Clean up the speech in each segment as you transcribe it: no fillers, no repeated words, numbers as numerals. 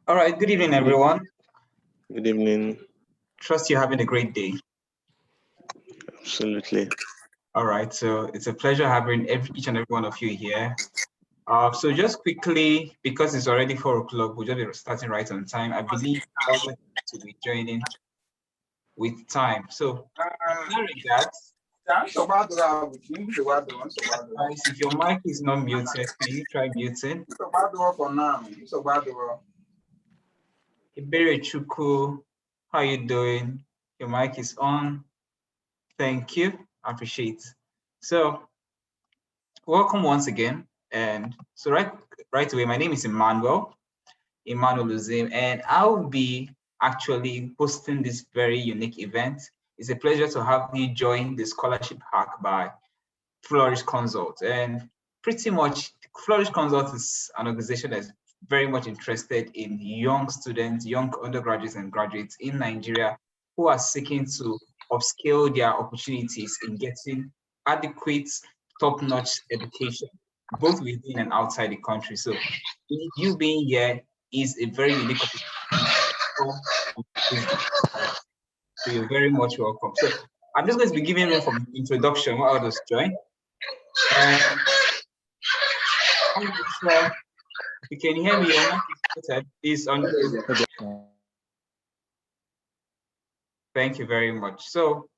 All right, good evening, everyone. Good evening. Trust you're having a great day. Absolutely. All right, so it's a pleasure having each and every one of you here. So just quickly, because it's already 4 o'clock, we'll just be starting right on time. I believe everyone to be joining. with time. So in that regard, guys, if your mic is not muted, can you try muting? Ibere Chuku, how are you doing? Your mic is on. Thank you. I appreciate. So welcome once again. And so right away, my name is Emmanuel Uzim, and I'll be actually hosting this very unique event. It's a pleasure to have you join the scholarship hack by Flourish Consult. And pretty much Flourish Consult is an organization that's very much interested in young students, young undergraduates and graduates in Nigeria who are seeking to upscale their opportunities in getting adequate, top-notch education, both within and outside the country. So you being here is a very unique opportunity. So you're very much welcome. So I'm just going to be giving room for introduction while others join. And I'm not sure if you can hear me. Your mic is muted. Is on. Thank you very much. So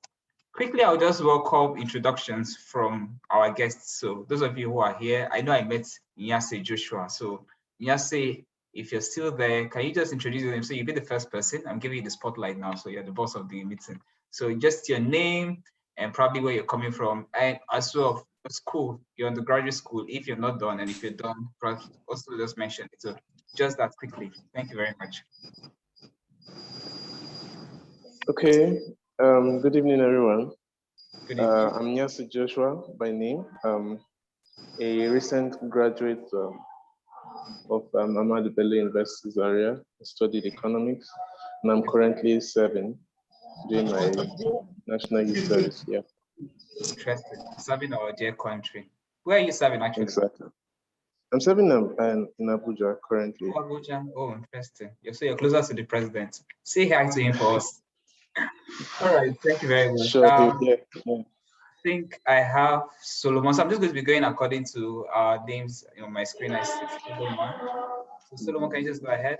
quickly, I'll just welcome introductions from our guests. So those of you who are here, I know I met Nyase Joshua. So Nyase, if you're still there, can you just introduce yourself? So you'll be the first person. I'm giving you the spotlight now. So you're the boss of the meeting. So just your name and probably where you're coming from. And as well, school, you're in the graduate school. If you're not done, and if you're done, also just mention it. So just that quickly. Thank you very much. Okay. Good evening, everyone. Good evening. I'm Nyase Joshua by name. A recent graduate of Ahmadu Bello University Zaria. I studied economics, and I'm currently serving, doing my national youth service here. Interesting. Serving our dear country. Where are you serving actually? Exactly. I'm serving in Abuja currently. Oh, Abuja. Oh, interesting. So you're closer to the president. Say hi to him for us. All right. Thank you very much. Sure. Yeah. I think I have Solomon. So I'm just going to be going according to names on my screen. I see Solomon. So Solomon, can you just go ahead?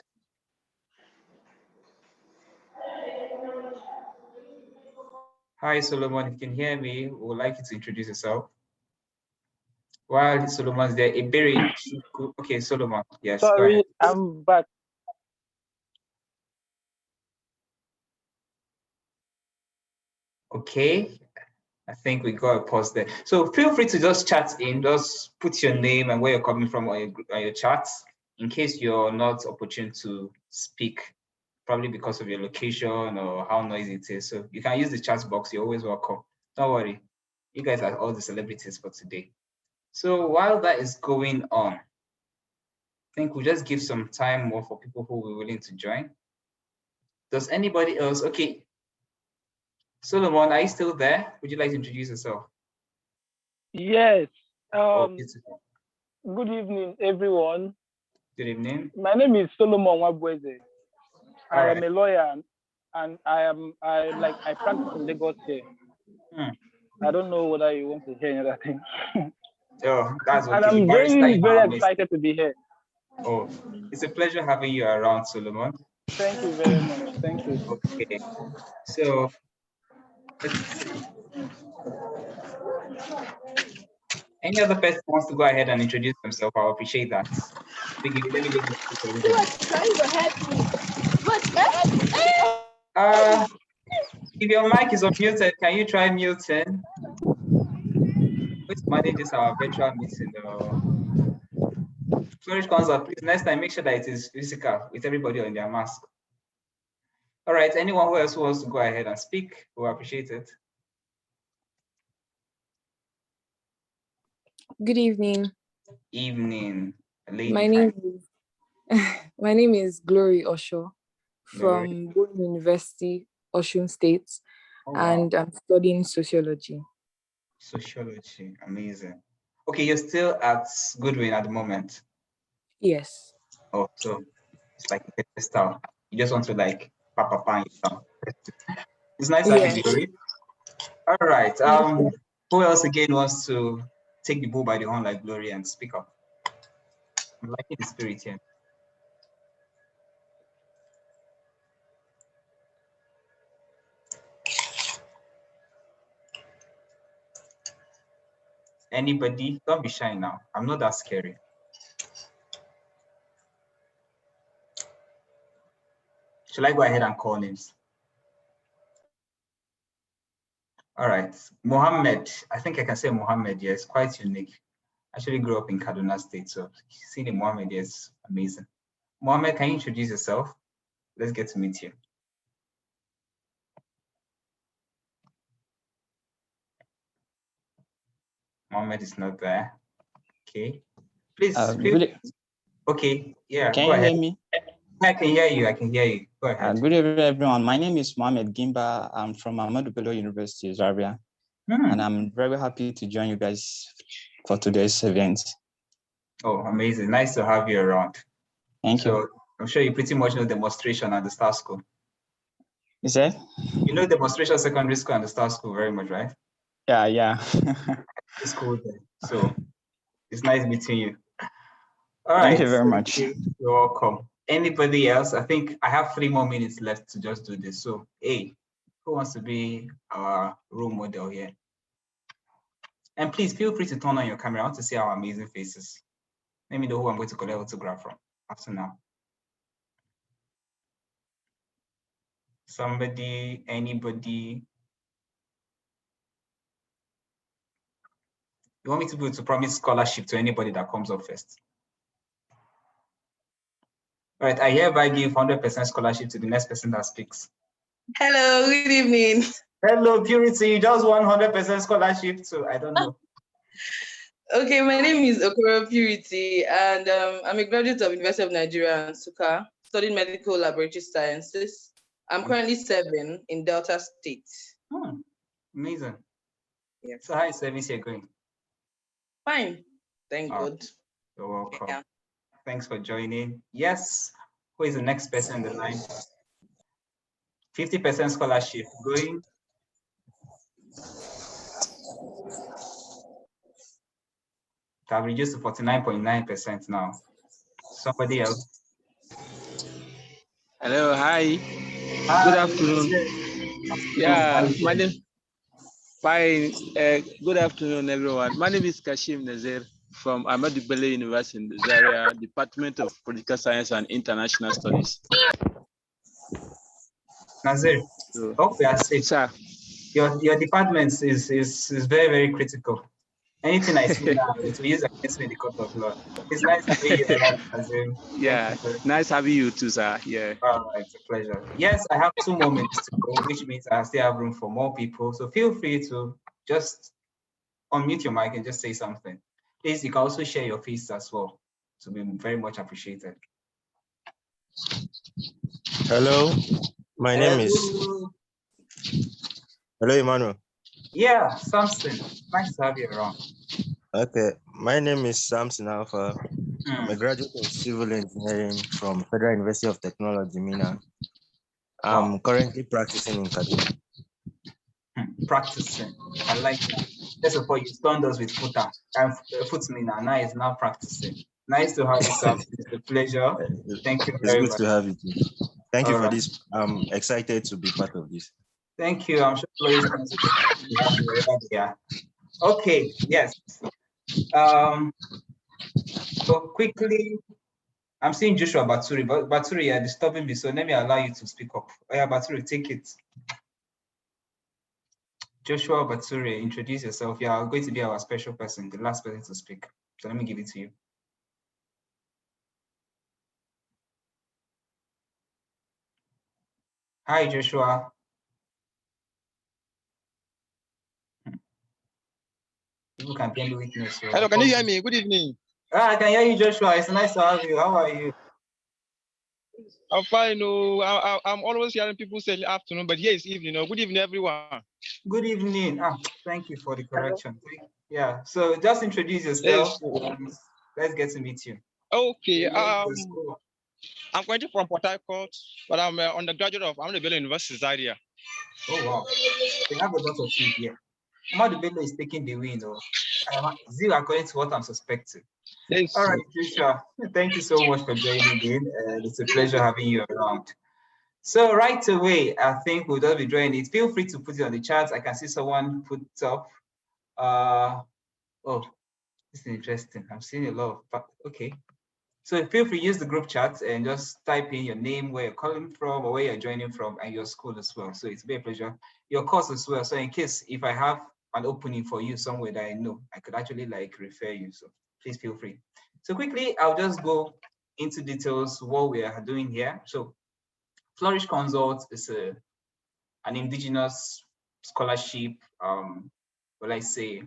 Hi, Solomon. If you can hear me, we would like you to introduce yourself. While Solomon's there, Iberi. Okay, Solomon. Yes. Sorry, I'm back. Okay. I think we got a pause there. So feel free to just chat in, just put your name and where you're coming from on your chats in case you're not opportune to speak, probably because of your location or how noisy it is. So you can use the chat box. You're always welcome. Don't worry. You guys are all the celebrities for today. So while that is going on, I think we'll just give some time more for people who are willing to join. Does anybody else? Okay. Solomon, are you still there? Would you like to introduce yourself? Yes. Beautiful. Good evening, everyone. Good evening. My name is Solomon Wabweze. I am a lawyer, and I practice in Lagos here. I don't know whether you want to hear any other thing. Oh, that's okay. And I'm very excited to be here. Oh, it's a pleasure having you around, Solomon. Thank you very much. Thank you. Okay. So let's see. Any other person wants to go ahead and introduce themselves? I'll appreciate that. Let me if your mic is unmuted, can you try muting? Let's manage this our virtual meeting. Flourish Consult, please next time make sure that it is physical with everybody on their mask. All right, anyone who else wants to go ahead and speak, we'll appreciate it. Good evening. Evening, lady. My name is Glory Osho from Bowen University, Osun State, and I'm studying sociology. Sociology, amazing. Okay, you're still at Goodwin at the moment? Yes. Oh, so it's like a style. You just want to like papa yourself. It's nice having you. All right. Who else again wants to take the bull by the horn like Glory and speak up? I'm liking the spirit here. Anybody? Don't be shy now. I'm not that scary. Shall I go ahead and call names? All right, Mohammed. I think I can say Mohammed. Yes, quite unique. Actually grew up in Kaduna State, so seeing Mohammed is amazing. Mohammed, can you introduce yourself? Let's get to meet you. Mohammed is not there. Okay. Please. Okay. Yeah. Can go you ahead. hear me? I can hear you. I can hear you. Go ahead. Good evening, everyone. My name is Mohammed Gimba. I'm from Ahmadu Bello University, Zaria. And I'm very happy to join you guys for today's event. Oh, amazing. Nice to have you around. Thank you. I'm sure you pretty much know demonstration at the Star School. You said? You know demonstration secondary school and the Star School very much, right? Yeah. It's cool there. So it's nice meeting you. All right. Thank you very much. You're welcome. Anybody else? I think I have 3 more minutes left to just do this. So, hey, who wants to be our role model here? And please feel free to turn on your camera. I want to see our amazing faces. Let me know who I'm going to collect autograph from after now. Somebody, anybody? You want me to be able to promise scholarship to anybody that comes up first? All right, I hereby give 100% scholarship to the next person that speaks. Hello, good evening. Hello, Purity. You just won 100% scholarship to, I don't know. Okay, my name is Okoro Purity, and I'm a graduate of University of Nigeria, Nsukka, studying medical laboratory sciences. I'm currently serving in Delta State. Amazing. Yeah. So how is service here going? Fine, thank God. You're welcome. Yeah. Thanks for joining. Yes, who is the next person in the line? 50% scholarship going. I've reduced to 49.9% now. Somebody else? Hello, hi. Good afternoon. Yeah, my name. Fine. Good afternoon, everyone. My name is Kashim Nazir from Ahmadu Bello University in Zaria, Department of Political Science and International Studies. Nazir, hope we are safe. Sir. Your department is very, very critical. Anything I see now, it will use against me in the court of law. It's nice having you around, Nazir. Yeah, nice having you too, sir. Yeah. It's a pleasure. Yes, I have 2 more minutes to go, which means I still have room for more people. So feel free to just unmute your mic and just say something. Please, you can also share your face as well. To be very much appreciated. Hello, my name is. Hello, Emmanuel. Yeah, Samson. Nice to have you around. Okay, my name is Samson Alpha. I'm a graduate of civil engineering from Federal University of Technology, Mina. I'm currently practicing in Kaduna. Practicing. I like that. First of all, you stunned us with Futa and Futmina. Now is now practicing. Nice to have you, Samson. It's a pleasure. Thank you very much. It's good to have you too. Thank you for this. I'm excited to be part of this. Thank you. I'm sure Flourish wants to have you wherever they are. Okay, yes. So quickly, I'm seeing Joshua Baturi, but Baturi, you're disturbing me, so let me allow you to speak up. Oh yeah, Baturi, take it. Joshua Baturi, introduce yourself. You are going to be our special person, the last person to speak. So let me give it to you. Hi, Joshua. People can barely witness you. Hello, can you hear me? Good evening. I can hear you, Joshua. It's nice to have you. How are you? I'm fine. I'm always hearing people say afternoon, but here is evening. Good evening, everyone. Good evening. Thank you for the correction. Yeah. So just introduce yourself. Yes. Let's get to meet you. Okay. I'm going from Port Harcourt, but I'm an undergraduate of Ahmadu Bello University, Zaria. Oh wow. We have a lot of you here. Ahmadu Bello is taking the win, though. 0 according to what I'm suspecting. Yes. All right, Joshua. Thank you so much for joining in. It's a pleasure having you around. So right away, I think we'll just be drawing it. Feel free to put it on the chat. I can see someone put up. Oh, this is interesting. I'm seeing a lot of, okay. So feel free to use the group chat and just type in your name, where you're calling from, or where you're joining from, and your school as well. So it's a pleasure. Your course as well. So in case if I have an opening for you somewhere that I know, I could actually like refer you. So please feel free. So quickly, I'll just go into details what we are doing here. So Flourish Consult is an indigenous scholarship, will I say,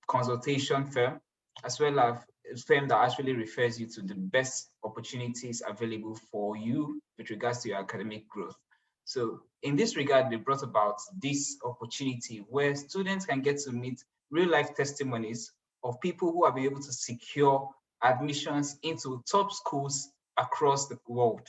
consultation firm, as well as a firm that actually refers you to the best opportunities available for you with regards to your academic growth. So in this regard, they brought about this opportunity where students can get to meet real life testimonies of people who have been able to secure admissions into top schools across the world.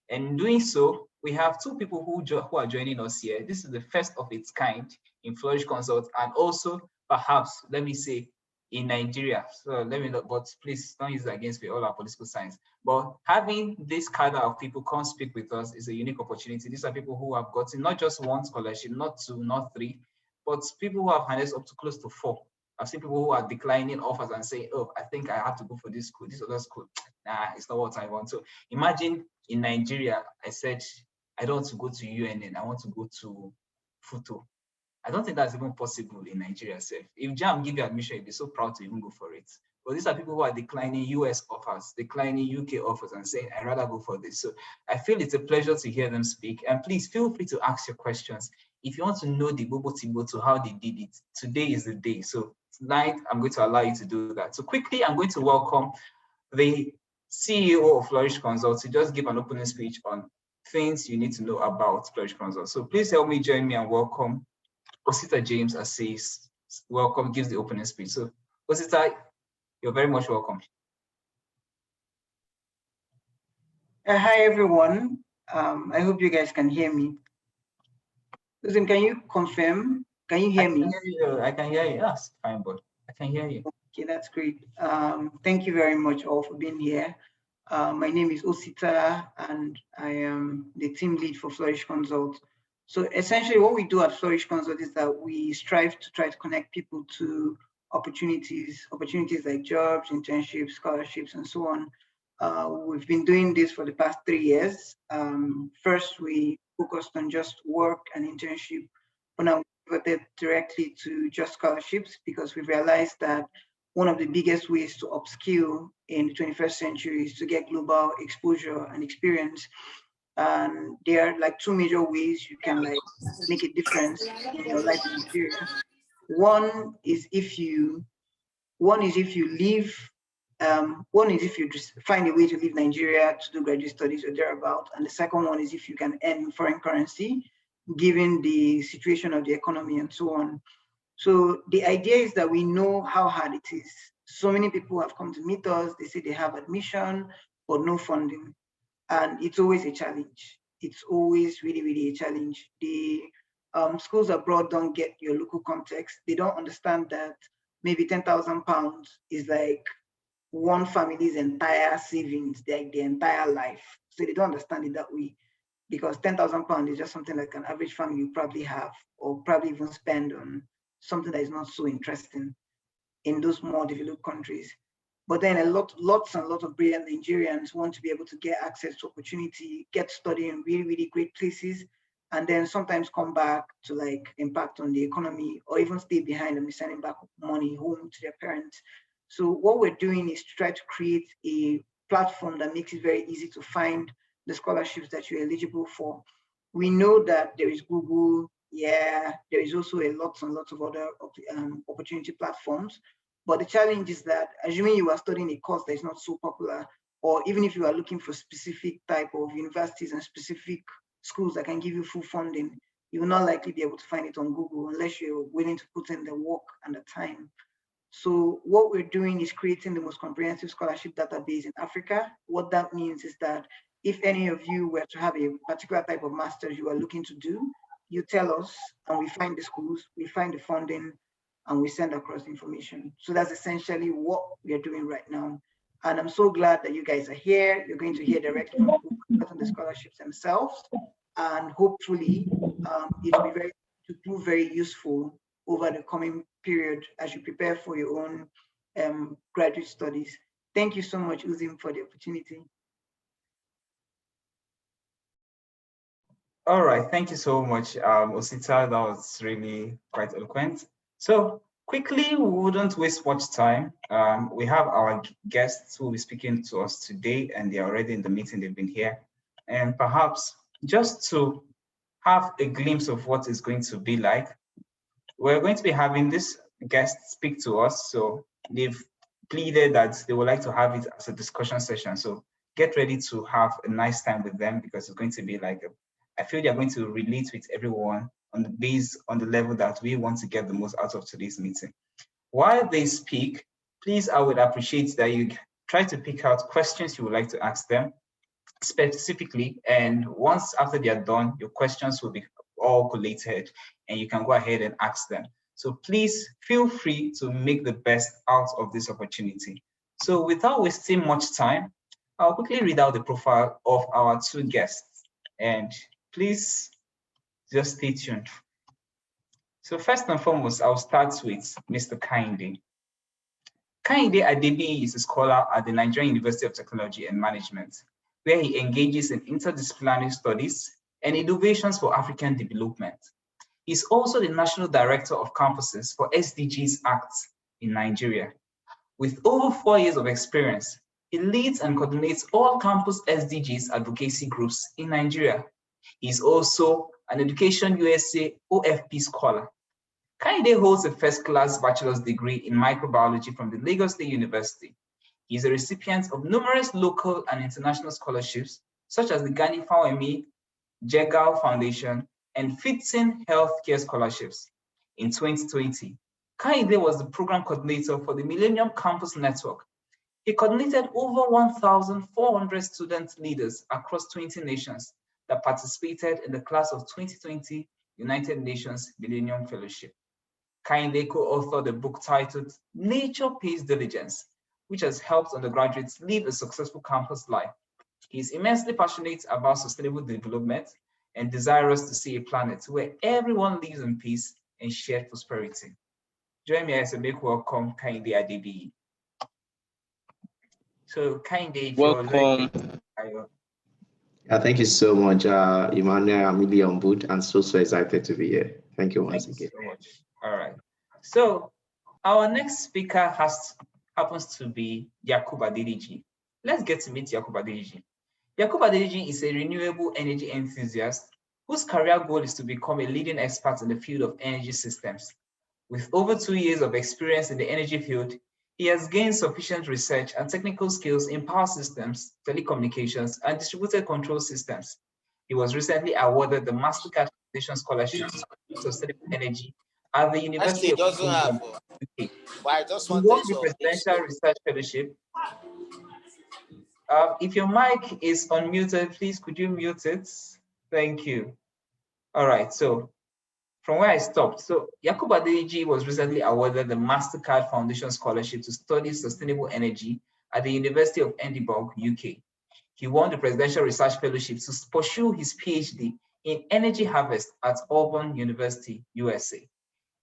And in doing so, we have two people who are joining us here. This is the first of its kind in Flourish Consult, and also perhaps, let me say, in Nigeria. So let me know, but please don't use it against me, all our political science. But having this cadre of people come speak with us is a unique opportunity. These are people who have gotten not just one scholarship, not two, not three, but people who have harnessed up to close to 4. I've seen people who are declining offers and saying, oh, I think I have to go for this school, this other school. Nah, it's not what I want. So imagine in Nigeria, I said, I don't want to go to UNN, I want to go to FUTO. I don't think that's even possible in Nigeria itself. If JAM give you admission, you'd be so proud to even go for it. But these are people who are declining US offers, declining UK offers, and saying, I'd rather go for this. So I feel it's a pleasure to hear them speak. And please feel free to ask your questions. If you want to know the Bobo Tiboto, how they did it, today is the day. So tonight, I'm going to allow you to do that. So quickly, I'm going to welcome the CEO of Flourish Consult to just give an opening speech on things you need to know about Flourish Consult. So please help me join me and welcome Osita James Assis. Welcome, gives the opening speech. So Osita, you're very much welcome. Hi, everyone. I hope you guys can hear me. Susan, can you confirm? Can you hear me? I can hear you. Yes, fine, but I can hear you. Okay, that's great. Thank you very much all for being here. My name is Osita, and I am the team lead for Flourish Consult. So essentially what we do at Flourish Consult is that we strive to try to connect people to opportunities like jobs, internships, scholarships, and so on. We've been doing this for the past 3 years. First, we focused on just work and internship, but now we pivoted directly to just scholarships because we've realized that one of the biggest ways to upskill in the 21st century is to get global exposure and experience. And there are like 2 major ways you can like make a difference in your life in Nigeria. One is if you just find a way to leave Nigeria to do graduate studies or thereabout. And the second one is if you can earn foreign currency, given the situation of the economy and so on. So the idea is that we know how hard it is. So many people have come to meet us. They say they have admission, but no funding. And it's always a challenge. It's always really, really a challenge. The schools abroad don't get your local context. They don't understand that maybe £10,000 is like one family's entire savings, like their entire life. So they don't understand it that way, because £10,000 is just something like an average family you probably have, or probably even spend on something that is not so interesting in those more developed countries. But then lots and lots of brilliant Nigerians want to be able to get access to opportunity, get study in really, really great places, and then sometimes come back to like impact on the economy, or even stay behind and be sending back money home to their parents. So what we're doing is to try to create a platform that makes it very easy to find the scholarships that you're eligible for. We know that there is Google, there is also lots and lots of other opportunity platforms. But the challenge is that, assuming you are studying a course that is not so popular, or even if you are looking for specific type of universities and specific schools that can give you full funding, you will not likely be able to find it on Google unless you're willing to put in the work and the time. So what we're doing is creating the most comprehensive scholarship database in Africa. What that means is that if any of you were to have a particular type of master's you are looking to do, you tell us and we find the schools, we find the funding, and we send across information. So that's essentially what we are doing right now. And I'm so glad that you guys are here. You're going to hear directly from people who got on the scholarships themselves. And hopefully it will be to prove very useful over the coming period as you prepare for your own graduate studies. Thank you so much, Uzim, for the opportunity. All right, thank you so much, Osita. That was really quite eloquent. So quickly, we wouldn't waste much time. We have our guests who will be speaking to us today, and they're already in the meeting, they've been here. And perhaps just to have a glimpse of what it's going to be like, we're going to be having this guest speak to us. So they've pleaded that they would like to have it as a discussion session. So get ready to have a nice time with them, because it's going to be like I feel they're going to relate with everyone based on the level that we want to get the most out of today's meeting. While they speak, please, I would appreciate that you try to pick out questions you would like to ask them specifically. And once after they are done, your questions will be all collated and you can go ahead and ask them. So please feel free to make the best out of this opportunity. So without wasting much time, I'll quickly read out the profile of our two guests, and please just stay tuned. So first and foremost, I'll start with Mr. Kainde. Kainde Adebi is a scholar at the Nigerian University of Technology and Management, where he engages in interdisciplinary studies and innovations for African development. He's also the National Director of Campuses for SDGs Act in Nigeria. With over 4 years of experience, he leads and coordinates all campus SDGs advocacy groups in Nigeria. He's also an Education USA OFP scholar. Kainde holds a first-class bachelor's degree in microbiology from the Lagos State University. He is a recipient of numerous local and international scholarships, such as the Gani Fawemi Jegal Foundation and Fitzin Healthcare Scholarships. In 2020, Kainde was the program coordinator for the Millennium Campus Network. He coordinated over 1,400 student leaders across 20 nations that participated in the class of 2020 United Nations Millennium Fellowship. Kainde co-authored a book titled Nature Pays Diligence, which has helped undergraduates live a successful campus life. He is immensely passionate about sustainable development and desirous to see a planet where everyone lives in peace and shared prosperity. Join me as I make welcome Kainde Adebi. So Kainde, welcome. Yeah, thank you so much, Emmanuel. I'm really on board and so excited to be here. Thank you once again. Thank you so much. All right. So our next speaker happens to be Yakub Adeliji. Let's get to meet Yakub Adeliji. Yakub Adeliji is a renewable energy enthusiast whose career goal is to become a leading expert in the field of energy systems. With over 2 years of experience in the energy field, he has gained sufficient research and technical skills in power systems, telecommunications, and distributed control systems. He was recently awarded the Mastercard Foundation Scholarship to Sustainable Energy at the University of UK. He won the Presidential Research Fellowship. If your mic is unmuted, please could you mute it? Thank you. All right, so from where I stopped. So Yakub Adeliji was recently awarded the Mastercard Foundation Scholarship to study sustainable energy at the University of Edinburgh, UK. He won the Presidential Research Fellowship to pursue his PhD in energy harvest at Auburn University, USA.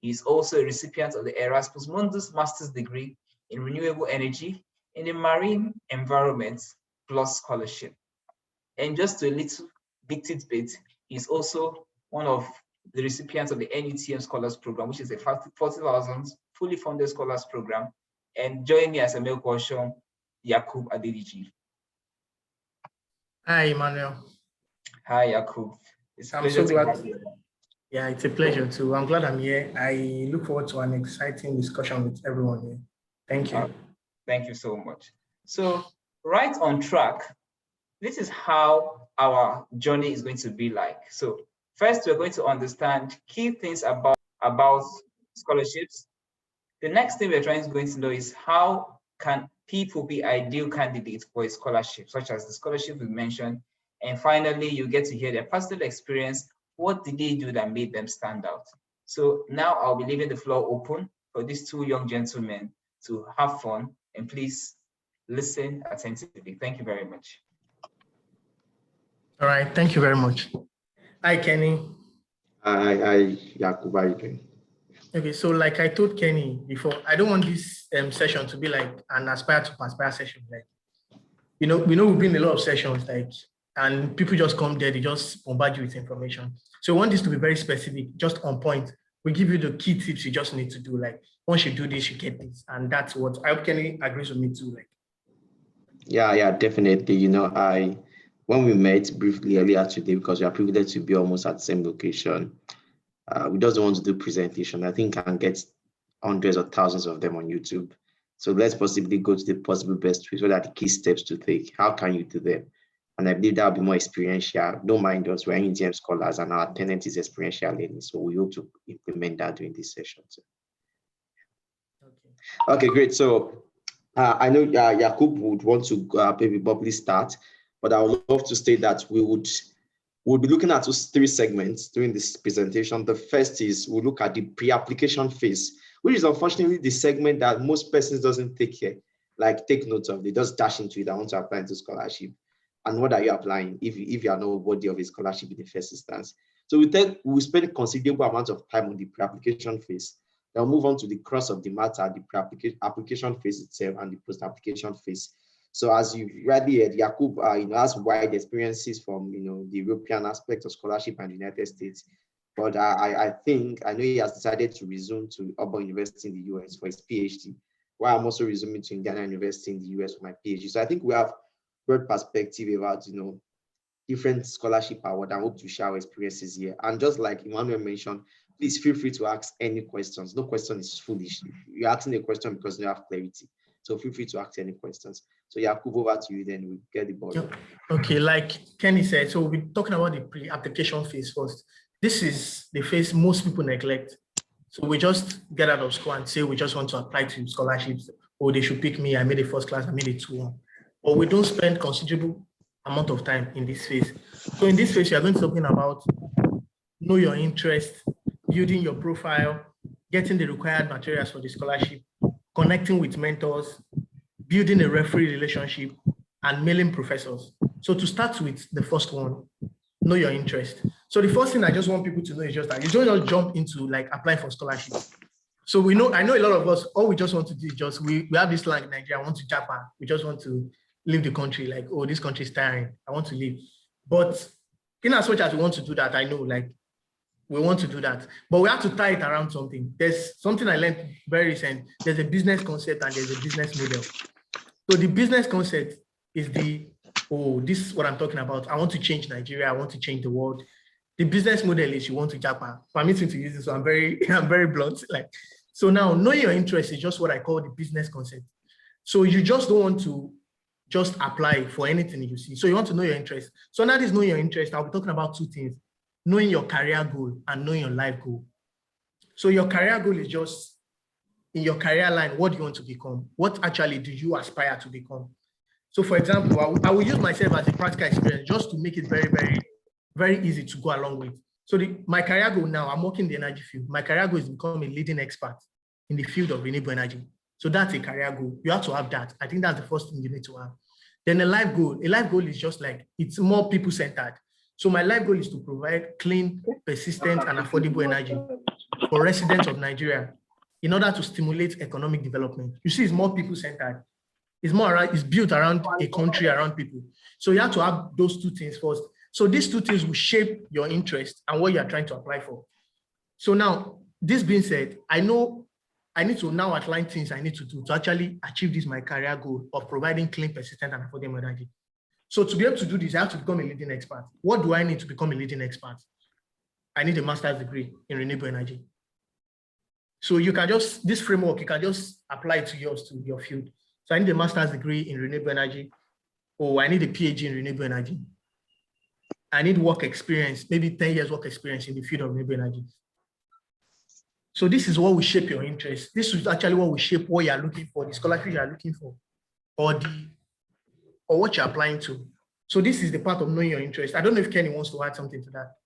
He is also a recipient of the Erasmus Mundus Master's degree in renewable energy in the Marine Environment Plus Scholarship. And just a little tidbit, he's also one of the recipients of the NUTM Scholars Program, which is a 40,000 fully funded scholars program. And join me as a male question, Yakub Adeliji. Hi, Emmanuel. Hi, Yakub. It's a pleasure to have you. Yeah, it's a pleasure too. I'm glad I'm here. I look forward to an exciting discussion with everyone here. Thank you. Thank you so much. So, right on track, this is how our journey is going to be like. So, first, we're going to understand key things about scholarships. The next thing we're going to know is how can people be ideal candidates for a scholarship, such as the scholarship we mentioned. And finally, you get to hear their personal experience. What did they do that made them stand out? So now I'll be leaving the floor open for these two young gentlemen to have fun, and please listen attentively. Thank you very much. All right, thank you very much. Hi, Kenny. Hi, Yakub, how are you doing? Okay, so like I told Kenny before, I don't want this session to be like an aspire to perspire session. Like, we know we've been in a lot of sessions, like, and people just come there, they just bombard you with information. So we want this to be very specific, just on point. We give you the key tips you just need to do. Like, once you do this, you get this. And that's what I hope Kenny agrees with me too. Like, yeah, definitely. You know, when we met briefly earlier today, because we are privileged to be almost at the same location, we just want to do presentation. I think I can get hundreds or thousands of them on YouTube. So let's possibly go to the possible best ways. What are the key steps to take? How can you do them? And I believe that will be more experiential. Don't mind us, we're NGM scholars and our tenant is experiential learning. So we hope to implement that during this session too. Okay, great. So I know Jakub would want to maybe probably start, but I would love to state that we'll be looking at those 3 segments during this presentation. The first is we'll look at the pre-application phase, which is unfortunately the segment that most persons doesn't take notes of. They just dash into it. I want to apply into scholarship. And what are you applying if you are not worthy of a scholarship in the first instance? So we spend a considerable amount of time on the pre-application phase. Then we'll move on to the crux of the matter, the pre-application phase itself and the post-application phase. So as you rightly heard, Jakub has wide experiences from the European aspect of scholarship and the United States. But I know he has decided to resume to Auburn University in the US for his PhD, while I'm also resuming to Indiana University in the US for my PhD. So I think we have broad perspective about different scholarship award. I hope to share our experiences here. And just like Emmanuel mentioned, please feel free to ask any questions. No question is foolish. You're asking a question because you have clarity. So feel free to ask any questions. So Jakub, over to you, then we get the ball. Okay, like Kenny said, so we'll be talking about the pre-application phase first. This is the phase most people neglect. So we just get out of school and say we just want to apply to scholarships, or they should pick me, I made a first class, I made a 2-1. But we don't spend considerable amount of time in this phase. So in this phase, we are going to be talking about know your interest, building your profile, getting the required materials for the scholarship, connecting with mentors, building a referee relationship, and mailing professors. So to start with the first one, know your interest. So the first thing I just want people to know is just that you don't just jump into like applying for scholarships. So I know a lot of us, all we just want to do is just, we have this slang in Nigeria, I want to Japan. We just want to leave the country, like, oh, this country is tiring, I want to leave. But in as much as we want to do that, I know like we want to do that, but we have to tie it around something. There's something I learned very recent. There's a business concept and there's a business model. So the business concept is this is what I'm talking about. I want to change Nigeria. I want to change the world. The business model is you want to Japan. Permit me to use this, so I'm very blunt. Like, so now knowing your interest is just what I call the business concept. So you just don't want to just apply for anything you see. So you want to know your interest. So now this know your interest, I'll be talking about 2 things: knowing your career goal and knowing your life goal. So your career goal is just in your career line, what do you want to become? What actually do you aspire to become? So for example, I will use myself as a practical experience just to make it very, very, very easy to go along with. So my career goal now, I'm working in the energy field. My career goal is to become a leading expert in the field of renewable energy. So that's a career goal. You have to have that. I think that's the first thing you need to have. Then a life goal is just like, it's more people-centered. So my life goal is to provide clean, persistent, and affordable energy for residents of Nigeria in order to stimulate economic development. You see, it's more people-centered. It's built around a country, around people. So you have to have those 2 things first. So these 2 things will shape your interest and what you are trying to apply for. So now, this being said, I know I need to now outline things I need to do to actually achieve this, my career goal of providing clean, persistent, and affordable energy. So to be able to do this, I have to become a leading expert. What do I need to become a leading expert? I need a master's degree in renewable energy. So you can just, this framework, you can just apply it to your field. So I need a master's degree in renewable energy, or I need a PhD in renewable energy. I need work experience, maybe 10 years work experience in the field of renewable energy. So this is what will shape your interest. This is actually what will shape what you are looking for, the scholarship you are looking for, or what you're applying to. So this is the part of knowing your interest. I don't know if Kenny wants to add something to that.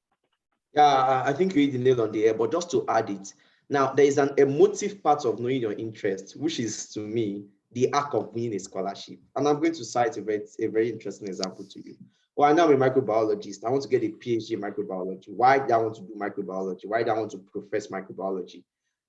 Yeah, I think you hit the nail on the head, but just to add it, now there is an emotive part of knowing your interest, which is to me the act of winning a scholarship. And I'm going to cite a very interesting example to you. Well, I know I'm a microbiologist. I want to get a PhD in microbiology. Why do I want to do microbiology? Why do I want to profess microbiology?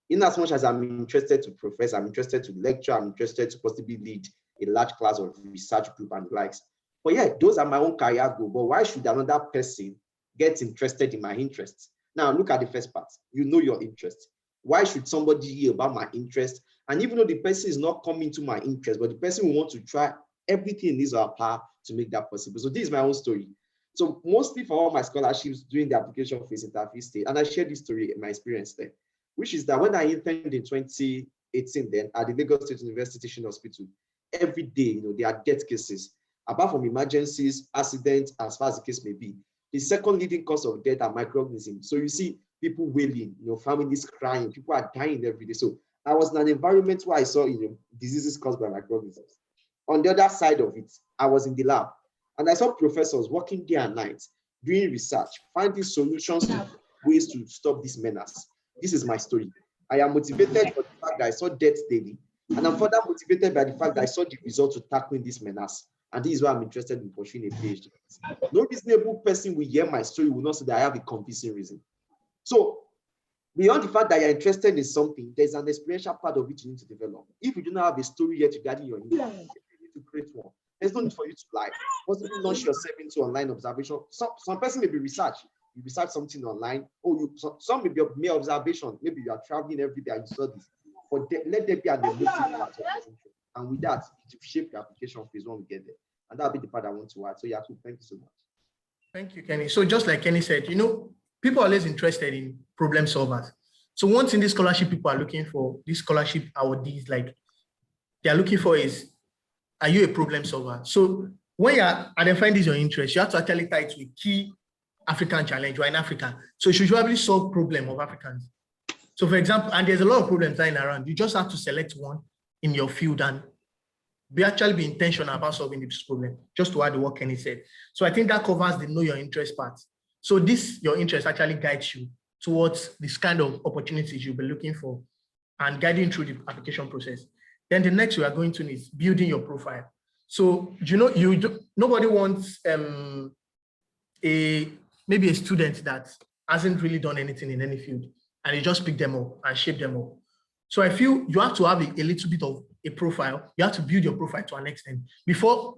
In as much as I'm interested to profess, I'm interested to lecture, I'm interested to possibly lead a large class of research group and the likes. But yeah, those are my own career goals. But why should another person get interested in my interests? Now, look at the first part. You know your interest. Why should somebody hear about my interest? And even though the person is not coming to my interest, but the person will want to try everything in his or her power to make that possible. So this is my own story. So mostly for all my scholarships during the application phase interview stage, and I shared this story, my experience there, which is that when I interned in 2018 then at the Lagos State University Teaching Hospital, every day, there are death cases. Apart from emergencies, accidents, as far as the case may be, the second leading cause of death are microorganisms. So you see people wailing, families crying, people are dying every day. So I was in an environment where I saw diseases caused by microorganisms. On the other side of it, I was in the lab and I saw professors working day and night, doing research, finding solutions, ways to stop this menace. This is my story. I am motivated by the fact that I saw death daily, and I'm further motivated by the fact that I saw the results of tackling this menace. And this is why I'm interested in pursuing a PhD. No reasonable person will hear my story will not say that I have a convincing reason. So beyond the fact that you're interested in something, there's an experiential part of it you need to develop. If you do not have a story yet regarding your interest, you need to create one. There's no need for you to lie. Possibly launch yourself into online observation. Some person may be research. You research something online, or some may be mere observation. Maybe you are traveling every day and you saw this. But let there be an emotive part of the interest. And with that, it will shape your application phase when we get there. And that'll be the part I want to add. So yeah, thank you so much. Thank you, Kenny. So just like Kenny said, people are always interested in problem solvers. So one thing this scholarship people are looking for, this scholarship awardees, like they are looking for is, are you a problem solver? So when you're identifying this your interest, you have to actually tie it to a key African challenge. You're in Africa. So you should probably solve problem of Africans. So for example, and there's a lot of problems lying around. You just have to select one in your field and be intentional about solving this problem, just to add the what Kenny said. So I think that covers the know your interest part. So your interest actually guides you towards this kind of opportunities you'll be looking for and guiding through the application process. Then the next we are going to is building your profile. So, nobody wants maybe a student that hasn't really done anything in any field and you just pick them up and shape them up. So I feel you have to have a little bit of a profile. You have to build your profile to an extent before.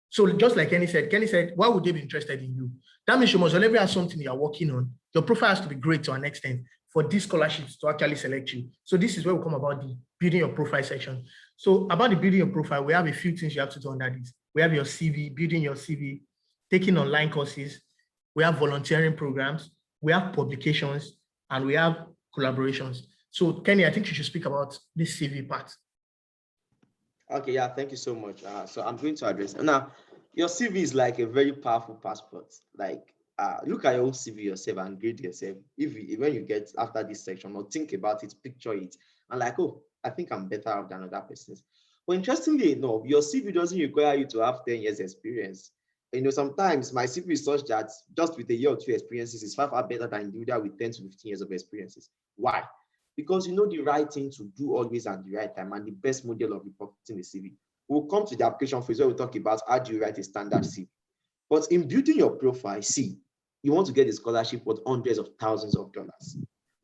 So just like Kenny said, why would they be interested in you? That means you must already have something you are working on. Your profile has to be great to an extent for these scholarships to actually select you. So this is where we come about the building your profile section. So about the building your profile, we have a few things you have to do under this. We have your CV, building your CV, taking online courses. We have volunteering programs. We have publications, and we have collaborations. So Kenny, I think you should speak about this CV part. Okay, yeah, thank you so much. So I'm going to address now. Your CV is like a very powerful passport. Like, look at your own CV yourself and grade yourself. When you get after this section, or think about it, picture it, and like, oh, I think I'm better off than other persons. But interestingly enough, your CV doesn't require you to have 10 years experience. Sometimes my CV is such that just with a year or two experiences is far better than individual with 10 to 15 years of experiences. Why? Because you know the right thing to do always at the right time and the best model of reporting the CV. We'll come to the application phase where we'll talk about how do you write a standard CV. But in building your profile, you want to get a scholarship worth hundreds of thousands of dollars.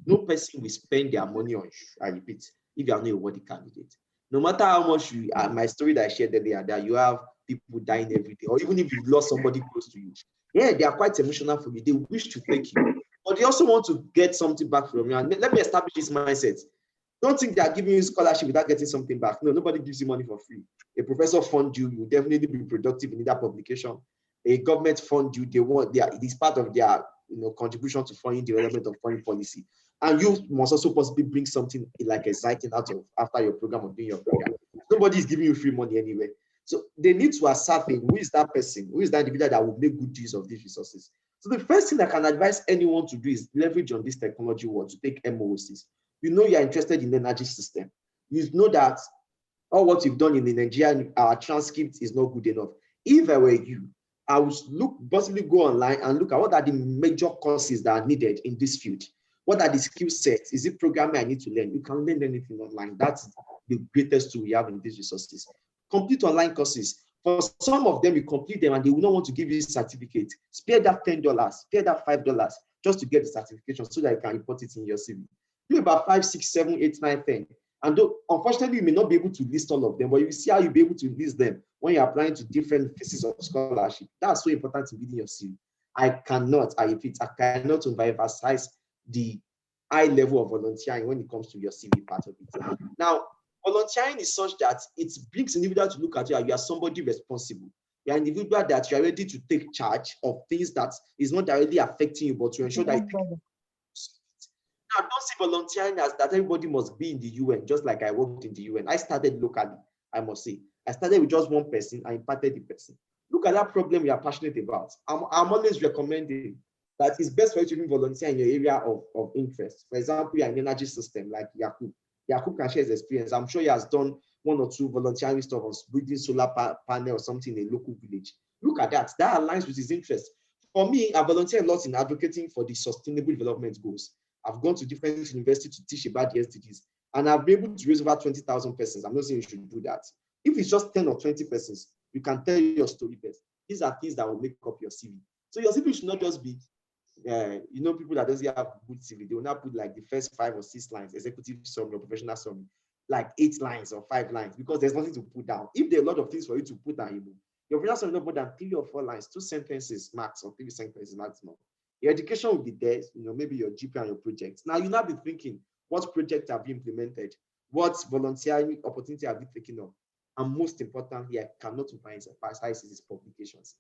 No person will spend their money on you, I repeat, if you are not a worthy candidate. No matter how much my story that I shared earlier, that you have people dying every day, or even if you lost somebody close to you, yeah, they are quite emotional for you. They wish to take you, but they also want to get something back from you. And let me establish this mindset. Don't think they are giving you scholarship without getting something back. No, nobody gives you money for free. A professor fund you, you definitely be productive in that publication. A government fund you, it is part of their contribution to foreign development of foreign policy. And you must also possibly bring something like exciting out of after your program or doing your program. Nobody is giving you free money anyway. So they need to ascertain who is that person, who is that individual that will make good use of these resources. So the first thing I can advise anyone to do is leverage on this technology world to take MOOCs. You know you're interested in the energy system. You know that all what you've done in the Nigerian transcript is not good enough. If I were you, I would possibly go online and look at what are the major courses that are needed in this field. What are the skill sets? Is it programming I need to learn? You can learn anything online. That's the greatest tool we have in these resources. Complete online courses. For some of them, you complete them and they will not want to give you a certificate. Spare that $10, spare that $5 just to get the certification so that you can report it in your CV. Do about 5, 6, 7, 8, 9, 10. And though, unfortunately, you may not be able to list all of them, but you see how you'll be able to list them when you're applying to different phases of scholarship. That's so important in reading your CV. I cannot emphasize the high level of volunteering when it comes to your CV part of it. Now, volunteering is such that it brings individuals to look at you as you are somebody responsible. You are an individual that you are ready to take charge of things that is not directly affecting you, but to ensure that you now, don't see volunteering as that everybody must be in the UN, just like I worked in the UN. I started locally, I must say. I started with just one person, I impacted the person. Look at that problem you are passionate about. I'm always recommending that it's best for you to even volunteer in your area of interest. For example, you're in energy system like Yakub. Yakub can share his experience. I'm sure he has done 1 or 2 volunteering stuff on building solar panel or something in a local village. Look at that. That aligns with his interest. For me, I volunteer a lot in advocating for the sustainable development goals. I've gone to different universities to teach about the SDGs, and I've been able to raise over 20,000 persons. I'm not saying you should do that. If it's just 10 or 20 persons, you can tell your story best. These are things that will make up your CV. So your CV should not just be, people that doesn't have good CV, they will not put like the first 5 or 6 lines, executive summary or professional summary, like 8 lines or 5 lines, because there's nothing to put down. If there are a lot of things for you to put down, your professional summary not more than 3 or 4 lines, 2 sentences max, or 3 sentences maximum. Your education will be there, maybe your GP and your projects. Now, you'll not be thinking, what project have you implemented? What volunteering opportunity have you taken up? And most importantly, I cannot emphasize these publications.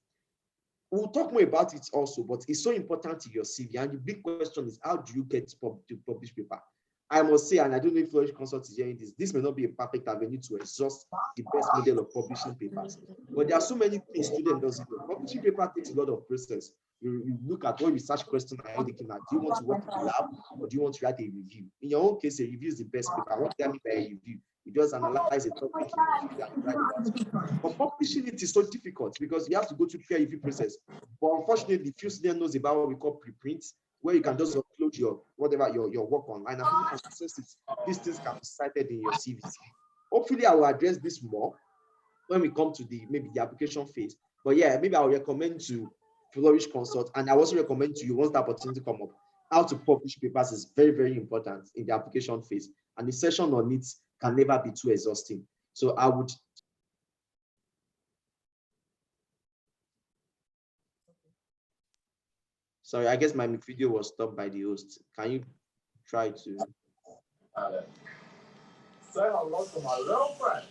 We'll talk more about it also, but it's so important to your CV. And the big question is, how do you get to publish paper? I must say, and I don't know if Flourish Consult is hearing this may not be a perfect avenue to exhaust the best model of publishing papers. But there are so many things students do. Publishing paper takes a lot of process. You look at what research question are you looking at. Do you want to work in the lab or do you want to write a review? In your own case, a review is the best paper. What do I mean by a review? You just analyze a topic in a review and you write about it. But publishing it is so difficult because you have to go through peer review process. But unfortunately, few students knows about what we call preprints, where you can just upload your work online and people can access it. These things can be cited in your CV. Hopefully, I will address this more when we come to maybe the application phase. But yeah, maybe I will recommend to Flourish Consult, and I also recommend to you once the opportunity come up, how to publish papers is very, very important in the application phase. And the session on it can never be too exhausting. So I would. Sorry, I guess my video was stopped by the host. Can you try to? Say hello to my little friend.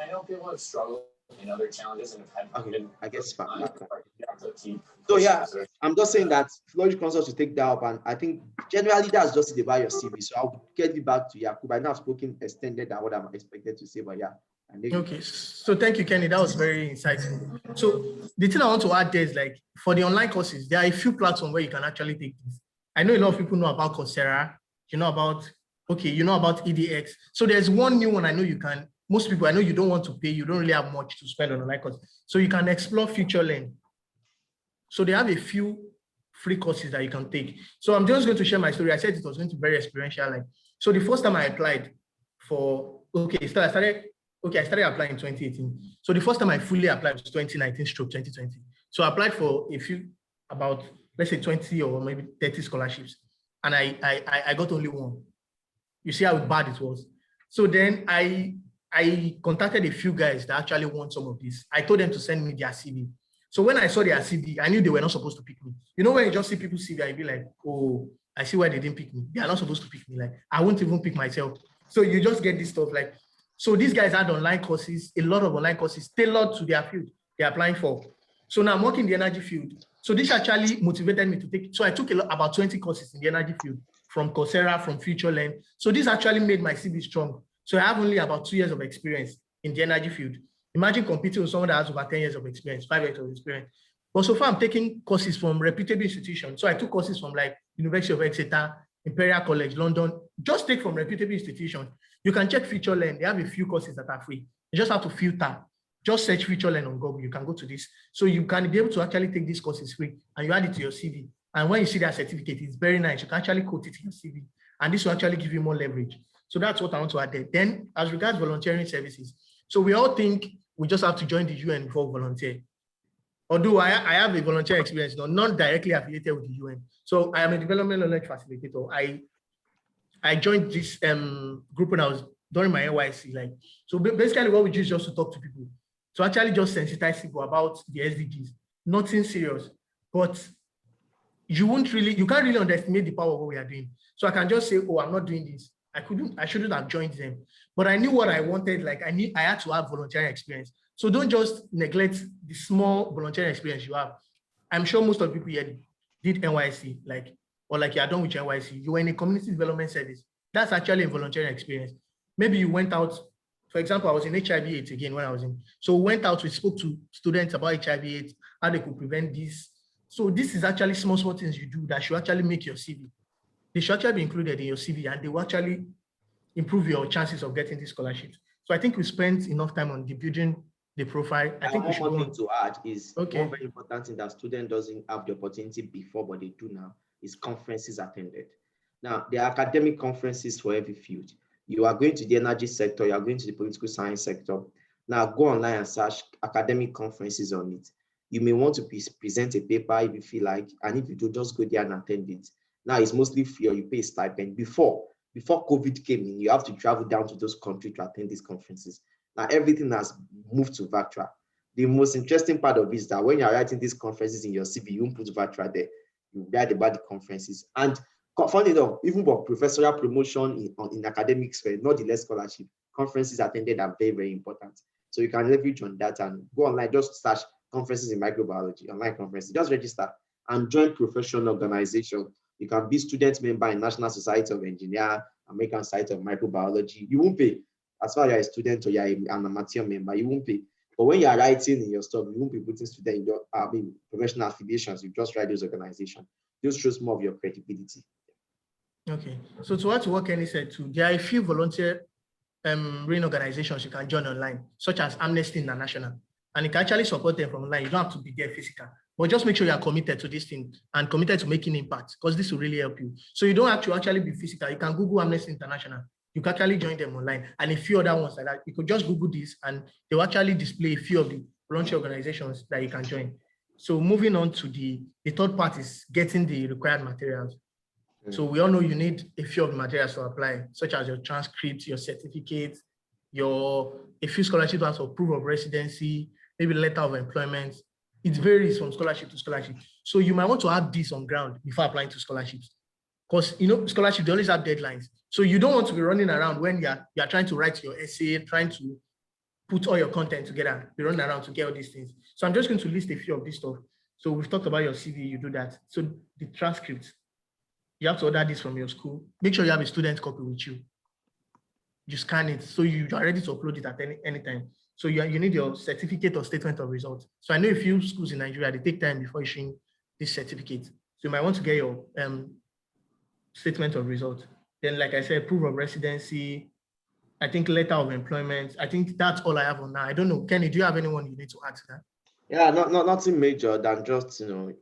I know people have struggled in other challenges and have had I guess fine. So yeah, I'm just saying that Flourish Consult should take that up, and I think generally that's just about your CV. So I'll get it back to Yakub. I know I've spoken extended than what I'm expected to say, but yeah. Okay, so thank you, Kenny. That was very insightful. So the thing I want to add there is like for the online courses, there are a few platforms where you can actually take this. I know a lot of people know about Coursera, you know about EDX. So there's one new one I know you can. Most people, I know you don't want to pay, you don't really have much to spend on online courses. So you can explore FutureLearn. So they have a few free courses that you can take. So I'm just going to share my story. I said it was going to be very experiential. So the first time I applied for, I started applying in 2018. So the first time I fully applied was 2019/2020. So I applied for about, let's say 20 or maybe 30 scholarships. And I got only one. You see how bad it was. So then I contacted a few guys that actually want some of this. I told them to send me their CV. So when I saw their CV, I knew they were not supposed to pick me. You know, when you just see people's CV, I'd be like, oh, I see why they didn't pick me. They are not supposed to pick me. Like, I won't even pick myself. So you just get this stuff like, so these guys had online courses, a lot of online courses tailored to their field they're applying for. So now I'm working in the energy field. So this actually motivated me to take, so I took about 20 courses in the energy field from Coursera, from FutureLearn. So this actually made my CV strong. So I have only about 2 years of experience in the energy field. Imagine competing with someone that has over 10 years of experience, 5 years of experience. But so far I'm taking courses from reputable institutions. So I took courses from like University of Exeter, Imperial College, London. Just take from reputable institutions. You can check FutureLearn. They have a few courses that are free. You just have to filter. Just search FutureLearn on Google. You can go to this. So you can be able to actually take these courses free and you add it to your CV. And when you see that certificate, it's very nice. You can actually quote it in your CV. And this will actually give you more leverage. So that's what I want to add there. Then as regards volunteering services. So we all think we just have to join the UN before volunteer. Although I have a volunteer experience, not directly affiliated with the UN. So I am a development knowledge facilitator. I joined this group when I was during my NYC. Like, so basically what we do is just to talk to people. So actually just sensitize people about the SDGs. Nothing serious, but you can't really underestimate the power of what we are doing. So I can just say, oh, I'm not doing this. I shouldn't have joined them. But I knew what I wanted. Like I had to have volunteering experience. So don't just neglect the small volunteering experience you have. I'm sure most of the people here did NYC, or like you're done with NYC. You were in a community development service. That's actually a volunteering experience. Maybe you went out, for example, I was in HIV/AIDS again when I was in. So we went out, we spoke to students about HIV/AIDS, how they could prevent this. So this is actually small things you do that should actually make your CV. They should actually be included in your CV, and they will actually improve your chances of getting these scholarships. So I think we spent enough time on building the profile. I think we should one thing to add is one very important thing that student doesn't have the opportunity before, but they do now, is conferences attended. Now, there are academic conferences for every field. You are going to the energy sector, you are going to the political science sector. Now, go online and search academic conferences on it. You may want to present a paper if you feel like, and if you do, just go there and attend it. Now, it's mostly free or you pay a stipend. Before COVID came in, you have to travel down to those countries to attend these conferences. Now, everything has moved to virtual. The most interesting part of it is that when you're writing these conferences in your CV, you won't put virtual there. You write about the conferences. And funny enough, even for professorial promotion in academics, not the less scholarship, conferences attended are very, very important. So you can leverage on that and go online, just search conferences in microbiology, online conferences, just register and join professional organization. You can be student member in National Society of Engineers, American Society of Microbiology. You won't pay. As far as you're a student or you're an amateur member, you won't pay. But when you're writing in your stuff, you won't be putting student in your professional affiliations. You just write those organizations. This shows more of your credibility. Okay. So to add to what Kenny said too, there are a few volunteer RAIN organizations you can join online, such as Amnesty International. And you can actually support them from online. You don't have to be there physical. But just make sure you are committed to this thing and committed to making impact, because this will really help you. So you don't have to actually be physical. You can Google Amnesty International. You can actually join them online, and a few other ones like that. You could just Google this and they will actually display a few of the volunteer organizations that you can join. So moving on to the third part is getting the required materials. So we all know you need a few of the materials to apply, such as your transcript, your certificate, a few scholarships for proof of residency, maybe letter of employment. It varies from scholarship to scholarship. So you might want to have this on ground before applying to scholarships. Because scholarships, they always have deadlines. So you don't want to be running around when you're trying to write your essay, trying to put all your content together, be running around to get all these things. So I'm just going to list a few of this stuff. So we've talked about your CV, you do that. So the transcript, you have to order this from your school. Make sure you have a student copy with you. You scan it, so you are ready to upload it at any time. So you need your certificate or statement of results. So I know a few schools in Nigeria, they take time before issuing this certificate. So you might want to get your statement of results. Then, like I said, proof of residency, I think letter of employment. I think that's all I have on now. I don't know. Kenny, do you have anyone you need to add to that? Yeah, nothing major than just,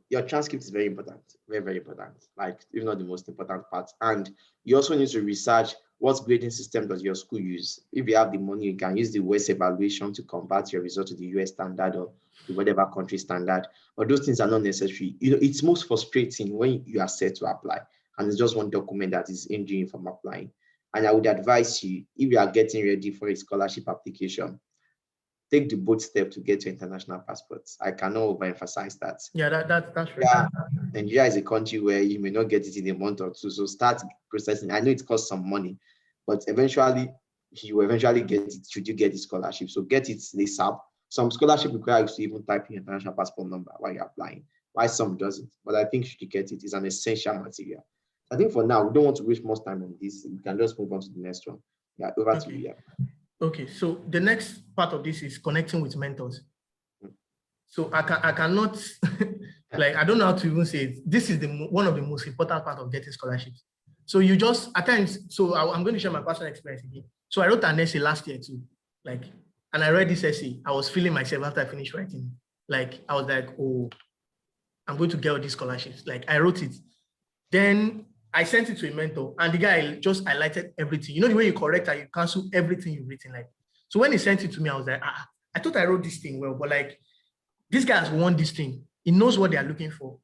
your transcript is very important, very, very important, like if not the most important part. And you also need to research what grading system does your school use. If you have the money, you can use the West evaluation to convert your result to the US standard or to whatever country standard. But those things are not necessary. It's most frustrating when you are set to apply and it's just one document that is hindering you from applying. And I would advise you, if you are getting ready for a scholarship application, take the bold step to get your international passports. I cannot overemphasize that. Yeah, that's right. Yeah, Nigeria is a country where you may not get it in a month or two. So start processing. I know it costs some money, but eventually you will eventually get it should you get the scholarship. So get it ASAP. Some scholarship requires you to even type your international passport number while you're applying. Why some doesn't? But I think should you get it is an essential material. I think for now, we don't want to waste much time on this. We can just move on to the next one. Yeah, over to you. Yeah. Okay, so the next part of this is connecting with mentors. So I cannot, I don't know how to even say it. This is one of the most important part of getting scholarships. So you just, at times, so I'm going to share my personal experience again. So I wrote an essay last year too, and I read this essay. I was feeling myself after I finished writing. I was like, oh, I'm going to get all these scholarships. I wrote it. Then I sent it to a mentor, and the guy just highlighted everything. You know the way you correct and you cancel everything you've written. So when he sent it to me, I was like, I thought I wrote this thing well, but this guy has won this thing. He knows what they are looking for.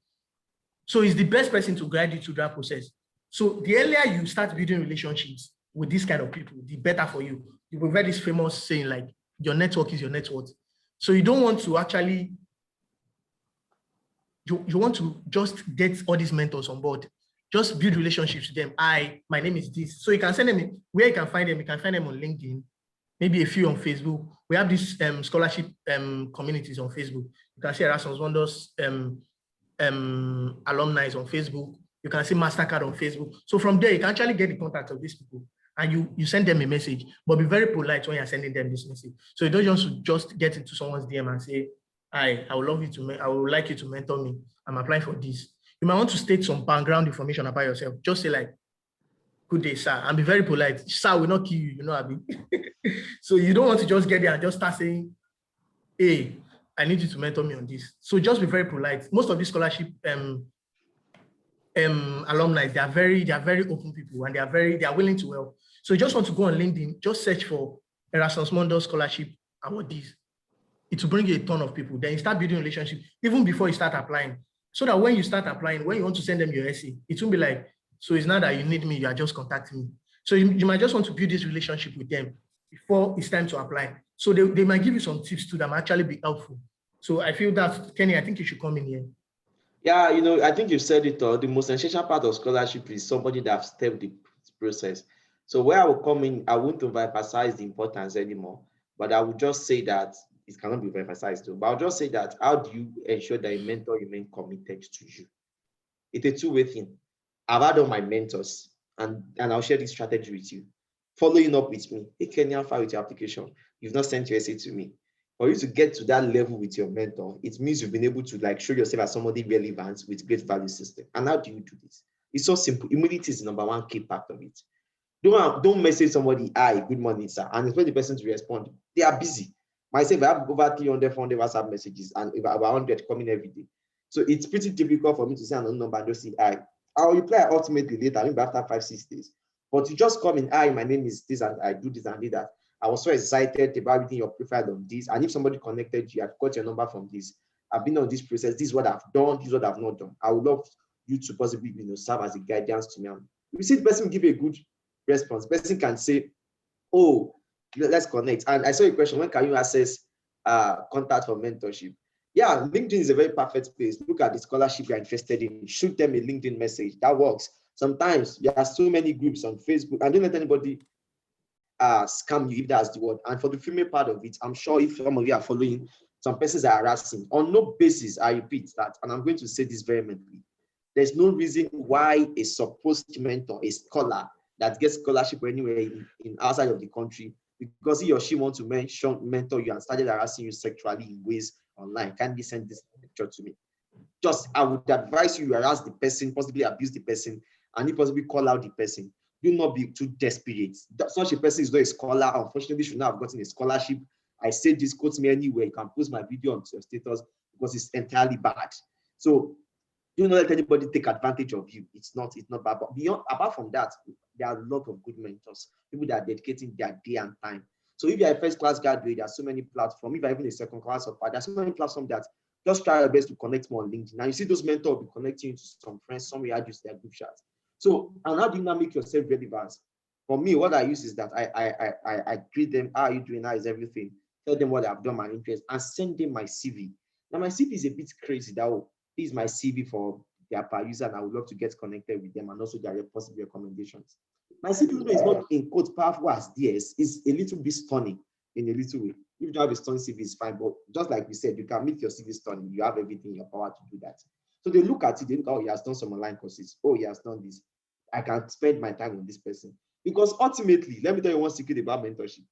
So he's the best person to guide you through that process. So the earlier you start building relationships with this kind of people, the better for you. You've heard this famous saying like, your network is your net worth. So you don't want to actually, you want to just get all these mentors on board. Just build relationships with them. My name is this. So you can send them, where you can find them on LinkedIn, maybe a few on Facebook. We have these scholarship communities on Facebook. You can see Erasmus Mundus alumni on Facebook. You can see Mastercard on Facebook. So from there, you can actually get the contact of these people and you send them a message, but be very polite when you're sending them this message. So you don't just get into someone's DM and say, I would like you to mentor me. I'm applying for this. You might want to state some background information about yourself. Just say like, good day, sir, and be very polite. Sir will not kill you, you know what I mean? So you don't want to just get there and just start saying, hey, I need you to mentor me on this. So just be very polite. Most of these scholarship alumni, they are very open people and they are willing to help. So you just want to go on LinkedIn, just search for Erasmus Mundus scholarship awardees. It will bring you a ton of people. Then you start building relationship even before you start applying. So that when you start applying, when you want to send them your essay, it won't be like, so it's not that you need me, you are just contacting me. So you might just want to build this relationship with them before it's time to apply. So they might give you some tips too that might actually be helpful. So I feel that, Kenny, I think you should come in here. Yeah, I think you've said it all. The most essential part of scholarship is somebody that has stepped the process. So where I will come in, I won't emphasize the importance anymore, but I would just say that it cannot be emphasized too. But I'll just say that, how do you ensure that a mentor remains committed to you? It's a two-way thing. I've had all my mentors, and I'll share this strategy with you. Following up with me, hey, Kenny, how far with your application? You've not sent your essay to me. For you to get to that level with your mentor, it means you've been able to like show yourself as somebody relevant with great value system. And how do you do this? It's so simple. Humility is the number one key part of it. Don't message somebody, hi, good morning, sir, and expect the person to respond. They are busy. Myself, I have over 300, 400 WhatsApp messages and about 100 coming every day. So it's pretty difficult for me to say an unknown number and just say, hi. I'll reply ultimately later, maybe after 5-6 days. But you just come in, hi, my name is this, and I do this and did that. I was so excited about reading your profile on this. And if somebody connected you, I've got your number from this. I've been on this process. This is what I've done. This is what I've not done. I would love you to possibly serve as a guidance to me. And you see the person give a good response. The person can say, oh, let's connect. And I saw a question, when can you access contact for mentorship? Yeah, LinkedIn is a very perfect place. Look at the scholarship you're interested in. Shoot them a LinkedIn message. That works. Sometimes there are so many groups on Facebook, and don't let anybody scam you, if that's the word. And for the female part of it, I'm sure if some of you are following, some persons are harassing. On no basis, I repeat that, and I'm going to say this vehemently, there's no reason why a supposed mentor, a scholar that gets scholarship anywhere in outside of the country, because he or she wants to mentor you and started harassing you sexually in ways online, can be sent this lecture to me. Just, I would advise you harass the person, possibly abuse the person, and if possibly call out the person. Do not be too desperate. Such a person is not a scholar. Unfortunately, should not have gotten a scholarship. I say this, quote me anywhere. You can post my video on your status because it's entirely bad. So do not let anybody take advantage of you. It's not bad. But apart from that, there are a lot of good mentors, people that are dedicating their day and time. So if you're a first class graduate, there are so many platforms. If you're even a second class or there are so many platforms that just try your best to connect more on LinkedIn. Now you see those mentors will be connecting you to some friends, some will add you to their group chats. So, and how do you now make yourself relevant? For me, what I use is that I greet them, how are you doing, how is everything? Tell them what I've done, my interest, and send them my CV. Now my CV is a bit crazy. That is my CV for their per user, and I would love to get connected with them and also their possible recommendations. My CV is not in quote powerful as theirs. It's a little bit stunning in a little way. If you don't have a stunning CV, it's fine. But just like we said, you can make your CV stunning. You have everything in your power to do that. So they look at it, they look, oh, he has done some online courses. Oh, he has done this. I can spend my time with this person. Because ultimately, let me tell you one secret about mentorship.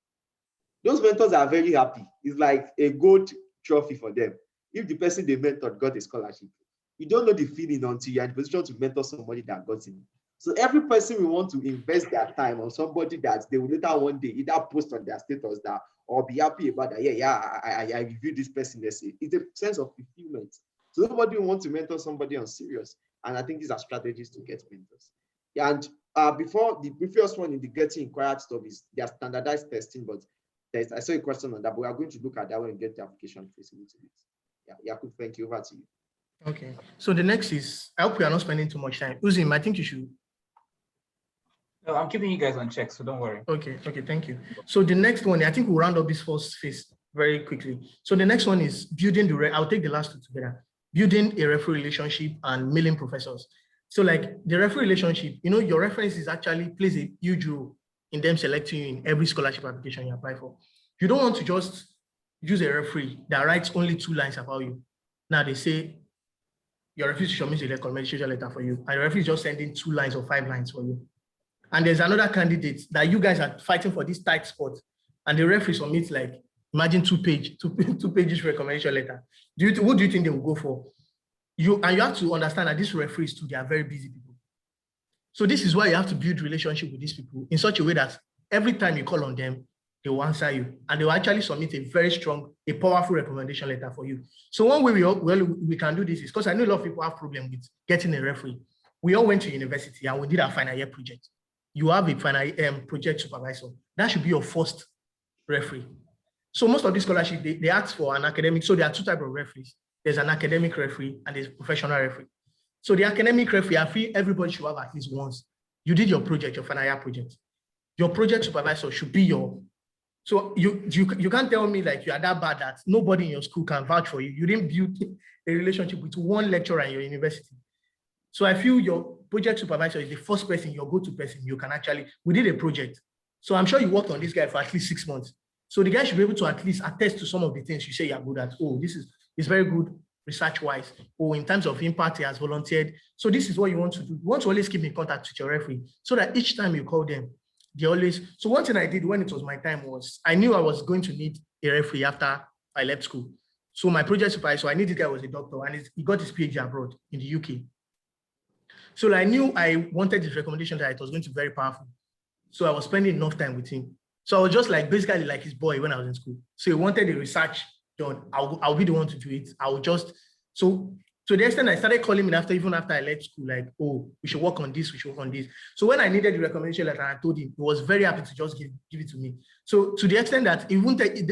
Those mentors are very happy. It's like a gold trophy for them. If the person they mentored got a scholarship, you don't know the feeling until you're in a position to mentor somebody that got it. So every person will want to invest their time on somebody that they will later one day either post on their status that or be happy about that. I reviewed this person. It's a sense of fulfillment. So nobody wants to mentor somebody on serious. And I think these are strategies to get mentors. And before the previous one in the getting inquired stuff is their standardized testing, but I saw a question on that, but we are going to look at that when we get the application phase a little bit. Yeah, Yakub, thank you. Over to you. Okay. So the next is, I hope we are not spending too much time. Uzim, I think you should No, I'm keeping you guys on check, so don't worry. Okay, thank you. So the next one, I think we'll round up this first phase very quickly. So the next one is building I'll take the last two together. Building a referee relationship and mailing professors. So like the referee relationship, your references actually plays a huge role in them selecting you in every scholarship application you apply for. You don't want to just use a referee that writes only 2 lines about you. Now they say your referee submits a recommendation letter for you, and your referee is just sending 2 lines or 5 lines for you. And there's another candidate that you guys are fighting for this tight spot, and the referee submits like, imagine 2 pages recommendation letter. What do you think they will go for? You have to understand that these referees too, they are very busy people. So this is why you have to build relationship with these people in such a way that every time you call on them, they will answer you, and they will actually submit a very strong, a powerful recommendation letter for you. So one way we can do this is, because I know a lot of people have problems with getting a referee. We all went to university and we did our final year project. You have a final project supervisor. That should be your first referee. So most of these scholarships, they ask for an academic. So there are 2 types of referees. There's an academic referee and there's a professional referee. So the academic referee, I feel everybody should have at least once. You did your project, your final year project. Your project supervisor should be your. So you can't tell me like you are that bad that nobody in your school can vouch for you. You didn't build a relationship with one lecturer in your university. So I feel your project supervisor is the first person, your go-to person you can actually, we did a project. So I'm sure you worked on this guy for at least 6 months. So the guy should be able to at least attest to some of the things you say you're good at. Oh, it's very good research-wise. Or in terms of impact, he has volunteered. So this is what you want to do. You want to always keep in contact with your referee so that each time you call them, they always. So one thing I did when it was my time was I knew I was going to need a referee after I left school. So my project supervisor, I knew this guy was a doctor and he got his PhD abroad in the UK. So I knew I wanted this recommendation that it was going to be very powerful. So I was spending enough time with him. So I was just like basically like his boy when I was in school. So he wanted the research done. I'll be the one to do it. I'll just, so to the extent I started calling him even after I left school, like, oh, we should work on this, we should work on this. So when I needed the recommendation letter, I told him, he was very happy to just give it to me. So to the extent that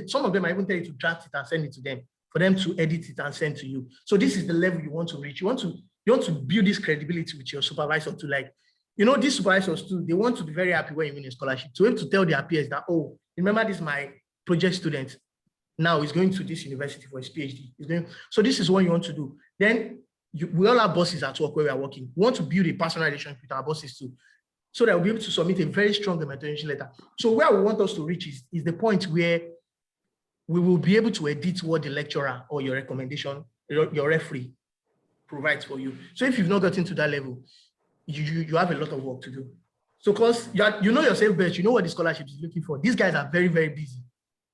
some of them I even tell you to draft it and send it to them, for them to edit it and send to you. So this is the level you want to reach. You want to build this credibility with your supervisor to like, these supervisors too, they want to be very happy when you win a scholarship. To be able to tell their peers that, oh, remember this, my project student, now he's going to this university for his PhD. So this is what you want to do. Then we all have bosses at work where we are working. We want to build a personal relationship with our bosses too, so that we'll be able to submit a very strong recommendation letter. So where we want us to reach is the point where we will be able to edit what the lecturer or your recommendation, your referee provides for you. So if you've not gotten to that level, you have a lot of work to do. So because you know yourself best, you know what the scholarship is looking for. These guys are very, very busy.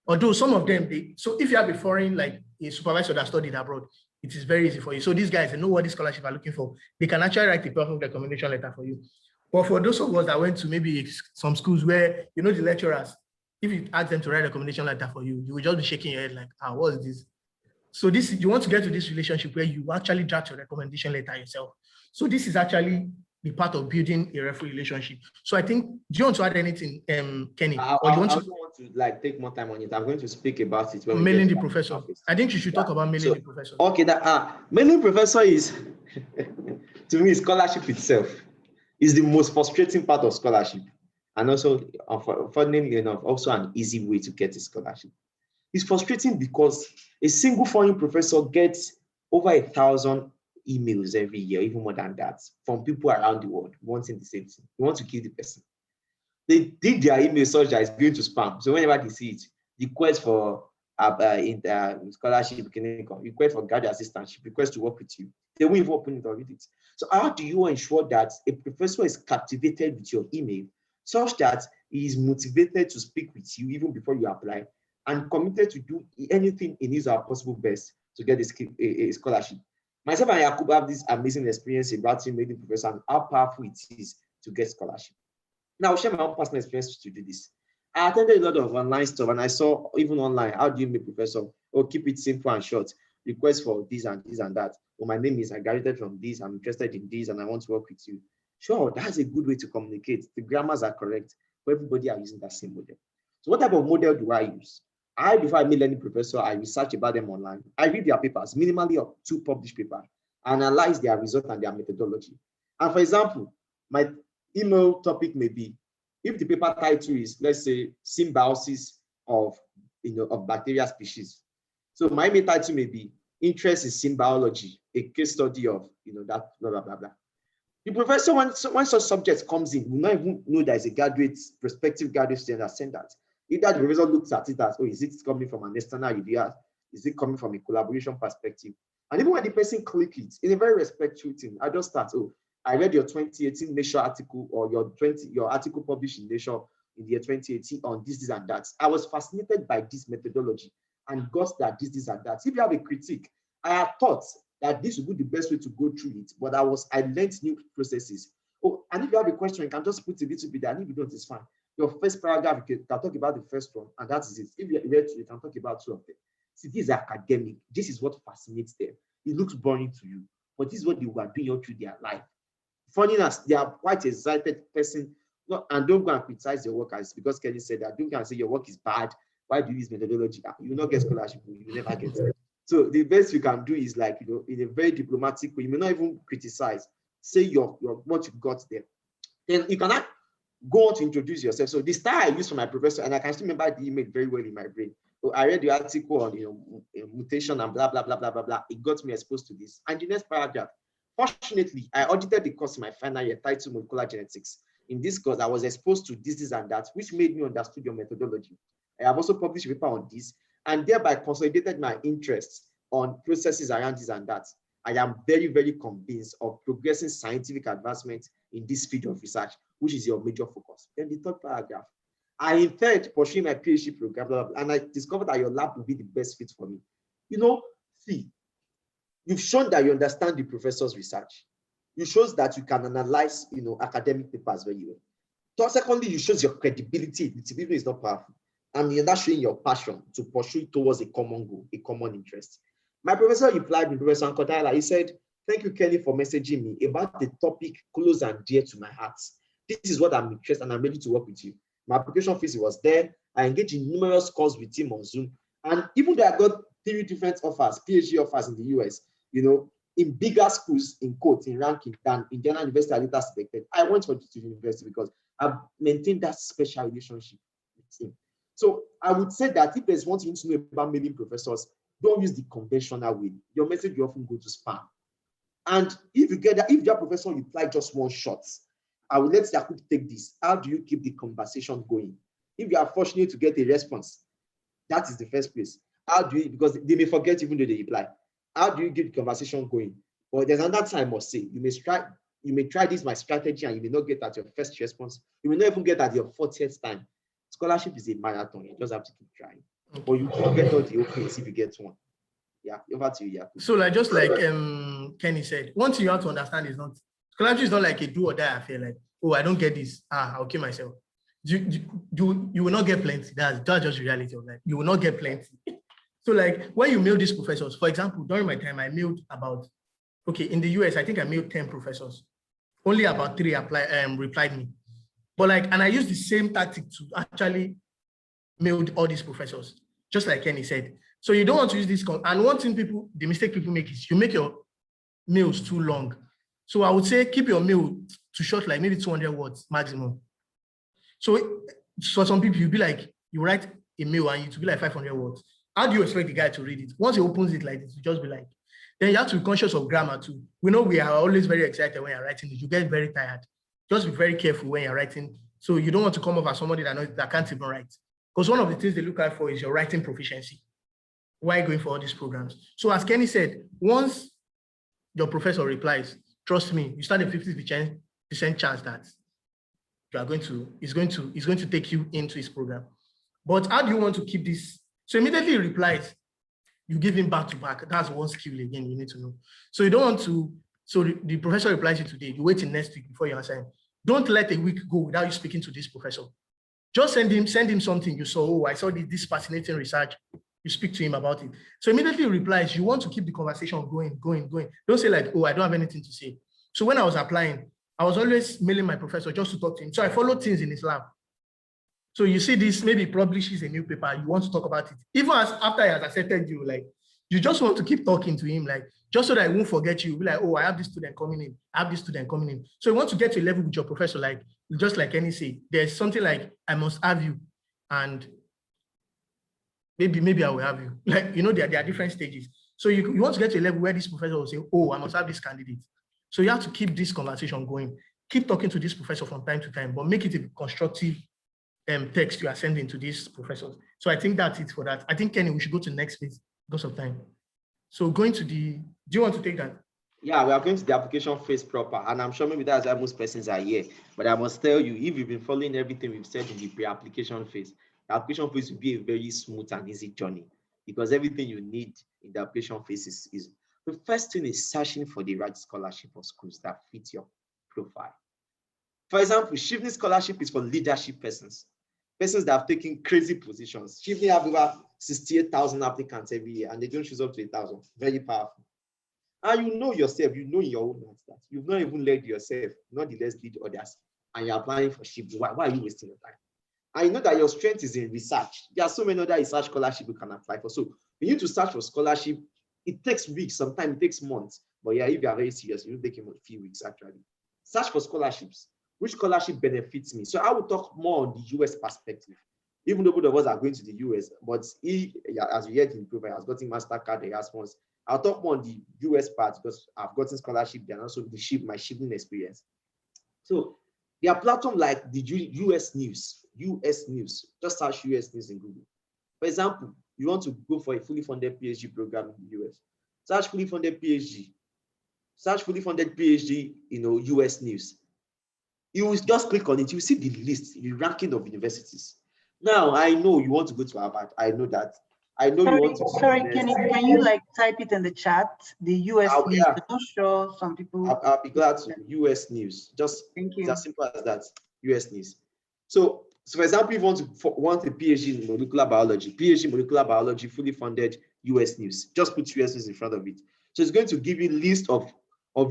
Although some of them, so if you have a foreign, like a supervisor that studied abroad, it is very easy for you. So these guys, they know what the scholarship are looking for. They can actually write a perfect recommendation letter for you. But for those of us that went to maybe some schools where, the lecturers, if you ask them to write a recommendation letter for you, you will just be shaking your head like, what is this? So you want to get to this relationship where you actually draft your recommendation letter yourself. So this is actually the part of building a referee relationship. So I think, do you want to add anything, Kenny? I don't want to like take more time on it. I'm going to speak about it. When mailing the professor. I think you should talk about mailing the professor. Okay, mailing professor is, to me, scholarship itself is the most frustrating part of scholarship. And also, funnily enough, also an easy way to get a scholarship. It's frustrating because a single foreign professor gets over 1,000 emails every year, even more than that, from people around the world wanting the same thing. You want to kill the person. They did their email such that it's going to spam. So whenever they see it, request for scholarship, request for graduate assistantship, request to work with you, they won't even open it or read it. So how do you ensure that a professor is captivated with your email such that he is motivated to speak with you even before you apply and committed to do anything in his or her possible best to get a scholarship? Myself and Yakub have this amazing experience about mailing professor and how powerful it is to get scholarship. Now, I'll share my own personal experience to do this. I attended a lot of online stuff and I saw even online, how do you make professor? Oh, keep it simple and short. Request for this and this and that. Oh, my name is, I graduated from this, I'm interested in this and I want to work with you. Sure, that's a good way to communicate. The grammars are correct, but everybody are using that same model. So what type of model do I use? Before I meet any professor, I research about them online. I read their papers, minimally up to published paper, analyze their result and their methodology. And for example, my email topic may be if the paper title is, let's say, symbiosis of, of bacteria species. So my main title may be interest in symbiology, a case study of, that blah, blah, blah, blah. The professor, when such subject comes in, will not even know there's a graduate, prospective graduate student that sent that. Either the professor looks at it as, oh, is it coming from an external idea? Is it coming from a collaboration perspective? And even when the person click it, in a very respectful thing, I just start, oh, I read your 2018 Nature article, or your article published in Nature in the year 2018 on this, and that. I was fascinated by this methodology and got that this, and that. If you have a critique, I had thought that this would be the best way to go through it, but I learned new processes. Oh, and if you have a question, you can just put a little bit there, and if you don't, it's fine. Your first paragraph, you can talk about the first one, and that is it. If you read two, you can talk about two of them. See, this is academic. This is what fascinates them. It looks boring to you, but this is what they were doing all through their life. Funny enough, they are quite excited person. No, and don't go and criticize your work, as because Kelly said that. Don't go and say your work is bad. Why do you use methodology? You will not get scholarship. You will never get it. So the best you can do is, like, in a very diplomatic way. You may not even criticize. Say your what you got there. Then you cannot go on to introduce yourself. So the style I used for my professor, and I can still remember the email very well in my brain. So I read the article on mutation and blah blah blah blah blah blah. It got me exposed to this. And the next paragraph. Fortunately, I audited the course in my final year titled Molecular Genetics. In this course, I was exposed to this and that, which made me understand your methodology. I have also published a paper on this, and thereby consolidated my interests on processes around this and that. I am very, very convinced of progressing scientific advancement in this field of research, which is your major focus. Then the third paragraph. I intend pursuing my PhD program, blah, blah, blah, and I discovered that your lab will be the best fit for me. See, you've shown that you understand the professor's research. You shows that you can analyze, academic papers very well. So secondly, you shows your credibility. Even is not powerful. And you're not showing your passion to pursue towards a common goal, a common interest. My professor replied, Professor Ankodaila, he said, thank you, Kelly, for messaging me about the topic close and dear to my heart. This is what I'm interested in, and I'm ready to work with you. My application fees was there. I engaged in numerous calls with him on Zoom. And even though I got 3 different offers, PhD offers in the US, in bigger schools, in quotes, in ranking than Indiana University I later selected, I went to the university because I've maintained that special relationship with him. So I would say that if there's one thing to know about mailing professors, don't use the conventional way. Your message will often go to spam. And if your professor reply just one shot, I will let Yakub take this. How do you keep the conversation going? If you are fortunate to get a response, that is the first place. How do you, because they may forget even though they reply. How do you get the conversation going? Well, there's another time I must say, you may try this, my strategy, and you may not get at your first response. You may not even get at your 40th time. Scholarship is a marathon. You just have to keep trying. Or you forget all the openings if you get one. Yeah, over to you, Yakub. So just like Kenny said, one thing you have to understand is scholarship is not like a do or die affair. Like, oh, I don't get this. I'll kill myself. You will not get plenty. That's just the reality of life. You will not get plenty. So like when you mail these professors, for example, during my time, I mailed about, in the US, I think I mailed 10 professors. Only about 3 replied me. But and I used the same tactic to actually mail all these professors, just like Kenny said. So you don't want to use this. And one thing the mistake people make is you make your mails too long. So I would say keep your mail to short, like maybe 200 words maximum. So for some people, you write a mail and it will be like 500 words. How do you expect the guy to read it? Once he opens it like this, you just be like, then you have to be conscious of grammar too. We know we are always very excited when you're writing this. You get very tired. Just be very careful when you're writing. So you don't want to come off as somebody that can't even write. Because one of the things they look out for is your writing proficiency. Why going for all these programs? So as Kenny said, once your professor replies, trust me, you start a 50% chance that you are he's going to take you into his program. But how do you want to keep this? So immediately he replies, you give him back to back. That's one skill again you need to know. So you don't want to, so the professor replies you today, you wait till next week before you answer him. Don't let a week go without you speaking to this professor. Just send him something you saw. Oh, I saw this fascinating research. You speak to him about it. So immediately he replies, you want to keep the conversation going. Don't say like, oh, I don't have anything to say. So when I was applying, I was always mailing my professor just to talk to him. So I followed things in his lab. So you see this, maybe publishes a new paper, you want to talk about it. Even after he has accepted you, like, you just want to keep talking to him, like, just so that I won't forget you. Be like, oh, I have this student coming in. I have this student coming in. So you want to get to a level with your professor, like just like any say, there's something like I must have you, and maybe I will have you. Like, there are different stages. So you want to get to a level where this professor will say, oh, I must have this candidate. So you have to keep this conversation going. Keep talking to this professor from time to time, but make it a constructive text you are sending to these professors. So I think that's it for that. I think, Kenny, we should go to the next phase because of time. So going to do you want to take that? Yeah, we are going to the application phase proper, and I'm sure maybe that's why most persons are here. But I must tell you, if you've been following everything we've said in the pre-application phase, the application phase will be a very smooth and easy journey, because everything you need in the application phase is the first thing is searching for the right scholarship or schools that fit your profile. For example, Shivni scholarship is for leadership persons that have taken crazy positions. Shivni have over 68,000 applicants every year, and they don't choose up to 1,000. Very powerful. And you know yourself, you know in your own hands that you've not even led yourself, not the less lead others, and you're applying for Shivni. Why are you wasting your time? And you know that your strength is in research. There are so many other research scholarships you can apply for. So you need to search for scholarship. It takes weeks, sometimes it takes months. But yeah, if you are very serious, you will take a few weeks actually. Search for scholarships. Which scholarship benefits me? So I will talk more on the US perspective. Even though both of us are going to the US, but he, as you heard in the profile, has gotten Mastercard, Erasmus. I'll talk more on the US part because I've gotten scholarship there and also my shipping experience. So there are platforms like the US News. Just search US News in Google. For example, you want to go for a fully funded PhD program in the US. Search fully funded PhD. Search fully funded PhD, US News. You will just click on it. You see the list, the ranking of universities. Now, I know you want to go to Harvard. I know that. I know you want to. Sorry, can you like type it in the chat? The US News. Yeah. I'm not sure some people. I'll be glad to. US News. Just thank you. It's as simple as that. US News. So for example, if you want a PhD in molecular biology, fully funded US News. Just put US News in front of it. So it's going to give you a list of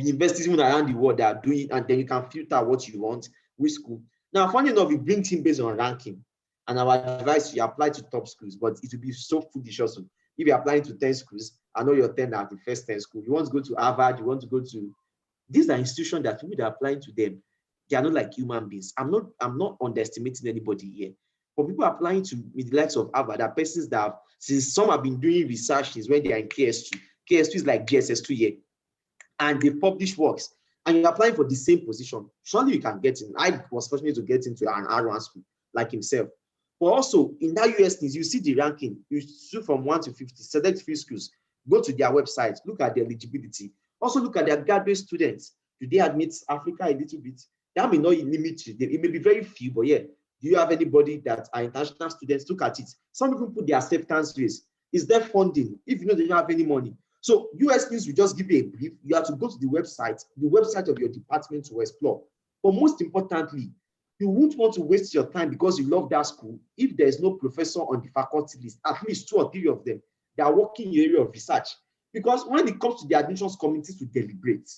universities even around the world that are doing, and then you can filter what you want, which school. Now, funny enough, we bring team based on ranking, and our advice you apply to top schools, but it will be so foolish also. If you're applying to 10 schools, I know you're 10 at the first 10 schools. You want to go to Harvard, you want to go to, these are institutions that people that are applying to them, they are not like human beings. I'm not underestimating anybody here. But people applying to with the likes of Harvard are persons that have, since some have been doing research since when they are in KS2. KS2 is like GSS2 here. And they publish works, and you're applying for the same position. Surely you can get in. I was fortunate to get into an R1 school like himself. But also in that US News, you see the ranking. You choose from 1 to 50, select few schools, go to their website, look at their eligibility. Also look at their graduate students. Do they admit Africa a little bit? That may not limit you. It may be very few, but yeah, do you have anybody that are international students? Look at it. Some people put their acceptance rates. Is there funding? If you know they don't have any money. So US News will just give you a brief. You have to go to the website of your department to explore. But most importantly, you won't want to waste your time because you love that school if there is no professor on the faculty list, at least 2 or 3 of them that are working in your area of research. Because when it comes to the admissions committees to deliberate,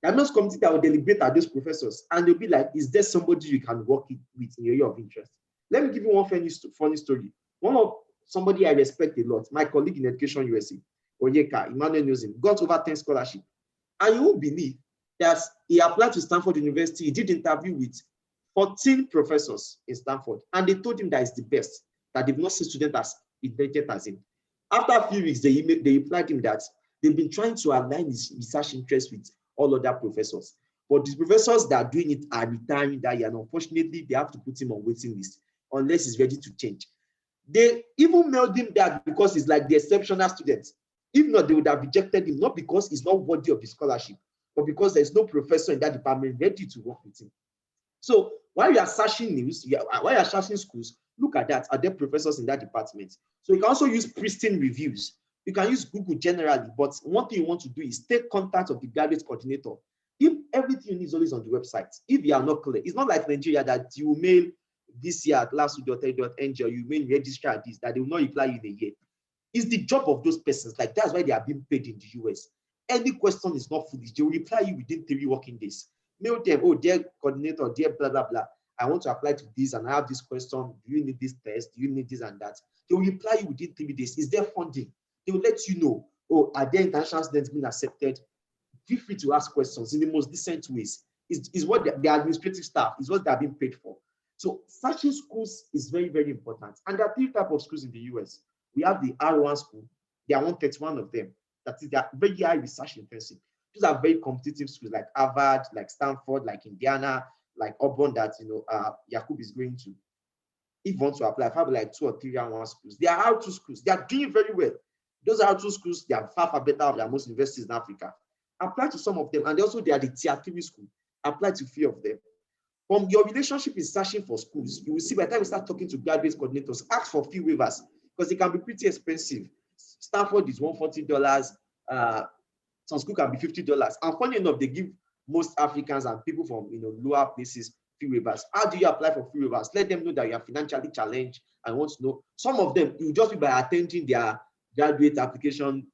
the admissions committee that will deliberate are those professors, and they'll be like, is there somebody you can work with in your area of interest? Let me give you one funny story. One of somebody I respect a lot, my colleague in Education USA, Onyeka, Emmanuel Newsom, got over 10 scholarship. And you won't believe that he applied to Stanford University. He did interview with 14 professors in Stanford, and they told him that it's the best, that they've not seen students as intelligent as him. After a few weeks, they replied him that they've been trying to align his research interests with all other professors. But the professors that are doing it are retiring that year, and unfortunately, they have to put him on waiting list unless he's ready to change. They even mailed him that because he's like the exceptional student. If not, they would have rejected him, not because he's not worthy of the scholarship, but because there's no professor in that department ready to work with him. So while you are searching news, while you are searching schools, look at that. Are there professors in that department? So you can also use pristine reviews. You can use Google generally, but one thing you want to do is take contact of the graduate coordinator. If everything you need is always on the website, if you are not clear, it's not like Nigeria that you mail this year at last.ng, or you mail registrar at this, that they will not reply you in a year. It's the job of those persons. Like that's why they are being paid in the US. Any question is not foolish. They will reply you within 3 working days. Mail them, oh, dear coordinator, dear blah, blah, blah. I want to apply to this and I have this question. Do you need this test? Do you need this and that? They will reply you within 3 days. Is there funding? They will let you know. oh, are there international students being accepted? Feel free to ask questions in the most decent ways. Is what the administrative staff is what they are being paid for. So searching schools is very, very important. And there are 3 types of schools in the US. We have the R1 school. There are 131 of them. That is, they are very high research intensive. These are very competitive schools like Harvard, like Stanford, like Indiana, like Auburn that Yakub is going to. If you want to apply, probably like 2 or 3 R1 schools. They are R2 schools. They are doing very well. Those R2 schools, they are far, far better than most universities in Africa. Apply to some of them, and also they are the tier 3 school. Apply to few of them. From your relationship in searching for schools, you will see by the time you start talking to graduate coordinators, ask for few waivers because they can be pretty expensive. Stanford is $140. Some school can be $50. And funny enough, they give most Africans and people from lower places free waivers. How do you apply for free waivers? Let them know that you are financially challenged and want to know. Some of them, you just be by attending their graduate application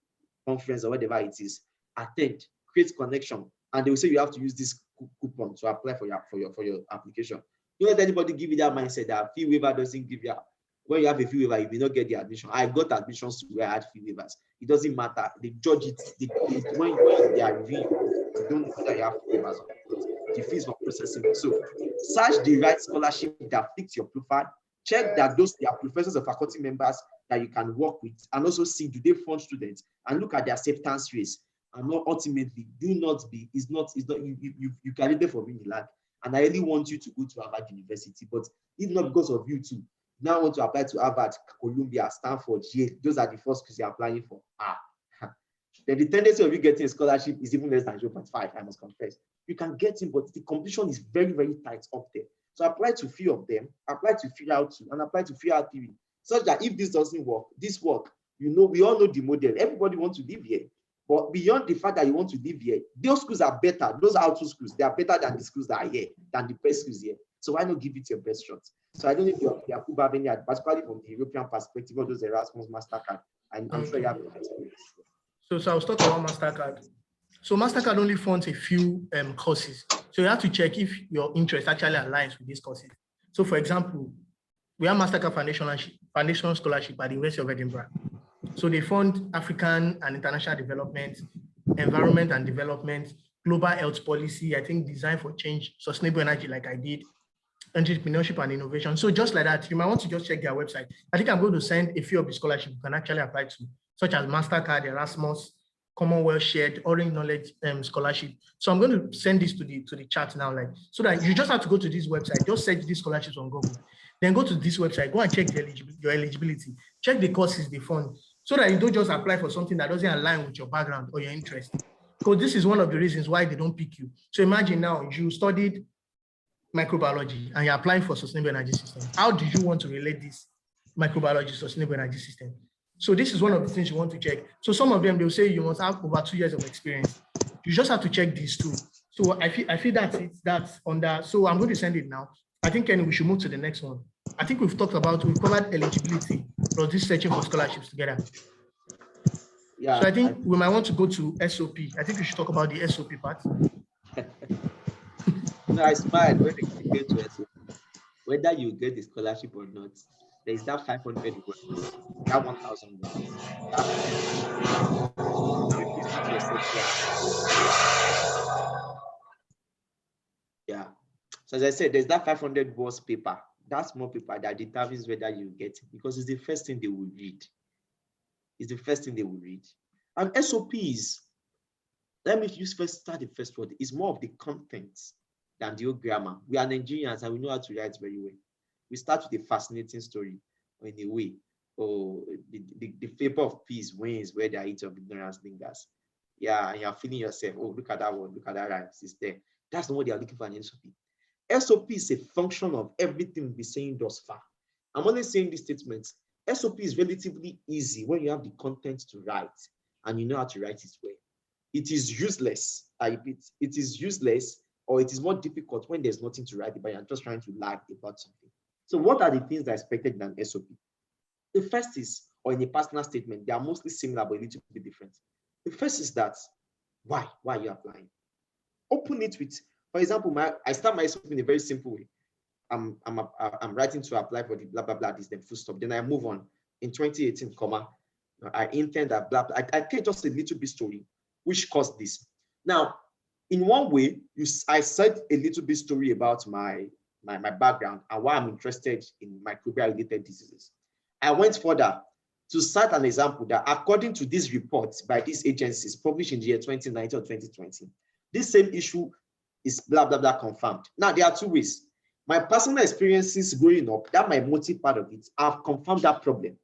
conference or whatever it is. Attend, create connection, and they will say you have to use this coupon to apply for your application. Don't let anybody give you that mindset that fee waiver doesn't give you. When you have a fee waiver, you may not get the admission. I got admissions to where I had fee waivers. It doesn't matter. They judge it. When they are reviewing, they don't know that you have fee waivers. The fees for processing. So search the right scholarship that fits your profile. Check that they are professors or faculty members that you can work with, and also see do they fund students and look at their acceptance rates. And not ultimately, do not be, you graduated for being lag. And I really want you to go to Harvard University, but if not because of you too, now want to apply to Harvard, Columbia, Stanford, Yale, those are the first schools you're applying for. Then the tendency of you getting a scholarship is even less than 0.5, I must confess. You can get in, but the competition is very, very tight up there. So apply to few of them, apply to few out two, and apply to few out three, such that if this doesn't work, we all know the model. Everybody wants to live here. But beyond the fact that you want to live here, those schools are better. Those R2 schools, they are better than the schools that are here, than the best schools here. So why not give it your best shot? So I don't know if you have any, particularly from the European perspective of those Erasmus Mastercard. I'm sure you have experience. So I'll talk about Mastercard. So Mastercard only funds a few courses. So you have to check if your interest actually aligns with these courses. So for example, we have Mastercard Foundation Scholarship at the University of Edinburgh. So they fund African and international development, environment and development, global health policy, I think design for change, sustainable energy like I did, entrepreneurship and innovation. So just like that, you might want to just check their website. I think I'm going to send a few of the scholarships you can actually apply to, such as Mastercard, Erasmus, Commonwealth Shared, Orange Knowledge Scholarship. So I'm going to send this to the chat now, so that you just have to go to this website, just search these scholarships on Google, then go to this website, go and check your eligibility, check the courses they fund, so that you don't just apply for something that doesn't align with your background or your interest. Because this is one of the reasons why they don't pick you. So imagine now you studied microbiology and you're applying for sustainable energy system. How do you want to relate this microbiology sustainable energy system? So this is one of the things you want to check. So some of them, they'll say you must have over 2 years of experience. You just have to check these two. So I feel that's it. That's on that. So I'm going to send it now. I think, Kenny, we should move to the next one. I think we've covered eligibility plus this searching for scholarships together. Yeah. So I think we might want to go to SOP. I think we should talk about the SOP part. No, I smile when they get to SOP. Whether you get the scholarship or not, there is that 500 words, that 1,000 words. Yeah. So as I said, there's that 500 words paper. That's more paper that determines whether you get it, because it's the first thing they will read. It's the first thing they will read. And SOPs, let me start the first word. It's more of the content than the old grammar. We are Nigerians and we know how to write very well. We start with a fascinating story in a way. Oh, the vapor of peace wins where the heat of ignorance lingers. Yeah, and you're feeling yourself, oh, look at that one, look at that rhyme, it's there. That's not what they are looking for in SOP. SOP is a function of everything we've been saying thus far. I'm only saying these statements. SOP is relatively easy when you have the content to write and you know how to write it well. It is useless, I repeat, it is useless, or it is more difficult when there's nothing to write about, you're just trying to lag about something. So what are the things that are expected in an SOP? The first is, or in a personal statement, they are mostly similar, but a little bit different. The first is that, why are you applying? Open it with, for example, I start my SOP in a very simple way. I'm writing to apply for the blah, blah, blah, this, then full stop. Then I move on in 2018, I intend that, blah, blah. I tell just a little bit story, which caused this. Now, in one way, I said a little bit story about my background and why I'm interested in microbial-related diseases. I went further to cite an example that according to these reports by these agencies published in the year 2019 or 2020, this same issue is blah, blah, blah confirmed. Now, there are two ways. My personal experiences growing up, that my motive part of it, have confirmed that problem.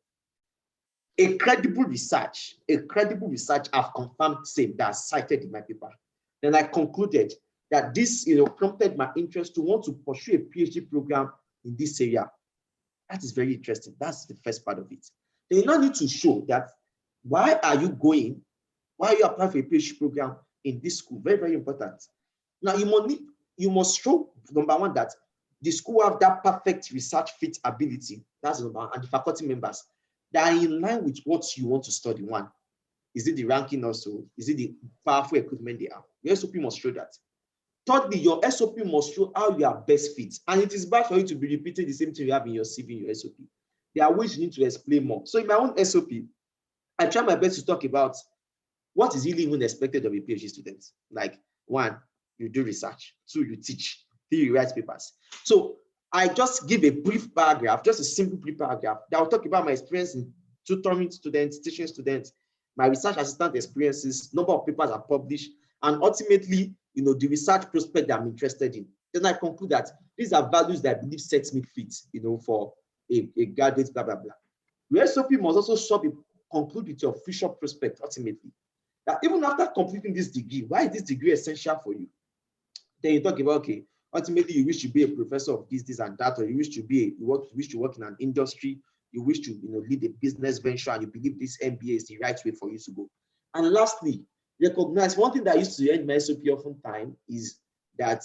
A credible research have confirmed the same that's cited in my paper. Then I concluded that this prompted my interest to want to pursue a PhD program in this area. That is very interesting. That's the first part of it. Then you now need to show that why are you applying for a PhD program in this school? Very, very important. Now you must show, number one, that the school have that perfect research fit ability. That's number one, and the faculty members that are in line with what you want to study. One, is it the ranking also? Is it the powerful equipment they have? Your SOP must show that. Thirdly, your SOP must show how you are best fit. And it is bad for you to be repeating the same thing you have in your CV, in your SOP. There are ways you need to explain more. So in my own SOP, I try my best to talk about what is really even expected of a PhD student. Like, one, you do research. Two, you teach. Three, you write papers. So I just give a brief paragraph, just a simple brief paragraph that will talk about my experience in tutoring students, teaching students, my research assistant experiences, number of papers I published, and ultimately, the research prospect that I'm interested in. Then I conclude that these are values that I believe sets me fit, for a graduate, blah, blah, blah. Your SOP must also conclude with your future prospect, ultimately. That even after completing this degree, why is this degree essential for you? Then you talk about, okay, ultimately you wish to be a professor of this, and that, or you wish to work in an industry, you wish to lead a business venture, and you believe this MBA is the right way for you to go. And lastly, recognize one thing that I used to end my SOP oftentimes is that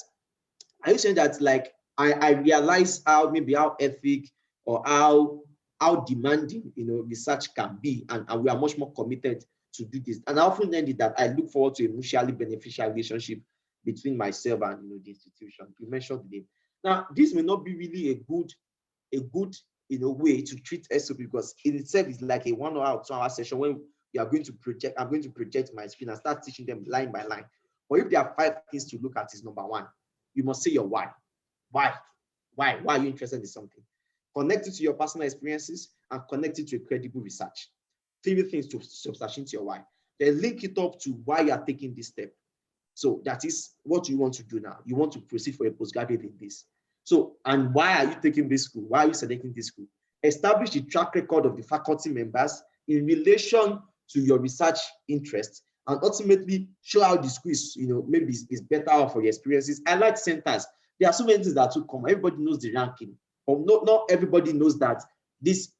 I used to say that, like, I realize how ethic or how demanding research can be, and we are much more committed to do this. And I often end it that I look forward to a mutually beneficial relationship between myself and the institution. You mentioned the name. Now, this may not be really a good way to treat SOP, because in itself is like a 1 hour or 2 hour session when I'm going to project my screen and start teaching them line by line. But if there are 5 things to look at, is number one, you must say your why. Why are you interested in something? Connect it to your personal experiences and connect it to a credible research. 3 things to substantiate your why. Then link it up to why you are taking this step. So that is what you want to do now. You want to proceed for a postgraduate in this. So, and why are you taking this school? Why are you selecting this school? Establish the track record of the faculty members in relation to your research interests, and ultimately show how the school is, maybe is better for your experiences. I like centers. There are so many things that will come. Everybody knows the ranking, but not everybody knows that this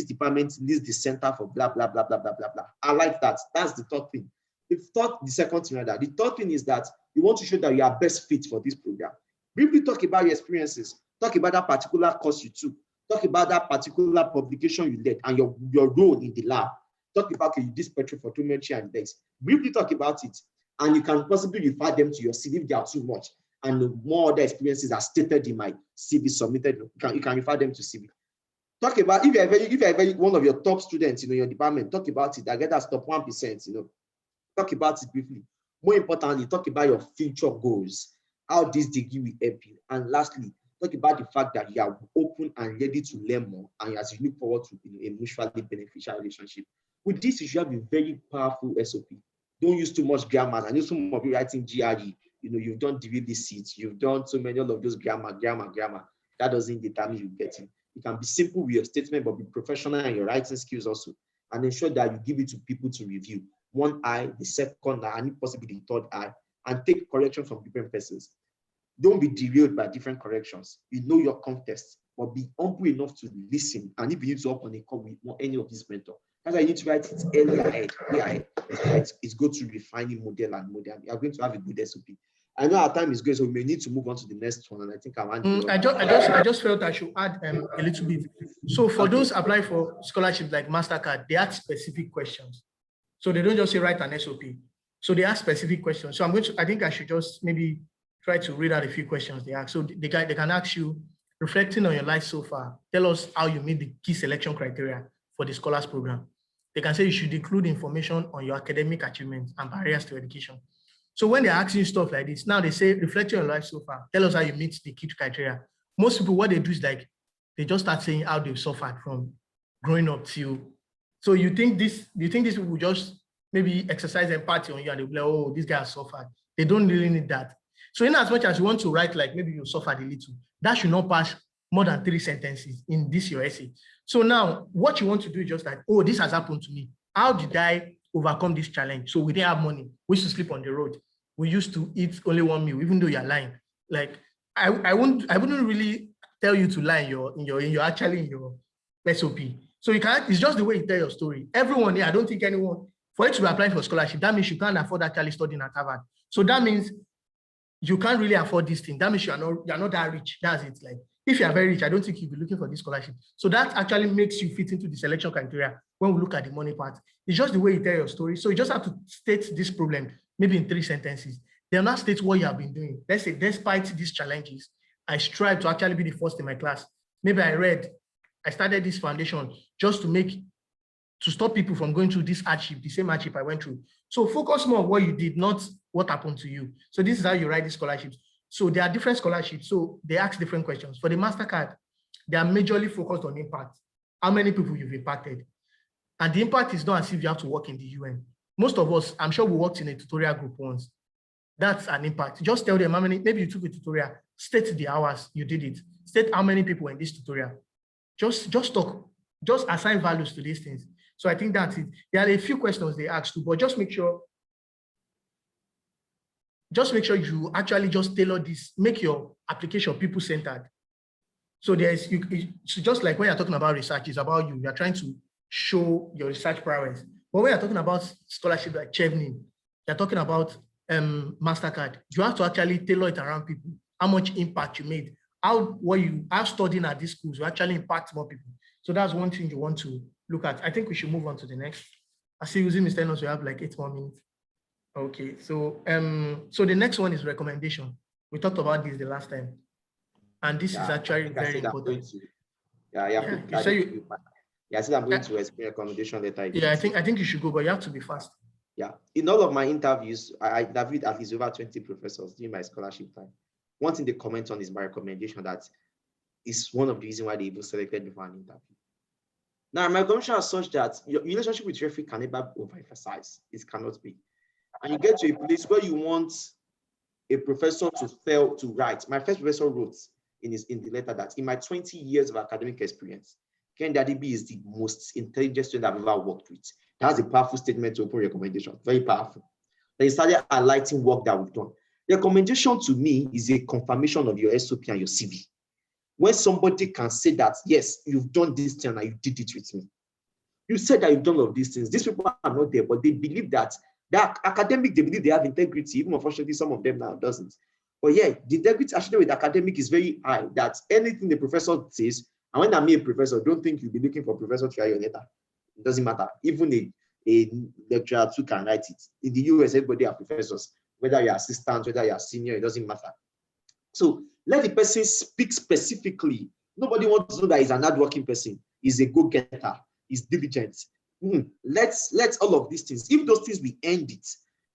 department needs the center for blah, blah, blah, blah, blah, blah, blah. I like that. That's the third thing. The second thing, rather. The third thing is that you want to show that you are best fit for this program. Briefly talk about your experiences. Talk about that particular course you took. Talk about that particular publication you led and your role in the lab. Talk about this spectrophotometry and index. Briefly talk about it, and you can possibly refer them to your CV if they are too much, and more other experiences are stated in my CV submitted. You can refer them to CV. Talk about if you're one of your top students in your department. Talk about it. I get that top 1%. Talk about it briefly. More importantly, talk about your future goals, how this degree will help you, and lastly, talk about the fact that you are open and ready to learn more, and as you look forward to a mutually beneficial relationship. With this, you should have a very powerful SOP. Don't use too much grammar. I know some of you writing GRE. You've done delivery seats. You've done so many of those grammar. That doesn't determine you getting. You can be simple with your statement, but be professional in your writing skills also, and ensure that you give it to people to review. One eye, the second eye, and possibly the third eye, and take correction from different persons. Don't be derailed by different corrections. You know your context, but be humble enough to listen. And if you need to hop on a call with any of these mentors, that's why you need to write it early ahead. It's good to refining model and model. You are going to have a good SOP. I know our time is going, so we may need to move on to the next one. And I think I want to. I just felt I should add a little bit. So for those applying for scholarships like Mastercard, they ask specific questions. So they don't just say write an SOP. So they ask specific questions. So I think I should just maybe try to read out a few questions they ask. So they can ask you, reflecting on your life so far, tell us how you meet the key selection criteria for the scholars program. they can say you should include information on your academic achievements and barriers to education. So when they're asking stuff like this, now they say, reflect on your life so far. Tell us how you meet the key criteria. Most people, what they do is like, they just start saying how they've suffered from growing up till. So you think this will just maybe exercise empathy on you and they'll be like, oh, this guy has suffered. They don't really need that. So in as much as you want to write like maybe you suffered a little, that should not pass more than 3 sentences in this your essay. So now what you want to do is just like, oh, this has happened to me. How did I overcome this challenge? So we didn't have money. We used to sleep on the road. We used to eat only one meal, even though you're lying. Like I wouldn't really tell you to lie in your SOP. So you can't, it's just the way you tell your story. Everyone here, I don't think anyone, for you to be applying for scholarship, that means you can't afford actually studying at Harvard. So that means you can't really afford this thing. That means you're not that rich. That's it. Like if you are very rich, I don't think you'll be looking for this scholarship. So that actually makes you fit into the selection criteria when we look at the money part. It's just the way you tell your story. So you just have to state this problem, maybe in 3 sentences. They'll not state what you have been doing. Let's say, despite these challenges, I strive to actually be the first in my class. Maybe I started this foundation just to stop people from going through this hardship, the same hardship I went through. So focus more on what you did, not what happened to you. So this is how you write the scholarships. So there are different scholarships. So they ask different questions. For the Mastercard, they are majorly focused on impact. How many people you've impacted? And the impact is not as if you have to work in the UN. Most of us, I'm sure we worked in a tutorial group once. That's an impact. Just tell them how many, maybe you took a tutorial, state the hours you did it, state how many people were in this tutorial. Just talk, just assign values to these things. So I think that's it. There are a few questions they ask too, but just make sure you actually just tailor this, make your application people-centered. So so just like when you're talking about research, it's about you. You're trying to show your research prowess. But when you're talking about scholarship like Chevening, you're talking about Mastercard, you have to actually tailor it around people, how much impact you made, how studying at these schools will actually impact more people. So that's one thing you want to look at. I think we should move on to the next. I see using Mr. Enos, we have like 8 more minutes. Okay, so the next one is recommendation. We talked about this the last time. And this is actually very important. I said I'm going to explain recommendation later. Yeah, I think you should go, but you have to be fast. Yeah, in all of my interviews, I interviewed at least over 20 professors during my scholarship time. One thing they comment on is my recommendation that is one of the reasons why they even selected me for an interview. Now, my recommendation is such that your relationship with referee can never be overemphasized. It cannot be. And you get to a place where you want a professor to fail to write. My first professor wrote in the letter that in my 20 years of academic experience, Ken Dadibi is the most intelligent student I've ever worked with. That's a powerful statement to open recommendation. Very powerful. Then he started highlighting work that we've done. Recommendation to me is a confirmation of your SOP and your CV. When somebody can say that, yes, you've done this thing and you did it with me. You said that you've done all of these things. These people are not there, but they believe that they're academic, they believe they have integrity. Even unfortunately, some of them now doesn't. But yeah, the integrity actually with academic is very high, that anything the professor says, and when I'm a professor, don't think you'll be looking for a professor to write your letter. It doesn't matter. Even a lecturer too can write it. In the US, everybody are professors, whether you're assistant, whether you're senior, it doesn't matter. So let the person speak specifically. Nobody wants to know that he's an hardworking person. He's a go-getter. He's diligent. Let's all of these things. If those things, we end it.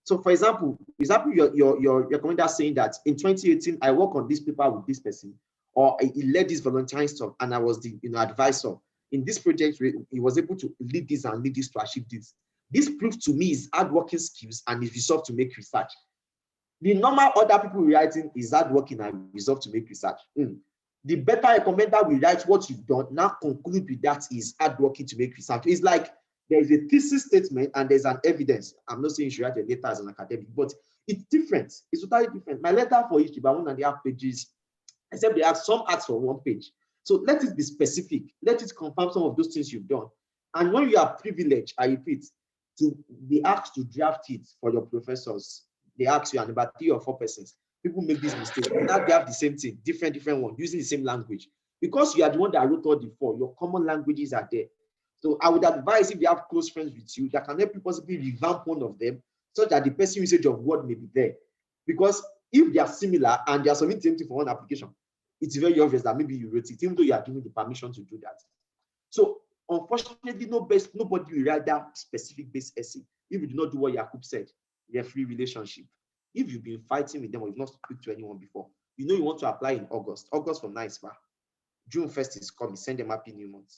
So for example, your recommender saying that in 2018, I work on this paper with this person, or he led this volunteering stuff and I was the advisor. In this project, he was able to lead this and lead this to achieve this. This proves to me his hardworking skills and his resolve to make research. The normal other people writing is hardworking and resolve to make research. The better recommender will write what you've done, now conclude with that is hardworking to make research. It's like there is a thesis statement and there's an evidence. I'm not saying you should write a letter as an academic, but it's different. It's totally different. My letter for each about 1.5 pages, except they ask some ask for 1 page. So let it be specific. Let it confirm some of those things you've done. And when you are privileged, I repeat, to be asked to draft it for your professors, they ask you, and about 3 or 4 persons, people make this mistake. Now they have the same thing, different one, using the same language. Because you are the one that wrote all the 4, your common languages are there. So I would advise if you have close friends with you that can help you possibly revamp one of them so that the person usage of word may be there. Because if they are similar and they are submitting for one application, it's very obvious that maybe you wrote it, even though you are given the permission to do that. So Unfortunately, nobody will write that specific base essay if you do not do what Yakub said, referee relationship. If you've been fighting with them or you've not spoken to anyone before, you know you want to apply in August from nice far. June 1st is coming, send them happy new month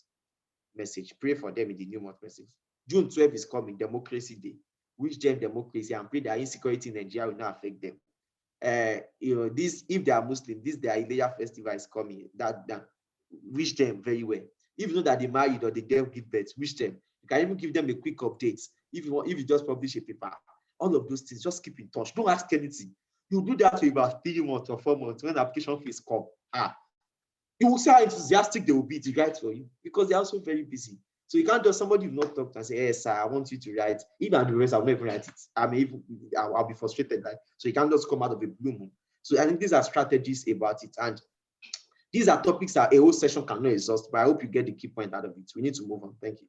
message. Pray for them in the new month message. June 12th is coming, Democracy Day. Wish them democracy and pray that insecurity in Nigeria will not affect them. This, if they are Muslim, this their Ileya festival is coming. That wish them very well. If you know that they married or they don't give birth, wish them. You can even give them a quick update. If you just publish a paper, all of those things, just keep in touch. Don't ask anything. You do that for about 3 months or 4 months when the application fees come. You will see how enthusiastic they will be to write for you because they're also very busy. So you can't just somebody you've not talked to and say, hey, sir, I want you to write. Even the rest, I'll never write it. I'll be frustrated. So you can't just come out of a blue moon. So I think these are strategies about it. And these are topics that a whole session cannot exhaust, but I hope you get the key point out of it. We need to move on. Thank you.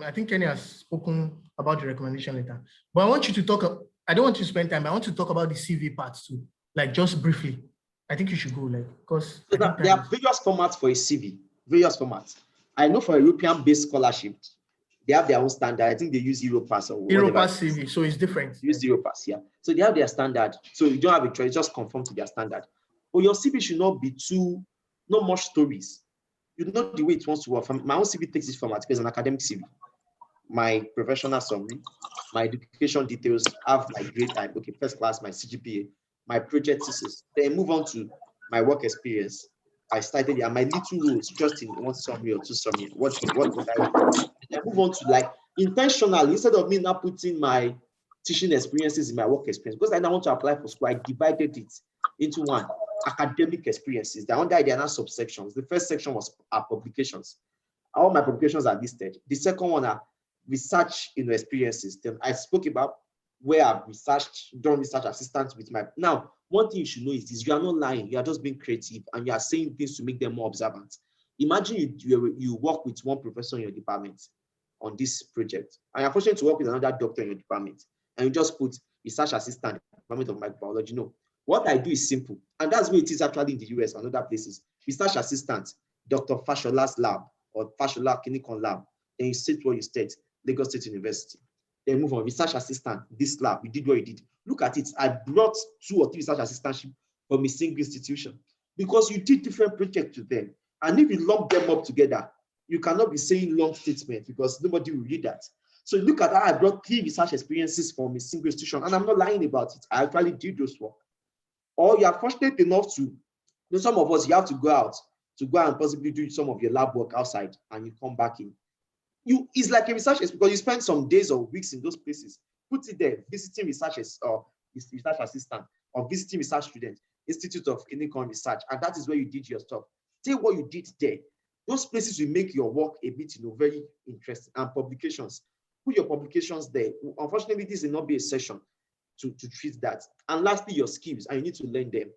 I think Kenny has spoken about the recommendation letter, but I want you to talk. I don't want you to spend time. I want to talk about the CV part too, like just briefly. I think you should go, because so there are various formats for a CV, various formats. I know for a European-based scholarship, they have their own standard. I think they use Europass or Europass CV, so it's different. Use Europass, yeah. So they have their standard. So you don't have a choice, just conform to their standard. But your CV should not be not much stories. You know the way it wants to work. My own CV takes this format because an academic CV. My professional summary, my education details, have my grade type, okay, first class, my CGPA, my project thesis. Then move on to my work experience. I started here, my little roles, just in one summary or two summary. What I want. I move on to intentionally, instead of me now putting my teaching experiences in my work experience, because I don't want to apply for school, I divided it into one. Academic experiences. They're under now subsections. The first section was publications. All my publications are listed. The second one are research experiences. Then I spoke about where I've done research assistance with my. Now, one thing you should know is this: you are not lying. You are just being creative and you are saying things to make them more observant. Imagine you work with one professor in your department on this project, and you're fortunate to work with another doctor in your department, and you just put research assistant, Department of Microbiology. No. What I do is simple, and that's where it is actually in the US and other places. Research assistant, Dr. Fashola's lab or Fashola Clinical lab. Then you state what you state, Lagos State University. Then move on, research assistant, this lab, you did what you did. Look at it. I brought 2 or 3 research assistantships from a single institution because you did different projects with them. And if you lump them up together, you cannot be saying long statements because nobody will read that. So look at how I brought 3 research experiences from a single institution, and I'm not lying about it. I actually did those work. Or you are fortunate enough to, some of us, you have to go out and possibly do some of your lab work outside and you come back in. It's like a research because you spend some days or weeks in those places. Put it there, visiting researchers or research assistant or visiting research student, Institute of Clinical Research, and that is where you did your stuff. Say what you did there. Those places will make your work a bit, very interesting. And publications, put your publications there. Unfortunately, this will not be a session to treat that. And lastly, your skills, and you need to learn them.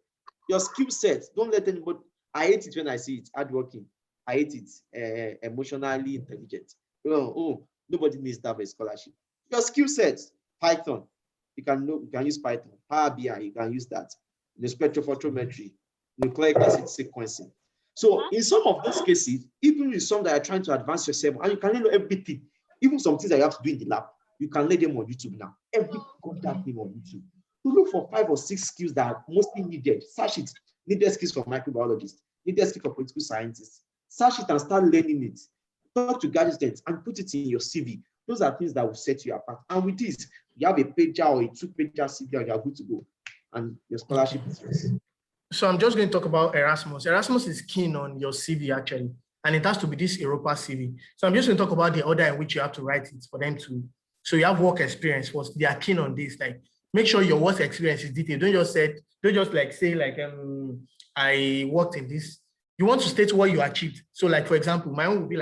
Your skill set, don't let anybody, I hate it when I see it, hardworking. I hate it, emotionally intelligent. Nobody needs that for a scholarship. Your skill set, Python, you can use Python. Power BI, you can use that. The spectrophotometry, nucleic acid sequencing. So in some of those cases, even in some that are trying to advance yourself, and you can learn everything, even some things that you have to do in the lab, you can learn them on YouTube now. Every contact thing on YouTube. To look for 5 or 6 skills that are mostly needed. Search it. Needed skills for microbiologists. Needed skills for political scientists. Search it and start learning it. Talk to graduates and put it in your CV. Those are things that will set you apart. And with this, you have a pager or a 2-pager CV and you are good to go. And your scholarship is yours. So I'm just going to talk about Erasmus. Erasmus is keen on your CV actually, and it has to be this Europa CV. So I'm just going to talk about the order in which you have to write it for them to. So you have work experience first. They are keen on this. Make sure your work experience is detailed. Don't just say I worked in this. You want to state what you achieved. So for example, my own would be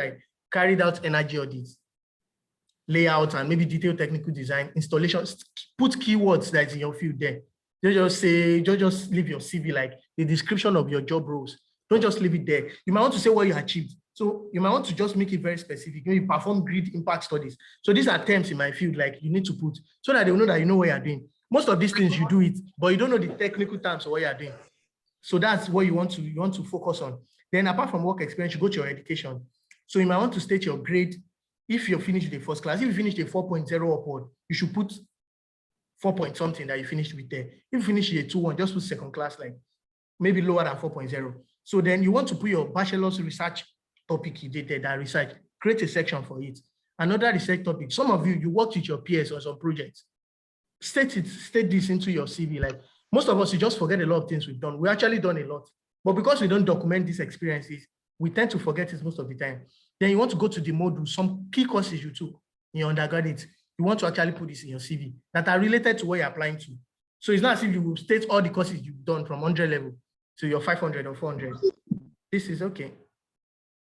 carried out energy audits, layout, and maybe detailed technical design, installations. Put keywords that's in your field there. Don't just leave your CV the description of your job roles. Don't just leave it there. You might want to say what you achieved. So you might want to just make it very specific. Maybe perform grid impact studies. So these are terms in my field you need to put so that they will know that you know what you're doing. Most of these things you do it, but you don't know the technical terms of what you're doing. So that's what you want to focus on. Then apart from work experience, you go to your education. So you might want to state your grade. If you're finished with the first class, if you finished a 4.0 upward, you should put 4 point something that you finished with there. If you finish a 2.1, just put second class, like maybe lower than 4.0. So then you want to put your bachelor's research topic you did there, that research, create a section for it. Another research topic, some of you worked with your peers on some projects. State this into your CV. Like most of us, you just forget a lot of things we've done. We actually done a lot, but because we don't document these experiences, we tend to forget it most of the time. Then you want to go to the module, some key courses you took in your undergraduate. You want to actually put this in your CV that are related to what you're applying to. So it's not as if you will state all the courses you've done from 100 level to your 500 or 400. This is okay.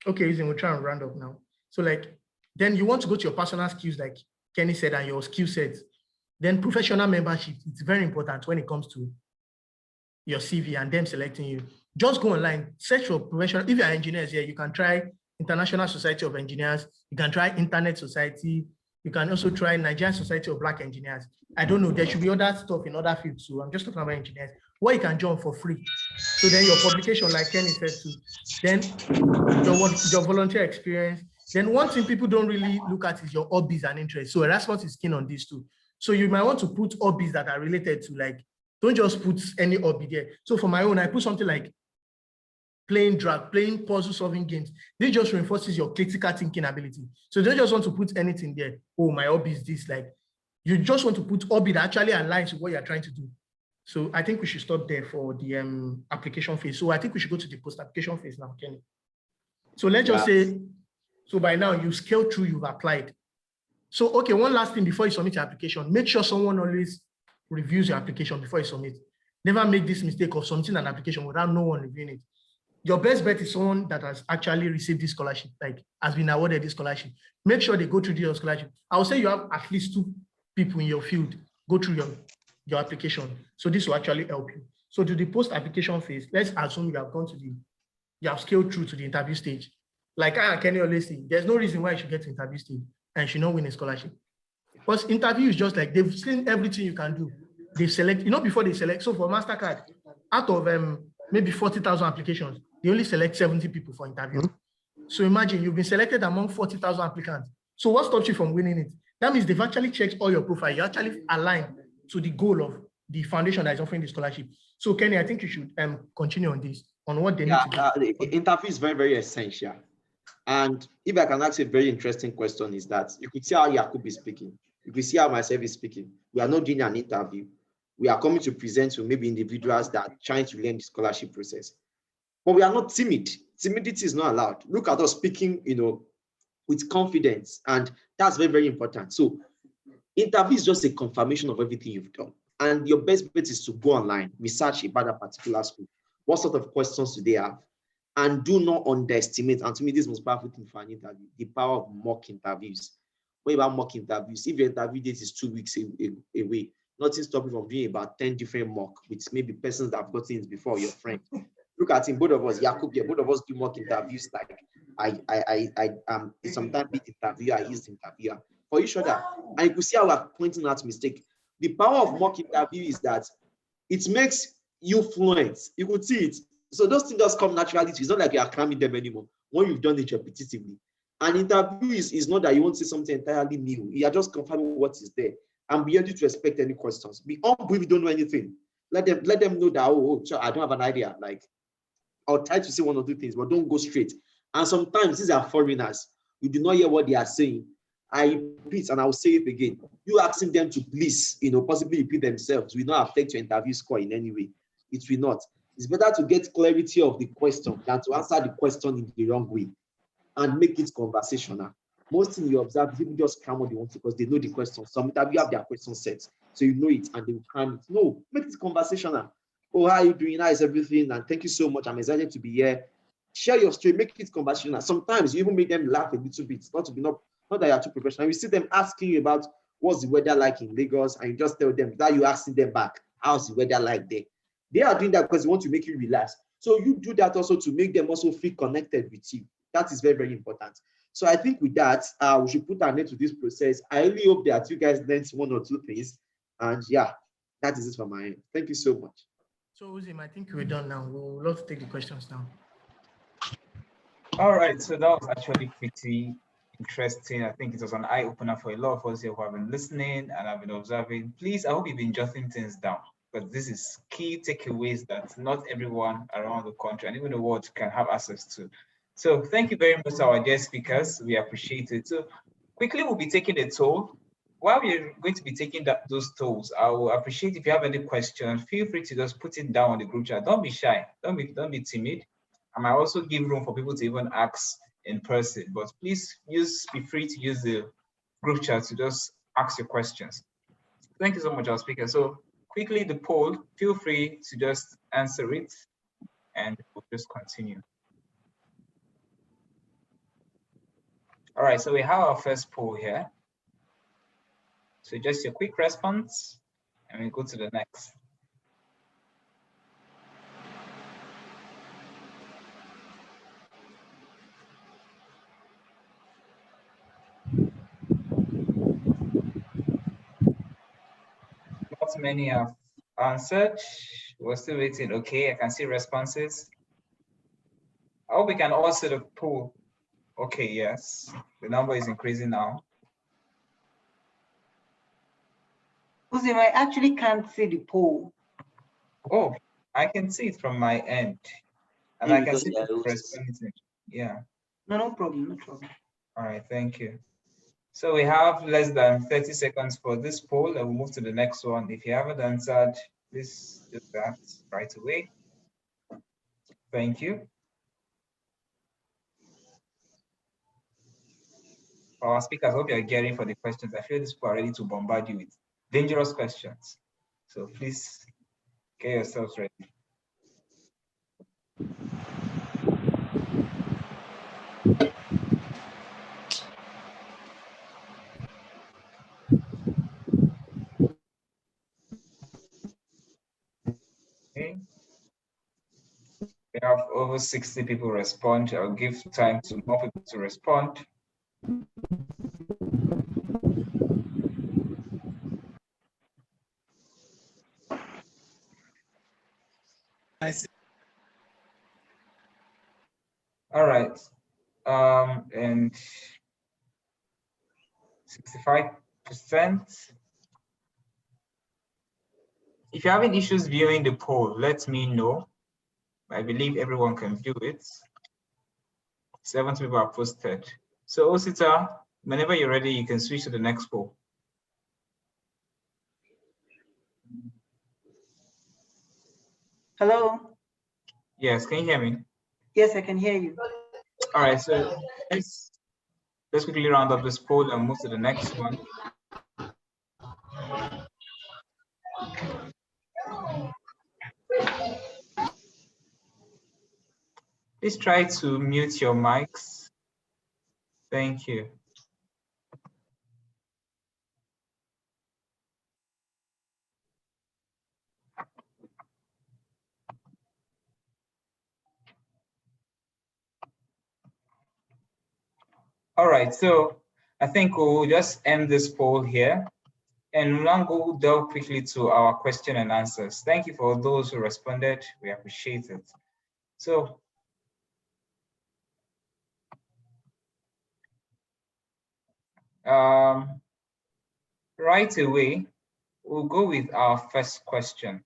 Okay, we'll try and round up now. So like, then you want to go to your personal skills, like Kenny said, and your skill sets. Then professional membership, it's very important when it comes to your CV and them selecting you. Just go online, search for professional. If you're engineers here, you can try International Society of Engineers. You can try Internet Society. You can also try Nigerian Society of Black Engineers. I don't know, there should be other stuff in other fields too. I'm just talking about engineers, where you can join for free. So then your publication, like Kenny said too, then your volunteer experience. Then one thing people don't really look at is your hobbies and interests. So Erasmus is keen on this too. So you might want to put hobbies that are related to, like, don't just put any hobby there. So for my own, I put something like playing drag, playing puzzle solving games. This just reinforces your critical thinking ability. So don't just want to put anything there. Oh, my hobby is this. Like, you just want to put hobby that actually aligns with what you're trying to do. So I think we should stop there for the application phase. So I think we should go to the post-application phase now, Kenny. So let's just say, so by now you scaled through, you've applied. So, okay, one last thing before you submit your application, make sure someone always reviews your application before you submit. Never make this mistake of submitting an application without no one reviewing it. Your best bet is someone that has actually received this scholarship, like has been awarded this scholarship. Make sure they go through your scholarship. I would say you have at least 2 people in your field go through your application. So this will actually help you. So to the post-application phase, let's assume you have you have scaled through to the interview stage. Like Kenny always say, there's no reason why you should get to interview stage and should not win a scholarship. Because interview is just like, they've seen everything you can do. They select, before they select. So for Mastercard, out of maybe 40,000 applications, they only select 70 people for interview. So imagine you've been selected among 40,000 applicants. So what stops you from winning it? That means they've actually checked all your profile. You actually align to the goal of the foundation that is offering the scholarship. So Kenny, I think you should continue on this, on what they need to do. The interview is very, very essential. And if I can ask a very interesting question, is that you could see how Yakub is speaking. You could see how myself is speaking. We are not doing an interview. We are coming to present to maybe individuals that are trying to learn the scholarship process. But we are not timid. Timidity is not allowed. Look at us speaking, with confidence. And that's very, very important. So interview is just a confirmation of everything you've done. And your best bet is to go online, research about a particular school. What sort of questions do they have? And do not underestimate, and to me, this is the most powerful thing for an interview, the power of mock interviews. What about mock interviews? If your interview date is 2 weeks away, nothing stops you from doing about 10 different mock with maybe persons that have gotten it before, your friend. Look at him, both of us, Yakub here, both of us do mock interviews. Like I sometimes beat interviewer, I use interviewer for each other. And you can see how we're pointing out mistake. The power of mock interview is that it makes you fluent. You could see it. So those things just come naturally. It's not like you are cramming them anymore when you've done it repetitively. An interview is not that you want to say something entirely new. You are just confirming what is there and be ready to expect any questions. Be humble if you don't know anything. Let them know that, I don't have an idea. Like, I'll try to say 1 or 2 things, but don't go straight. And sometimes these are foreigners. You do not hear what they are saying. I repeat, and I will say it again. You asking them to please, possibly repeat themselves will not affect your interview score in any way. It will not. It's better to get clarity of the question than to answer the question in the wrong way and make it conversational. Most things you observe, people just cram what they want to because they know the question. Some interview have their question set, so you know it and they will cram it. No, make it conversational. Oh, how are you doing? How is everything? And thank you so much. I'm excited to be here. Share your story, make it conversational. Sometimes you even make them laugh a little bit, not that you're too professional. You see them asking you about what's the weather like in Lagos, and you just tell them that you're asking them back, how's the weather like there? They are doing that because they want to make you relax. So you do that also to make them also feel connected with you. That is very, very important. So I think with that, we should put an end to this process. I really hope that you guys learned 1 or 2 things. And yeah, that is it from my end. Thank you so much. So Uzim, I think we're done now. We'll love to take the questions now. All right, so that was actually pretty interesting. I think it was an eye-opener for a lot of us here who have been listening and have been observing. Please, I hope you've been jotting things down, because this is key takeaways that not everyone around the country and even the world can have access to. So thank you very much to our guest speakers. We appreciate it. So quickly, we'll be taking a toll. While we're going to be taking those tolls, I will appreciate if you have any questions, feel free to just put it down on the group chat. Don't be shy. Don't be timid. I might also give room for people to even ask in person, but please be free to use the group chat to just ask your questions. Thank you so much, our speaker. So quickly, the poll, feel free to just answer it and we'll just continue. All right, so we have our first poll here. So just your quick response and we go to the next. Not many have answered. We're still waiting. Okay, I can see responses. I hope we can all see the poll. Okay, yes, the number is increasing now. Uzim, I actually can't see the poll. Oh, I can see it from my end. And Yeah, I can see the responses. Yeah. No problem, no problem. All right, thank you. So we have less than 30 seconds for this poll, and we'll move to the next one. If you haven't answered, please do that right away. Thank you. Our speakers, I hope you're gearing for the questions. I feel these people are ready to bombard you with dangerous questions. So please get yourselves ready. Okay. We have over 60 people respond. I'll give time to more people to respond. I see. All right. And 65%. If you're having issues viewing the poll, let me know. I believe everyone can view it. 70 people are posted. So Osita, whenever you're ready, you can switch to the next poll. Hello? Yes, can you hear me? Yes, I can hear you. All right, so let's quickly round up this poll and move to the next one. Please try to mute your mics. Thank you. All right, so I think we'll just end this poll here and now go delve quickly to our question and answers. Thank you for those who responded. We appreciate it. So right away, we'll go with our first question.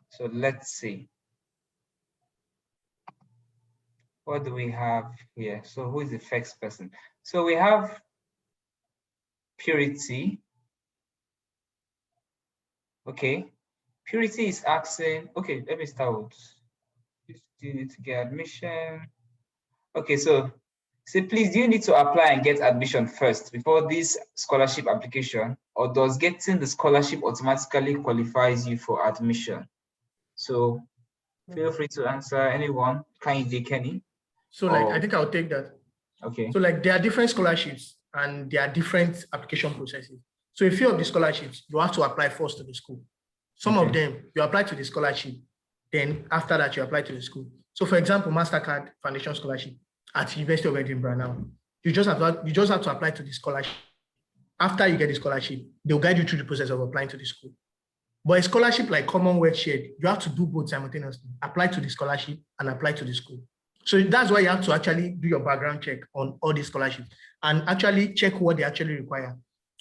So let's see. What do we have here? So who is the first person? So we have Purity. Okay, Purity is asking, okay, let me start with, do you need to get admission? Okay, so please, do you need to apply and get admission first before this scholarship application, or does getting the scholarship automatically qualifies you for admission? So feel free to answer, anyone. Kenny? So like, I think I'll take that. Okay. So like, there are different scholarships and there are different application processes. So a few of the scholarships, you have to apply first to the school. Some of them, you apply to the scholarship, then after that, you apply to the school. So for example, Mastercard Foundation Scholarship at University of Edinburgh now, you just have to apply to the scholarship. After you get the scholarship, they'll guide you through the process of applying to the school. But a scholarship like Commonwealth Shared, you have to do both simultaneously, apply to the scholarship and apply to the school. So that's why you have to actually do your background check on all these scholarships and actually check what they actually require.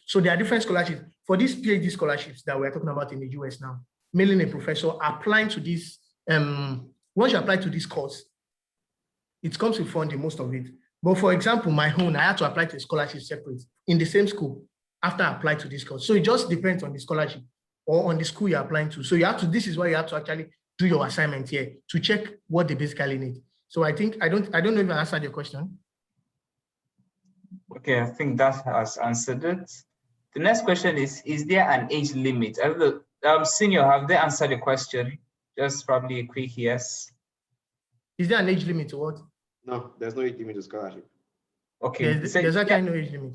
So there are different scholarships. For these PhD scholarships that we're talking about in the US now, mainly a professor applying to this, once you apply to this course, it comes with funding, most of it. But for example, my own, I had to apply to a scholarship separate in the same school after I applied to this course. So it just depends on the scholarship or on the school you're applying to. So you have to, this is why you have to actually do your assignment here to check what they basically need. So I think, I don't know if I answered your question. Okay, I think that has answered it. The next question is there an age limit? I don't know, Senior, have they answered the question? Just probably a quick yes. Is there an age limit to what? No, there's no age limit to scholarship. Okay. There's actually no age limit.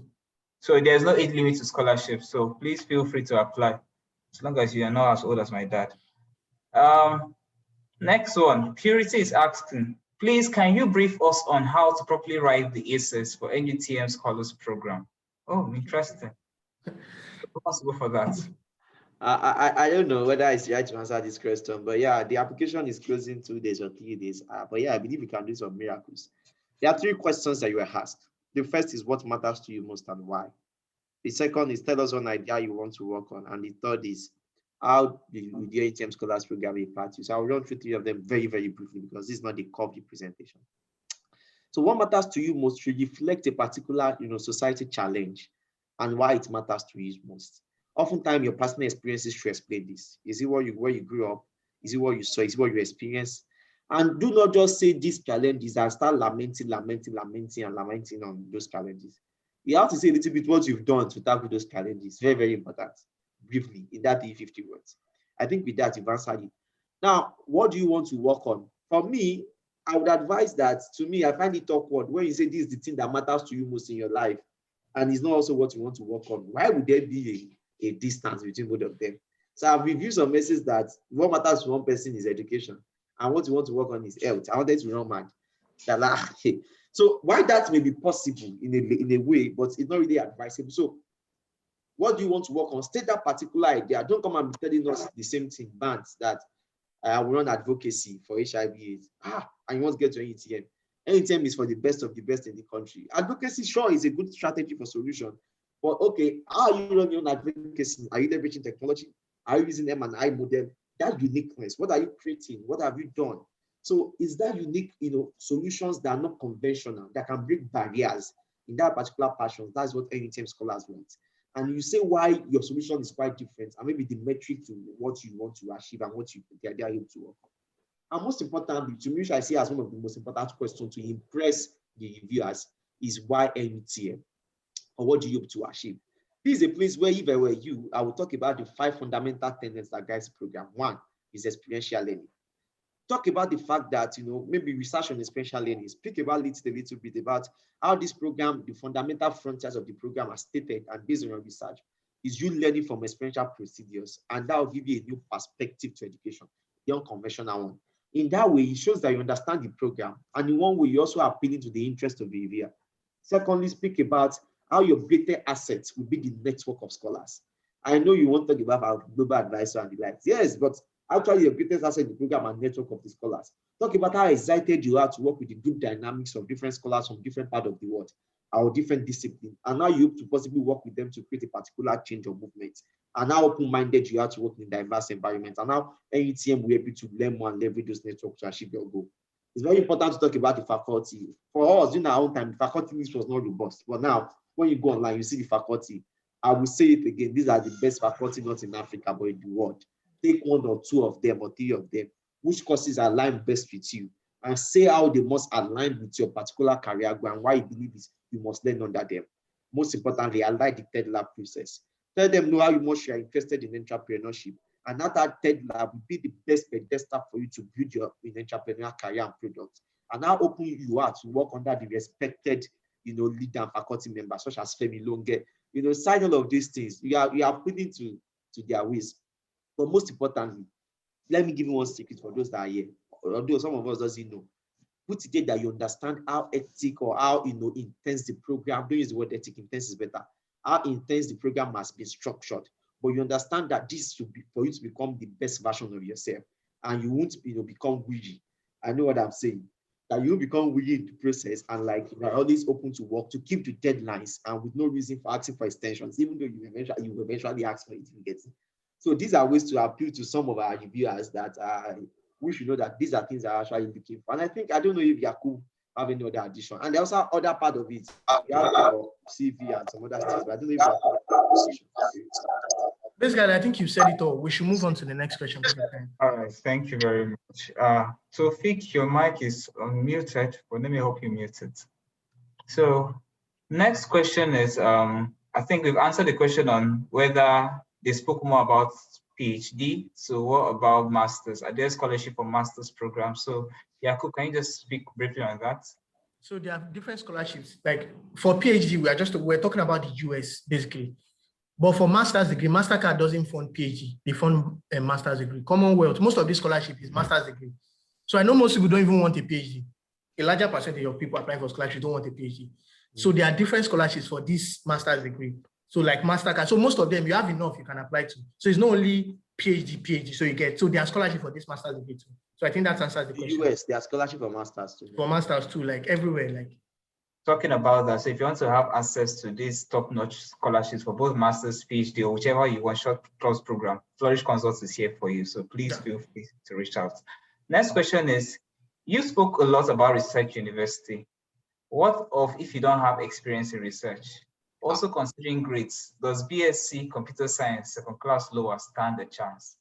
So there's no age limit to scholarship. So please feel free to apply, as long as you are not as old as my dad. Next one, Purity is asking, please, can you brief us on how to properly write the essays for NUTM Scholars Program? Oh, interesting. Possible for that. I don't know whether it's right to answer this question, but yeah, the application is closing 2 days or 3 days. But yeah, I believe we can do some miracles. There are 3 questions that you were asked. The first is what matters to you most and why. The second is tell us one idea you want to work on. And the third is how the NUTM Scholars Program will impact you. So I'll run through 3 of them very, very briefly because this is not the core of the presentation. So what matters to you most should reflect a particular society challenge and why it matters to you most. Oftentimes, your personal experiences should explain this. Is it where you grew up? Is it what you saw? Is it what you experienced? And do not just say these challenges and start lamenting on those challenges. You have to say a little bit what you've done to tackle those challenges. Very, very important. Briefly, in that 50 words. I think with that, you've answered it. Now, what do you want to work on? For me, I would advise that, to me, I find it awkward when you say this is the thing that matters to you most in your life, and it's not also what you want to work on. Why would there be a distance between both of them? So I've reviewed some messages that what matters to one person is education, and what you want to work on is health. I wanted to run mad. So why that may be possible in a way, but it's not really advisable. So what do you want to work on? State that particular idea. Don't come and be telling us the same thing, bands, that I will run advocacy for HIV/AIDS. And you want to get to NUTM. NUTM is for the best of the best in the country. Advocacy, sure, is a good strategy for solution. But okay, how are you running your own advocacy? Are you leveraging technology? Are you using M&I model? That uniqueness, what are you creating? What have you done? So is that unique, solutions that are not conventional, that can break barriers in that particular passion? That's what NUTM scholars want. And you say why your solution is quite different, and maybe the metric to what you want to achieve and what they are able to work on. And most importantly, to me, which I see as one of the most important questions to impress the reviewers, is why NUTM, or what do you hope to achieve? This is a place where, if I were you, I would talk about the 5 fundamental tenets that guides the program. 1 is experiential learning. Talk about the fact that, maybe research on experiential learning. Speak about it a little bit about how this program, the fundamental frontiers of the program are stated, and based on your research, is you learning from experiential procedures, and that will give you a new perspective to education, the unconventional one. In that way, it shows that you understand the program, and in one way, you're also appealing to the interest of the reviewer. Secondly, speak about how your greatest assets will be the network of scholars. I know you want to talk about our global advisor and the likes. Yes, but actually your greatest asset in the program and network of the scholars. Talk about how excited you are to work with the group dynamics of different scholars from different parts of the world, or different disciplines, and how you hope to possibly work with them to create a particular change or movement, and how open-minded you are to work in diverse environments, and how NUTM will be able to learn more and leverage those networks to achieve your goal. It's very important to talk about the faculty. For us, in our own time, the faculty list was not robust, but now, when you go online, you see the faculty. I will say it again, these are the best faculty, not in Africa, but in the world. Take 1 or 2 of them or 3 of them, which courses align best with you, and say how they must align with your particular career goal and why you believe you must learn under them. Most importantly, align the third lab process. Tell them know how much you are interested in entrepreneurship, and that third lab will be the best pedestal for you to build your entrepreneurial career and product. And how open you are to work under the respected leader and faculty members such as Femi Longe. Sign all of these things. You are putting to their ways. But most importantly, let me give you one secret for those that are here, although some of us doesn't know. Put it there that you understand how ethic or how intense the program, don't use the word ethic, intense is better, how intense the program has been structured. But you understand that this should be for you to become the best version of yourself, and you won't become weary. I know what I'm saying. that you become weary in the process and like you're always open to work to keep the deadlines and with no reason for asking for extensions, even though you eventually ask for it and get it. So these are ways to appeal to some of our reviewers that we should know that these are things that are actually looking for. And I think, I don't know if Yakub have any other addition. And there's also other part of it. We have our CV and some other things, but I don't know if Basically, I think you said it all. We should move on to the next question. All right, thank you very much. Tawfiq, your mic is unmuted, but let me help you mute it. So next question is, I think we've answered the question on whether they spoke more about PhD. So what about masters? Are there scholarship for masters programs? So Yakub, can you just speak briefly on that? So there are different scholarships. Like for PhD, we're talking about the US basically. But for master's degree, Mastercard doesn't fund PhD. They fund a master's degree. Commonwealth, most of this scholarship is master's degree. So I know most people don't even want a PhD. A larger percentage of people applying for scholarships don't want a PhD. So there are different scholarships for this master's degree. So like Mastercard, so most of them, you have enough you can apply to. So it's not only PhD, so you get, so there are scholarships for this master's degree too. So I think that answers the question. US, there are scholarships for masters too. For masters too, like everywhere, like. Talking about that, so if you want to have access to these top-notch scholarships for both master's, PhD, or whichever you want, short course program, Flourish Consults is here for you. So please feel free to reach out. Next question is, you spoke a lot about research university. What of if you don't have experience in research? Also considering grades, does BSc Computer Science second class lower stand a chance?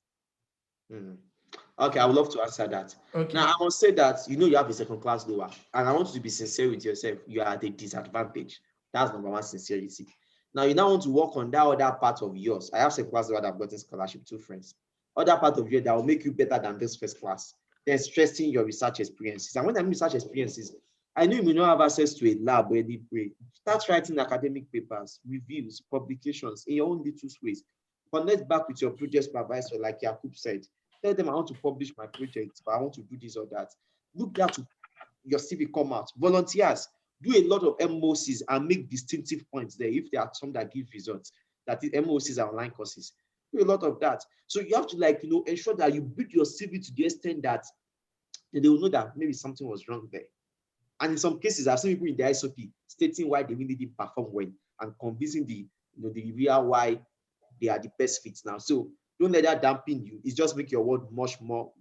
Okay, I would love to answer that. Okay. Now, I must say that, you have a second class lower, and I want you to be sincere with yourself. You are at a disadvantage. That's number one, sincerity. Now, you now want to work on that other part of yours. I have second class lower that I've gotten scholarship, 2 friends. Other part of you that will make you better than this first class. Then stressing your research experiences. And when I mean research experiences, I know you may not have access to a lab or any break. Start writing academic papers, reviews, publications in your own little ways. Connect back with your project supervisor, like Yakub said. Tell them I want to publish my project, but I want to do this or that. Look there to your CV come out. Volunteers, do a lot of MOCs and make distinctive points there if there are some that give results. That is, MOCs are online courses. Do a lot of that. So you have to ensure that you build your CV to the extent that they will know that maybe something was wrong there. And in some cases, I've seen people in the SOP stating why they really didn't perform well and convincing the reviewer why they are the best fits now. So don't let that dampen you. It's just make your work much more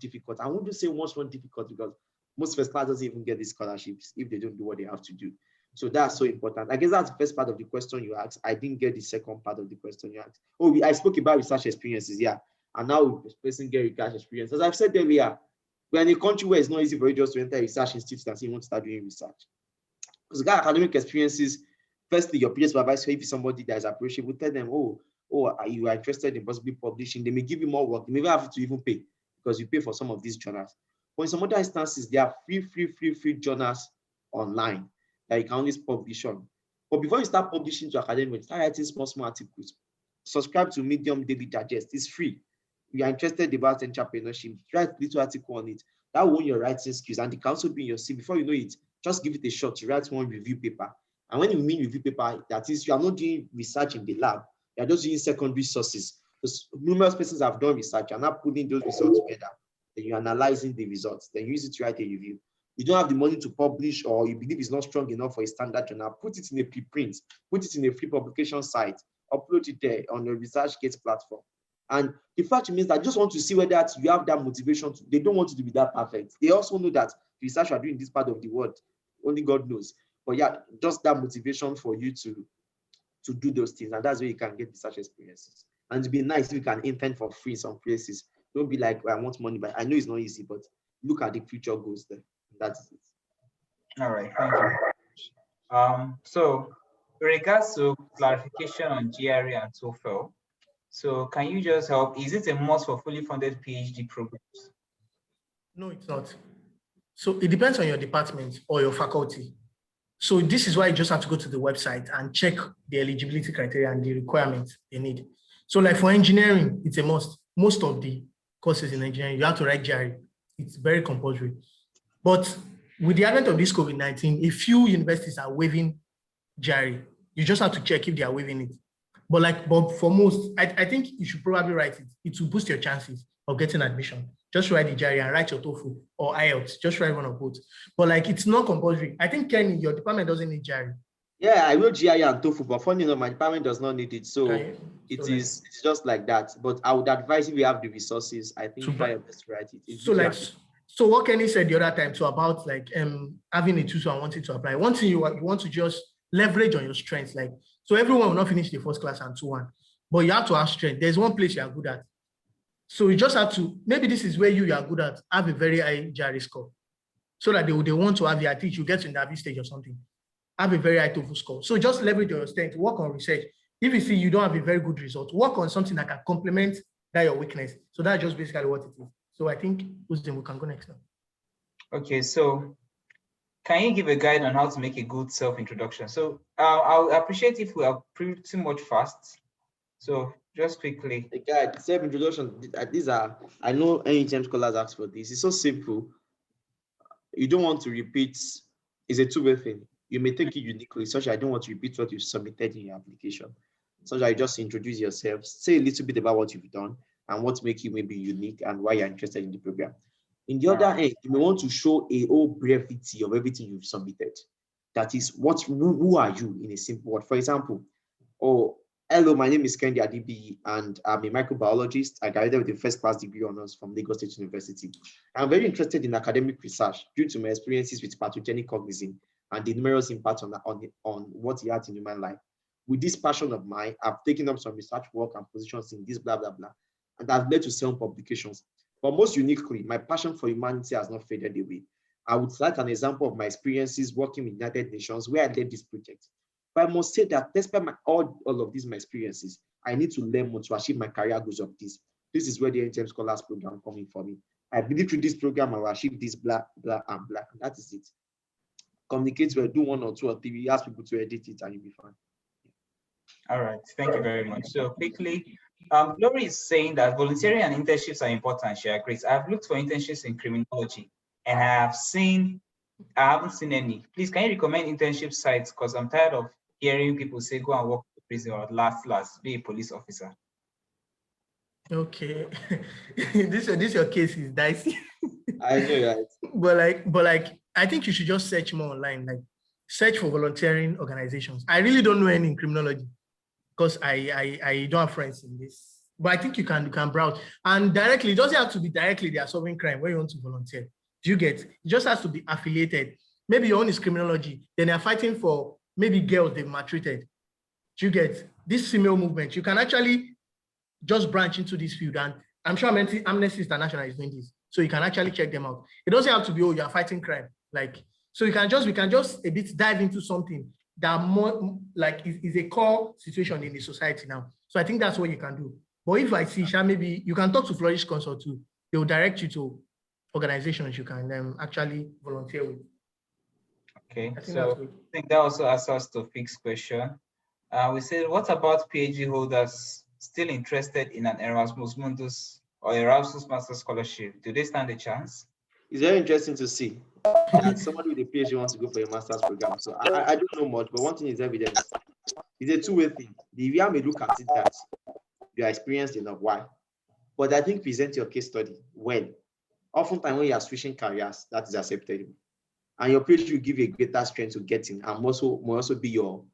difficult. I wouldn't say much more difficult because most first class doesn't even get these scholarships if they don't do what they have to do. So that's so important. I guess that's the first part of the question you asked. I didn't get the second part of the question you asked. I spoke about research experiences, yeah. And now we're person get research experience. As I've said earlier, we're in a country where it's not easy for you just to enter a research institute and say you want to start doing research. Because academic experiences, firstly, your project supervisor, if it's somebody that is approachable, tell them, you are interested in possibly publishing. They may give you more work. They may have to even pay because you pay for some of these journals. But in some other instances, there are free journals online that you can always publish on. But before you start publishing to academics, start writing small articles. Subscribe to Medium Daily Digest. It's free. If you are interested about entrepreneurship, write a little article on it. That will own your writing skills, and it can also be in your CV. Before you know it, just give it a shot to write one review paper. And when you mean review paper, that is, you are not doing research in the lab. You are just using secondary sources. Because numerous persons have done research and are putting those results together. Then you're analyzing the results. Then you use it to write a review. You don't have the money to publish, or you believe it's not strong enough for a standard journal, put it in a preprint, put it in a free publication site, upload it there on your ResearchGate platform. And the fact means that I just want to see whether you have that motivation. They don't want you to be that perfect. They also know that the research you are doing in this part of the world, only God knows. But yeah, just that motivation for you to do those things. And that's where you can get research experiences. And it'd be nice if you can intern for free in some places. Don't be like, I want money, but I know it's not easy, but look at the future goals there. That's it. All right, thank you. So with regards to clarification on GRE and TOEFL, so can you just help? Is it a must for fully funded PhD programs? No, it's not. So it depends on your department or your faculty. So this is why you just have to go to the website and check the eligibility criteria and the requirements they need. So like for engineering, it's a must. Most of the courses in engineering, you have to write GRE. It's very compulsory. But with the advent of this COVID-19, a few universities are waiving GRE. You just have to check if they are waiving it. But for most, I think you should probably write it. It will boost your chances of getting admission. just write the GRE and write your TOEFL or IELTS. Just write one of both. But like, it's not compulsory. I think, Kenny, your department doesn't need GRE. Yeah, I wrote GRE and TOEFL, but funny enough, my department does not need it. So it's just like that. But I would advise, if you have the resources, I think try your best to write it. So what Kenny said the other time, so about like having a tutor and wanting to apply. One thing you want to just leverage on your strengths. Like, so everyone will not finish the first class and 2-1, but you have to have strength. There's one place you are good at. So you just have to, maybe this is where you are good at, have a very high GRE score. So that they want to have you, I think you get to interview stage or something, have a very high TOEFL score. So just leverage your strength, work on research. If you see you don't have a very good result, work on something that can complement that your weakness. So that's just basically what it is. So I think we can go next now. Okay, so can you give a guide on how to make a good self-introduction? So I would appreciate if we are pretty much fast. So just quickly. The guide, self-introduction, these are, I know NHM scholars ask for this. It's so simple. You don't want to repeat. It's a two-way thing. You may take it uniquely, such that I don't want to repeat what you submitted in your application. So that you just introduce yourself, say a little bit about what you've done and what makes you maybe unique and why you're interested in the program. In the other hand, you may want to show a whole brevity of everything you've submitted. That is, who are you in a simple word? For example, hello, my name is Kendi Adibi, and I'm a microbiologist. I graduated with a first-class degree honors from Lagos State University. I'm very interested in academic research due to my experiences with pathogenic organisms and the numerous impacts on what it has in human life. With this passion of mine, I've taken up some research work and positions in this blah, blah, blah, and I've led to several publications. But most uniquely, my passion for humanity has not faded away. I would cite an example of my experiences working with United Nations where I led this project. But I must say that despite all of these my experiences, I need to learn more to achieve my career goals of this. This is where the NHM Scholars Program coming for me. I believe through this program, I will achieve this blah, blah, and blah. And that is it. Communicate well, do 1 or 2 or 3, ask people to edit it, and you'll be fine. All right, thank you very much. So quickly, Lori is saying that volunteering and internships are important. She agrees. I've looked for internships in criminology and I haven't seen any. Please, can you recommend internship sites? Because I'm tired of hearing people say go and work in prison or last be a police officer. Okay, this your case is dicey. I know, right? But like, I think you should just search more online. Like, search for volunteering organizations. I really don't know any in criminology because I don't have friends in this. But I think you can browse and directly. It doesn't have to be directly they are solving crime where you want to volunteer. Do you get? It just has to be affiliated. Maybe your own is criminology. Then they're fighting for maybe girls they've maltreated. Do you get? This female movement, you can actually just branch into this field. And I'm sure Amnesty International is doing this. So you can actually check them out. It doesn't have to be, you're fighting crime. Like, so we can just a bit dive into something that more like is a core situation in the society now. So I think that's what you can do. But if I see, maybe you can talk to Flourish Consult too. They will direct you to organizations you can actually volunteer with. Okay, I think that also answers to Fix's question. We said, what about PhD holders still interested in an Erasmus Mundus or Erasmus Master Scholarship? Do they stand a chance? It's very interesting to see that somebody with a PhD wants to go for a master's program. So I don't know much, but one thing is evident. It's a two-way thing. The VR may look at it that you are experienced enough. Why? But I think present your case study well. Oftentimes when you are switching careers, that is acceptable. And your PhD will give you a greater strength to get in and will also be your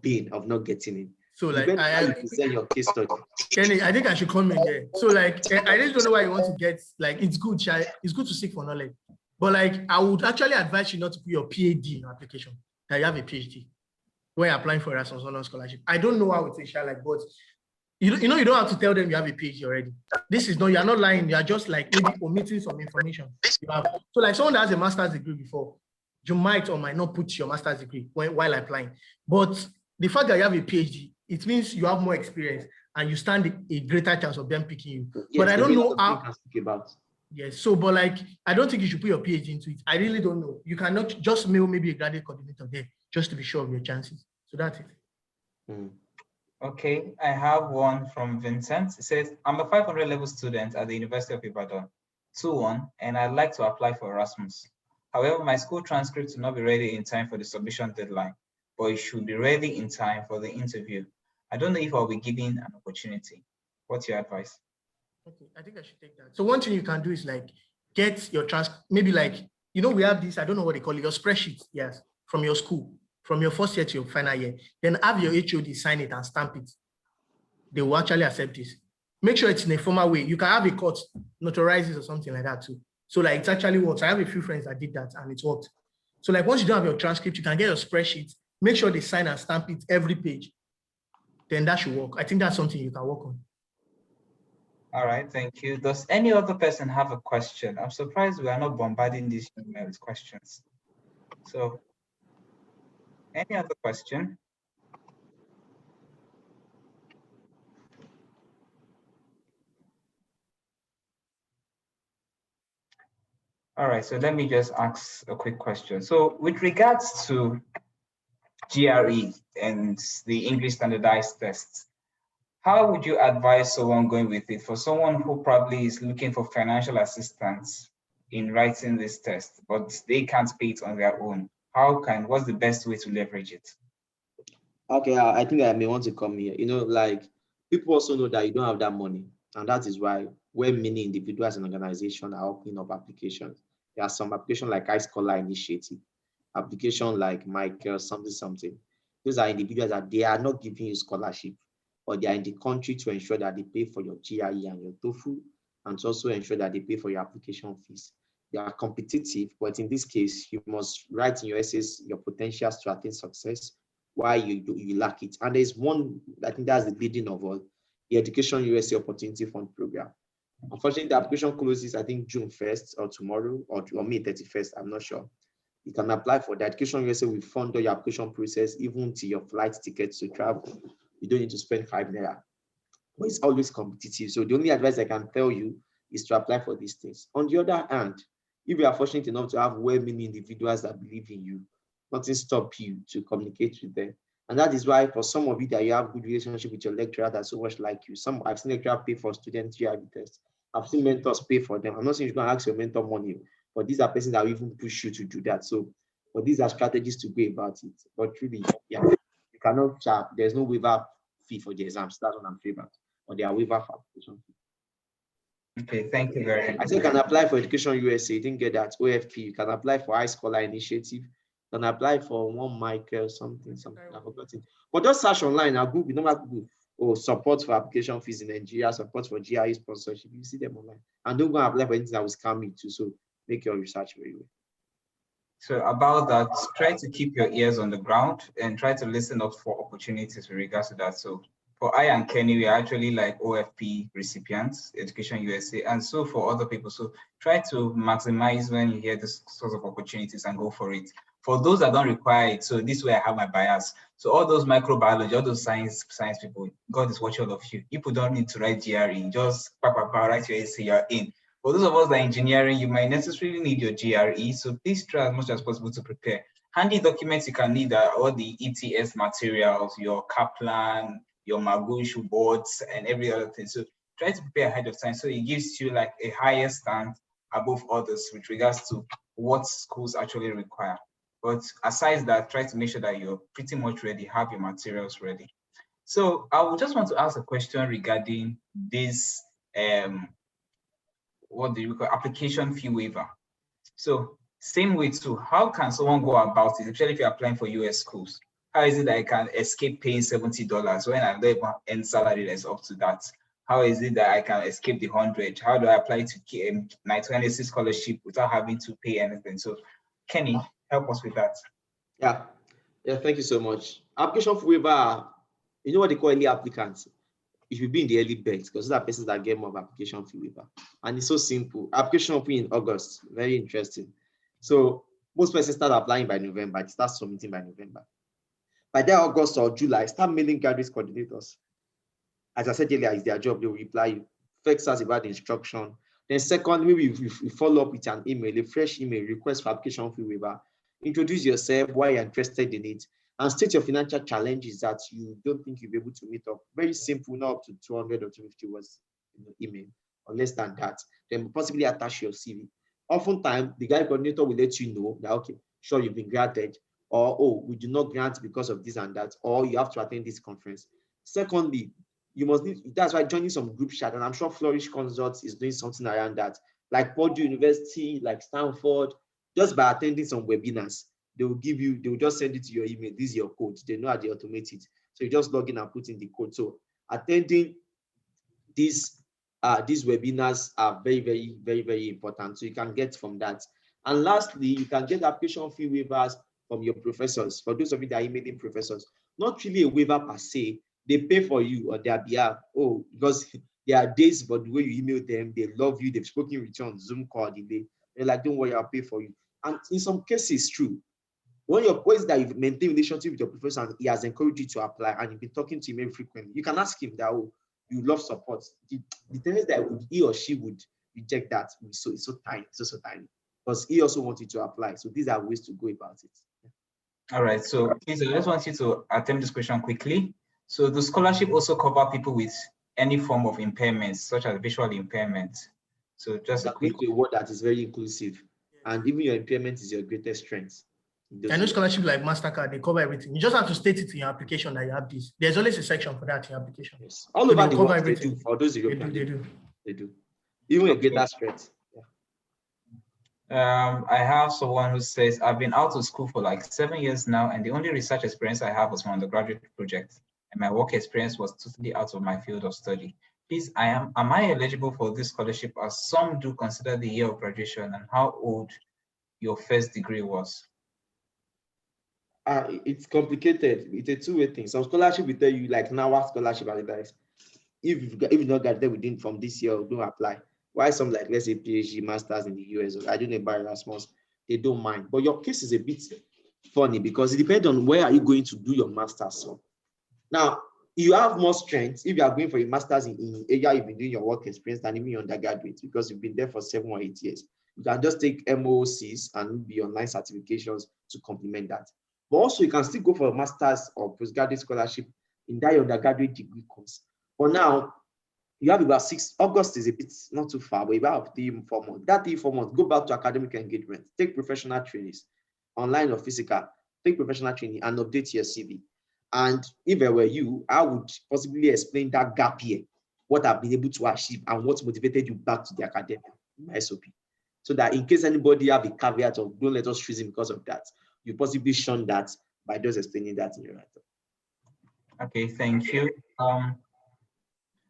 bane of not getting in. So like I present your case study. Kenny, I think I should come in there. So like I just don't know why you want to get like it's good to seek for knowledge. But like I would actually advise you not to put your PhD in your application that you have a PhD when you're applying for Erasmus Mundus scholarship. I don't know how it's like, but you don't have to tell them you have a PhD already. This is you're not lying, you're just like maybe omitting some information you have. So like someone that has a master's degree before, you might or might not put your master's degree while applying. But the fact that you have a PhD, it means you have more experience and you stand a greater chance of them picking you. Yes, but I don't know how. Yes, so but like I don't think you should put your PhD into it. I really don't know. You cannot just mail maybe a graduate coordinator there just to be sure of your chances. So that's it. Okay, I have one from Vincent. It says, I'm a 500 level student at the University of Ibadan, 2-1, and I'd like to apply for Erasmus. However, my school transcript will not be ready in time for the submission deadline, but it should be ready in time for the interview. I don't know if I'll be given an opportunity. What's your advice? Okay, I think I should take that. So one thing you can do is like get your maybe like, we have this, I don't know what they call it, your spreadsheet, yes, from your school, from your first year to your final year. Then have your HOD sign it and stamp it. They will actually accept this. Make sure it's in a formal way. You can have a court notarize it or something like that too. So like it actually works. I have a few friends that did that and it worked. So like once you don't have your transcript, you can get your spreadsheet, make sure they sign and stamp it every page. Then that should work. I think that's something you can work on. All right, thank you. Does any other person have a question? I'm surprised we are not bombarding this email with questions. So, any other question? All right, so let me just ask a quick question. So, with regards to GRE and the English standardized tests, how would you advise someone going with it? For someone who probably is looking for financial assistance in writing this test, but they can't pay it on their own, what's the best way to leverage it? Okay, I think I may want to come here. Like people also know that you don't have that money, and that is why when many individuals and organizations are opening up applications, there are some applications like iScholar Initiative, application like Michael something. Those are individuals that they are not giving you scholarship, but they are in the country to ensure that they pay for your GRE and your TOEFL, and to also ensure that they pay for your application fees. They are competitive, but in this case, you must write in your essays your potentials to attain success, why you lack it. And there's one, I think that's the leading of all, the Education USA Opportunity Fund Program. Unfortunately, the application closes, I think, June 1st or tomorrow, or May 31st, I'm not sure. You can apply for the Education USA will fund all your application process, even to your flight tickets to travel. You don't need to spend ₦5. But it's always competitive. So the only advice I can tell you is to apply for these things. On the other hand, if you are fortunate enough to have well-meaning individuals that believe in you, nothing stops you to communicate with them. And that is why for some of you that you have good relationship with your lecturer that's so much like you. I've seen lecturer pay for student GRE tests. I've seen mentors pay for them. I'm not saying you're going to ask your mentor money, but these are persons that will even push you to do that. So, but these are strategies to go about it. But really, yeah, you cannot charge. There's no waiver fee for the exams. That's what I'm favored. Or there are waiver for application fee. Okay, thank you very much. I think you can apply for Education USA. You didn't get that OFP. You can apply for iScholar Initiative. You can apply for one Michael something. I forgot it. But just search online. I'll Google, normal Google. Or support for application fees in Nigeria, support for GRE sponsorship. You see them online. And don't go and apply for anything that will scam you too. So make your research very well. So about that, try to keep your ears on the ground and try to listen up for opportunities with regards to that. So for I and Kenny, we are actually like OFP recipients, Education USA, and so for other people. So try to maximize when you hear this sort of opportunities and go for it. For those that don't require it, so this way I have my bias. So all those microbiology, all those science people, God is watching all of you. People don't need to write GRE, just write your essay, you're in. For those of us that are engineering, you might necessarily need your GRE, so please try as much as possible to prepare. Handy documents you can need are all the ETS materials, your Kaplan, your Magoosh boards, and every other thing. So try to prepare ahead of time so it gives you like a higher stand above others with regards to what schools actually require. But aside that, try to make sure that you're pretty much ready, have your materials ready. So I would just want to ask a question regarding this what do you call application fee waiver. So same way too, how can someone go about it, especially if you're applying for US schools? How is it that I can escape paying $70 when I don't even earn salary that's up to that? How is it that I can escape the 100? How do I apply to 1996 scholarship without having to pay anything? So Kenny, help us with that. Yeah, thank you so much. Application fee waiver, you know what they call early applicants? It should be in the early bets because those are persons that get more application fee waiver. And it's so simple. Application fee in August, very interesting. So most persons start applying by November, it starts submitting by November. By that August or July, start mailing graduate coordinators. As I said earlier, it's their job, they will reply you. First, ask about the instruction. Then second, maybe we follow up with an email, a fresh email, request for application fee waiver. Introduce yourself, why you're interested in it, and state your financial challenges that you don't think you'll be able to meet up. Very simple, not up to 200 or 250 words in the email, or less than that. Then possibly attach your CV. Oftentimes, the guide coordinator will let you know that, okay, sure, you've been granted, or, oh, we do not grant because of this and that, or you have to attend this conference. Secondly, you must need, that's why joining some group chat, and I'm sure Flourish Consults is doing something around that, like Purdue University, like Stanford, just by attending some webinars, they will just send it to your email. This is your code. They know how they automate it. So you just log in and put in the code. So attending these webinars are very, very, very, very important. So you can get from that. And lastly, you can get application fee waivers from your professors. For those of you that are emailing professors, not really a waiver per se. They pay for you on their behalf. Oh, because there are days, but the way you email them, they love you. They've spoken with you on Zoom call. They're like, don't worry, I'll pay for you. And in some cases, it's true. When your point is that you've maintained relationship with your professor and he has encouraged you to apply and you've been talking to him very frequently, you can ask him that, oh, you love support. The thing that he or she would reject that. So it's so tiny, so tiny. Because he also wants you to apply. So these are ways to go about it. All right. So please, I just want you to attempt this question quickly. So the scholarship also cover people with any form of impairments, such as visual impairment. So just a quick word that is very inclusive. And even your impairment is your greatest strength. I know scholarship like Mastercard, they cover everything. You just have to state it in your application that you have this. There's always a section for that in your application. Yes. All over the world, they do. For those Europeans, they do. Even a greater strength. I have someone who says, I've been out of school for like 7 years now, and the only research experience I have was my undergraduate project, and my work experience was totally out of my field of study. Please, am I eligible for this scholarship, as some do consider the year of graduation and how old your first degree was? It's complicated. It's a two-way thing. Some scholarship will tell you, like now, what scholarship advice. If you not got there within from this year, don't apply. Why some, like, let's say PhD, masters in the US, or I don't know about Erasmus, they don't mind. But your case is a bit funny because it depends on where are you going to do your masters. So now you have more strength if you are going for a masters in area you've been doing your work experience than even your undergraduate, because you've been there for 7 or 8 years. You can just take MOCs and be online certifications to complement that. But also you can still go for a master's or postgraduate scholarship in that your undergraduate degree course. But now you have about August is a bit not too far, but you have 3-4 months. That 3-4 months, go back to academic engagement, take professional trainings, online or physical, take professional training and update your CV. And if I were you, I would possibly explain that gap here, what I've been able to achieve and what motivated you back to the academia, my SOP. So that in case anybody have a caveat of don't let us choose him because of that, you possibly shun that by just explaining that in your write-up. Okay, thank you.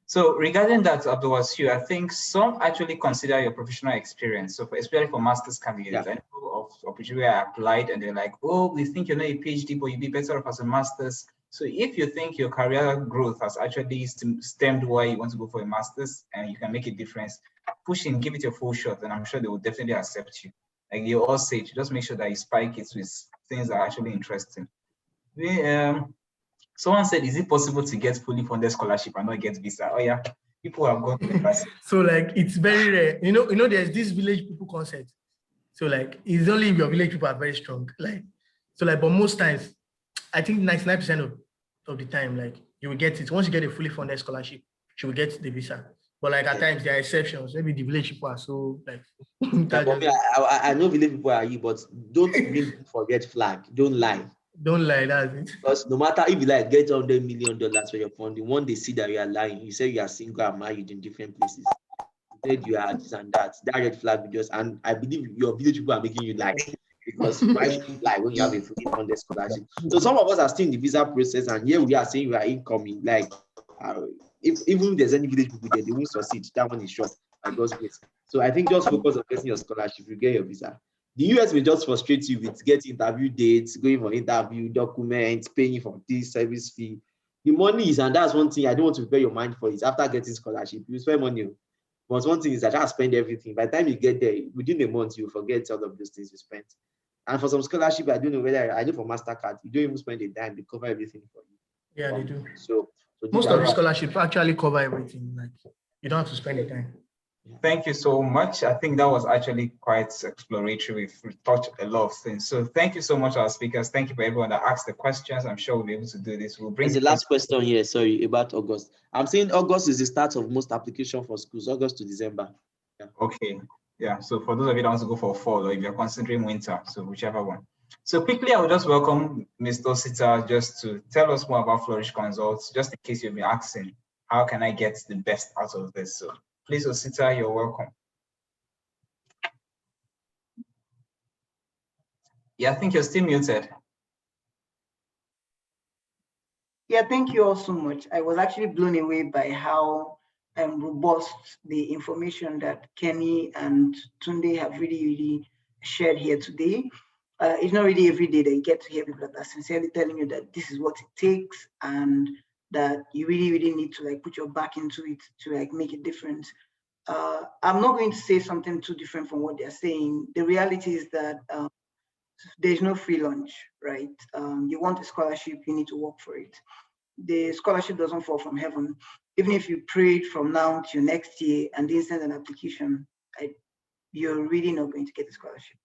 So regarding that, Abdulwasiu, I think some actually consider your professional experience. So especially for master's candidates, I know of opportunity where I applied and they're like, oh, we think you're not a PhD, but you'd be better off as a master's. So if you think your career growth has actually stemmed why you want to go for a master's and you can make a difference, push in, give it your full shot, and I'm sure they will definitely accept you. Like you all say, just make sure that you spike it with things that are actually interesting. Someone said, is it possible to get fully funded scholarship and not get visa? Oh yeah, people have gone to the class. So like, it's very rare. You know, there's this village people concept. So like, it's only if your village people are very strong. Like, so like, but most times, I think 99% of the time, like you will get it. Once you get a fully funded scholarship, you will get the visa. But like at times there are exceptions. Maybe the village people are so like. I know village people are you, but don't bring for red flag. Don't lie. Don't lie, that's it. Because no matter if you like get $100 million for your funding, one they see that you are lying. You say you are single and married in different places. You said you are this and that. That red flag will just, and I believe your village people are making you lie. Because why should you lie when you have a fully funded scholarship? So some of us are still in the visa process, and here we are saying we are incoming. Like, even if there's any village people there, they won't succeed. That one is short by God's grace. So I think just focus on getting your scholarship. You get your visa. The US will just frustrate you with getting interview dates, going for interview, documents, paying for this service fee. The money is, and that's one thing I don't want to prepare your mind for, is after getting scholarship, you spend money. But one thing is that I spend everything. By the time you get there, within a month, you forget all of those things you spent. And for some scholarship, I don't know whether I know for Mastercard, you don't even spend a dime, they cover everything for you. Yeah, they do. So most of the scholarship actually cover everything. Like you don't have to spend a dime. Thank you so much. I think that was actually quite exploratory. We've touched a lot of things. So thank you so much, our speakers. Thank you for everyone that asked the questions. I'm sure we'll be able to do this. We'll bring the last question here, sorry, about August. I'm saying August is the start of most application for schools, August to December. Yeah. Okay. Yeah. So for those of you that want to go for fall, or if you're considering winter, so whichever one. So quickly, I will just welcome Ms. Dosita just to tell us more about Flourish Consults, just in case you've been asking how can I get the best out of this? So please, Osita, you're welcome. Yeah, I think you're still muted. Yeah, thank you all so much. I was actually blown away by how robust the information that Kenny and Tunde have really shared here today. It's not really every day that you get to hear people that are sincerely telling you that this is what it takes and that you really need to like put your back into it to like make a difference. I'm not going to say something too different from what they're saying. The reality is that there's no free lunch, right? You want a scholarship, you need to work for it. The scholarship doesn't fall from heaven. Even if you prayed from now to next year and didn't send an application, you're really not going to get a scholarship.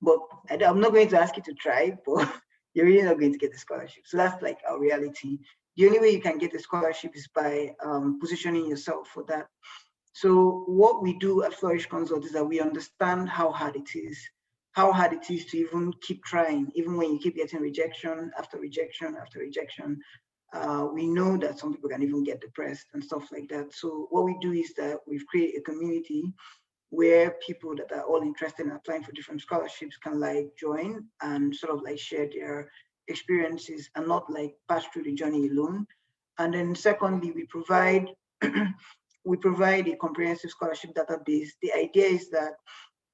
But I'm not going to ask you to try, but you're really not going to get a scholarship. So that's like our reality. The only way you can get a scholarship is by positioning yourself for that. So what we do at Flourish Consult is that we understand how hard it is to even keep trying, even when you keep getting rejection after rejection after rejection. We know that some people can even get depressed and stuff like that. So what we do is that we've created a community where people that are all interested in applying for different scholarships can like join and sort of like share their experiences and not like pass through the journey alone. And then secondly, we provide a comprehensive scholarship database. The idea is that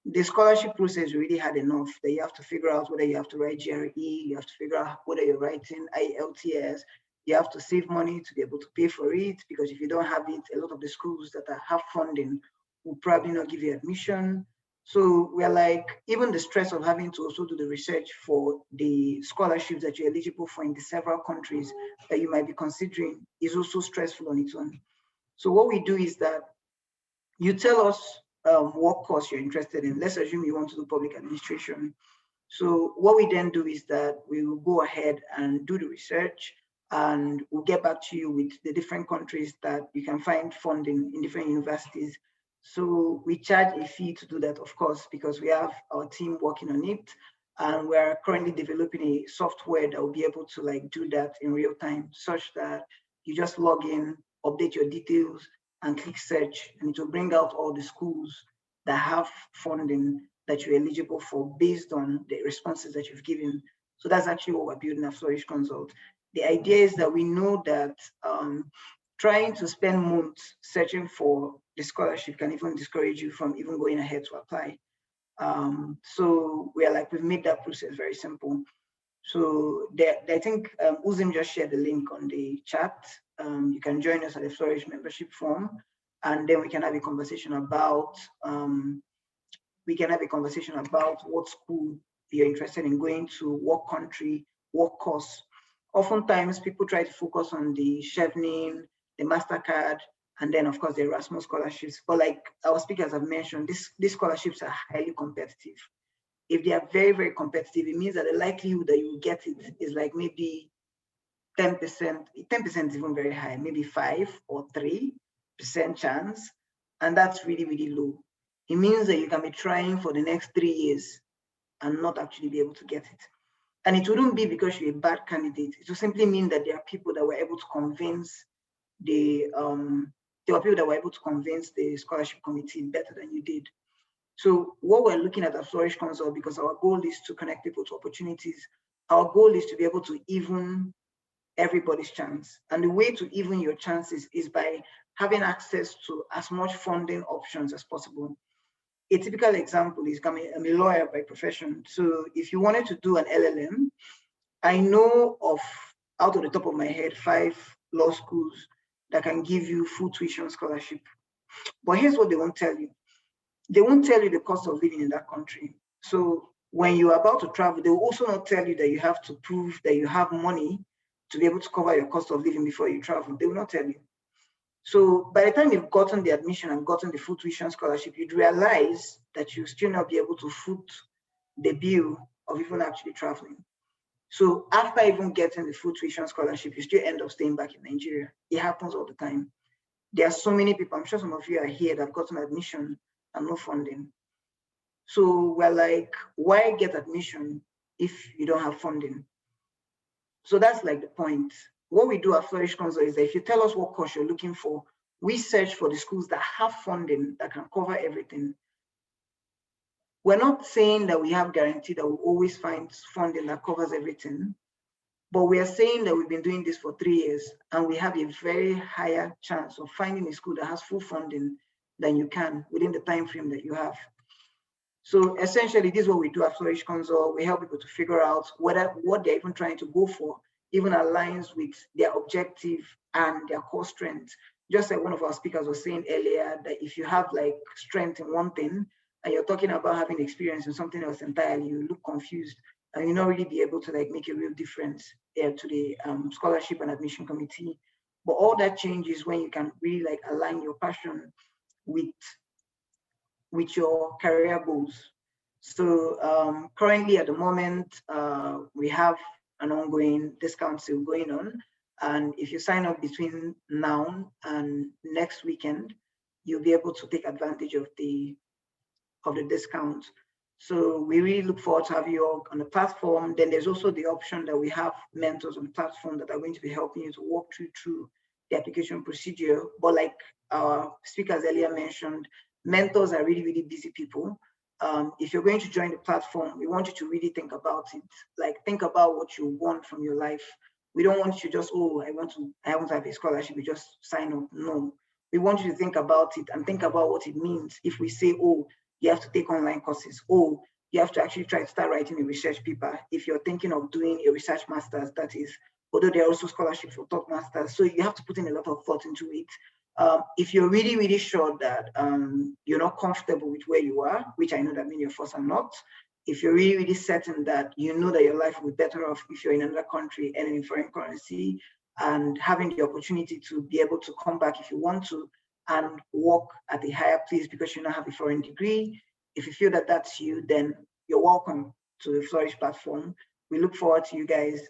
the scholarship process really hard enough that you have to figure out whether you have to write GRE, you have to figure out whether you're writing IELTS, you have to save money to be able to pay for it, because if you don't have it, a lot of the schools that have funding will probably not give you admission. So we're like, even the stress of having to also do the research for the scholarships that you're eligible for in the several countries that you might be considering is also stressful on its own. So what we do is that you tell us what course you're interested in. Let's assume you want to do public administration. So what we then do is that we will go ahead and do the research, and we'll get back to you with the different countries that you can find funding in different universities. So we charge a fee to do that, of course, because we have our team working on it, and we're currently developing a software that will be able to like do that in real time, such that you just log in, update your details, and click search, and it will bring out all the schools that have funding that you're eligible for based on the responses that you've given. So that's actually what we're building at Flourish Consult. The idea is that we know that trying to spend months searching for the scholarship can even discourage you from even going ahead to apply. So we've made that process very simple. So I think Uzim just shared the link on the chat. You can join us at the Flourish membership form, and then we can have a conversation about what school you're interested in going to, what country, what course. Oftentimes, people try to focus on the Chevening, the Mastercard, and then, of course, the Erasmus scholarships. But like our speakers have mentioned, these scholarships are highly competitive. If they are very, very competitive, it means that the likelihood that you will get it is like maybe 10%. 10% is even very high, maybe 5 or 3% chance. And that's really, really low. It means that you can be trying for the next 3 years and not actually be able to get it. And it wouldn't be because you're a bad candidate. It will simply mean that there are people that were able to convince the scholarship committee better than you did. So what we're looking at Flourish Consult, because our goal is to connect people to opportunities, our goal is to be able to even everybody's chance. And the way to even your chances is by having access to as much funding options as possible. A typical example is I'm a lawyer by profession. So if you wanted to do an LLM, I know of, out of the top of my head, 5 law schools that can give you full tuition scholarship. But here's what they won't tell you. They won't tell you the cost of living in that country. So when you're about to travel, they will also not tell you that you have to prove that you have money to be able to cover your cost of living before you travel. They will not tell you. So by the time you've gotten the admission and gotten the full tuition scholarship, you'd realize that you'll still not be able to foot the bill of even actually traveling. So after even getting the full tuition scholarship, you still end up staying back in Nigeria. It happens all the time. There are so many people, I'm sure some of you are here, that have gotten admission and no funding. So we're like, why get admission if you don't have funding? So that's like the point. what we do at Flourish Consult is that if you tell us what course you're looking for, we search for the schools that have funding that can cover everything. We're not saying that we have guarantee that we'll always find funding that covers everything, but we are saying that we've been doing this for 3 years and we have a very higher chance of finding a school that has full funding than you can within the time frame that you have. So essentially, this is what we do at Flourish Consult. We help people to figure out whether what they're even trying to go for even aligns with their objective and their core strength. Just like one of our speakers was saying earlier, that if you have like strength in one thing and you're talking about having experience in something else entirely, you look confused and you'll not really be able to like make a real difference to the scholarship and admission committee. But all that changes when you can really like align your passion with your career goals. So currently at the moment, we have an ongoing discount sale going on. And if you sign up between now and next weekend, you'll be able to take advantage of the discount. So we really look forward to having you all on the platform. Then there's also the option that we have mentors on the platform that are going to be helping you to walk through the application procedure. But like our speakers earlier mentioned, mentors are really, really busy people. If you're going to join the platform, we want you to really think about it. Like think about what you want from your life. We don't want you to just, oh, I want to have a scholarship, you just sign up. No, we want you to think about it and think about what it means. If we say, oh, you have to take online courses, oh, you have to actually try to start writing a research paper. If you're thinking of doing a research master's, that is, although there are also scholarships for top masters. So you have to put in a lot of thought into it. If you're really, really sure that you're not comfortable with where you are, which I know that many of us are not, if you're really, really certain that you know that your life will be better off if you're in another country and in foreign currency and having the opportunity to be able to come back if you want to and work at a higher place because you now have a foreign degree, if you feel that that's you, then you're welcome to the Flourish platform. We look forward to you guys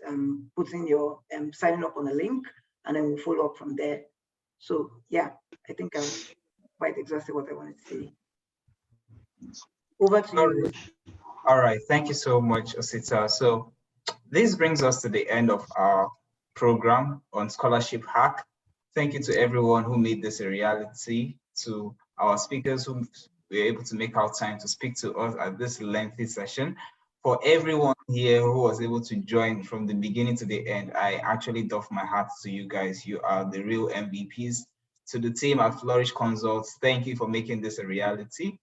putting your signing up on the link, and then we'll follow up from there. So yeah, I think I've quite exhausted what I wanted to say. Over to you. All right, thank you so much, Osita. So this brings us to the end of our program on Scholarship Hack. Thank you to everyone who made this a reality, to our speakers who were able to make out time to speak to us at this lengthy session. For everyone here who was able to join from the beginning to the end, I actually doff my hat to you guys. You are the real MVPs. To the team at Flourish Consults, thank you for making this a reality.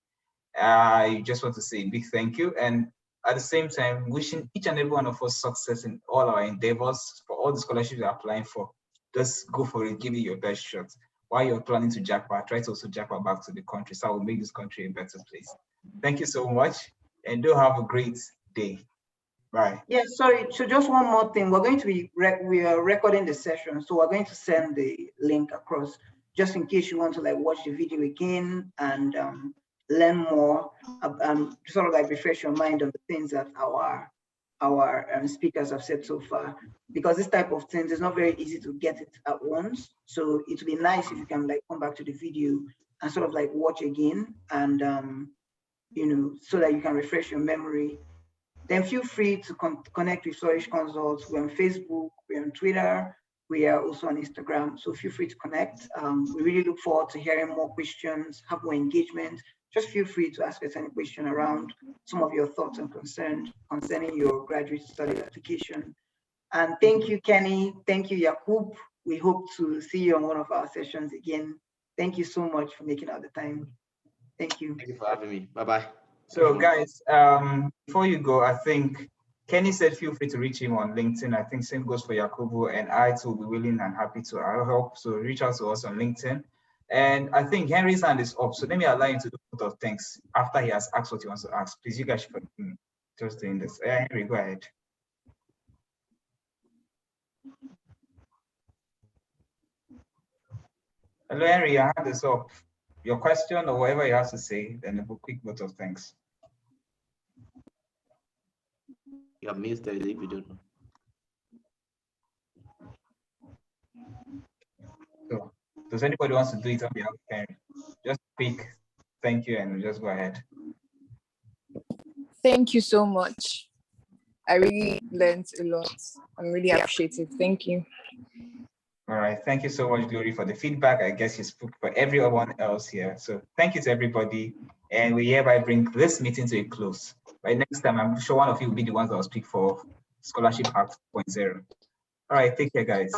I just want to say a big thank you. And at the same time, wishing each and every one of us success in all our endeavors, for all the scholarships you're applying for. Just go for it, give it your best shot. While you're planning to jackpot, try to also jackpot back to the country, so I will make this country a better place. Thank you so much, and do have a great day. Bye. Yeah, sorry, so just one more thing. We're going to be, we are recording the session, so we're going to send the link across, just in case you want to like watch the video again and learn more, sort of like refresh your mind on the things that our speakers have said so far, because this type of things is not very easy to get it at once. So it would be nice if you can like come back to the video and sort of like watch again and you know, so that you can refresh your memory. Then feel free to connect with Flourish Consults. We're on Facebook, we're on Twitter, we are also on Instagram. So feel free to connect. We really look forward to hearing more questions, have more engagement. Just feel free to ask us any question around some of your thoughts and concerns concerning your graduate study application. And thank you, Kenny. Thank you, Yakub. We hope to see you on one of our sessions again. Thank you so much for making out the time. Thank you. Thank you for having me. Bye-bye. So guys, before you go, I think Kenny said feel free to reach him on LinkedIn. I think same goes for Yakubu, and I too will be willing and happy to help. So reach out to us on LinkedIn. And I think Henry's hand is up. So let me allow him to do a lot of things after he has asked what he wants to ask. Please, you guys should continue just doing this. Henry, go ahead. Hello, Henry, your hand is up. Your question or whatever you have to say, then a quick vote of thanks. You have missed it if you don't know. So, does anybody wants to do it on behalf of Henry? Just quick thank you and just go ahead. Thank you so much. I really learned a lot. I'm really appreciative. Thank you. All right. Thank you so much, Glory, for the feedback. I guess you spoke for everyone else here. So thank you to everybody. And we hereby bring this meeting to a close. By next time, I'm sure one of you will be the ones that will speak for Scholarship Act 2.0. All right. Take care, guys.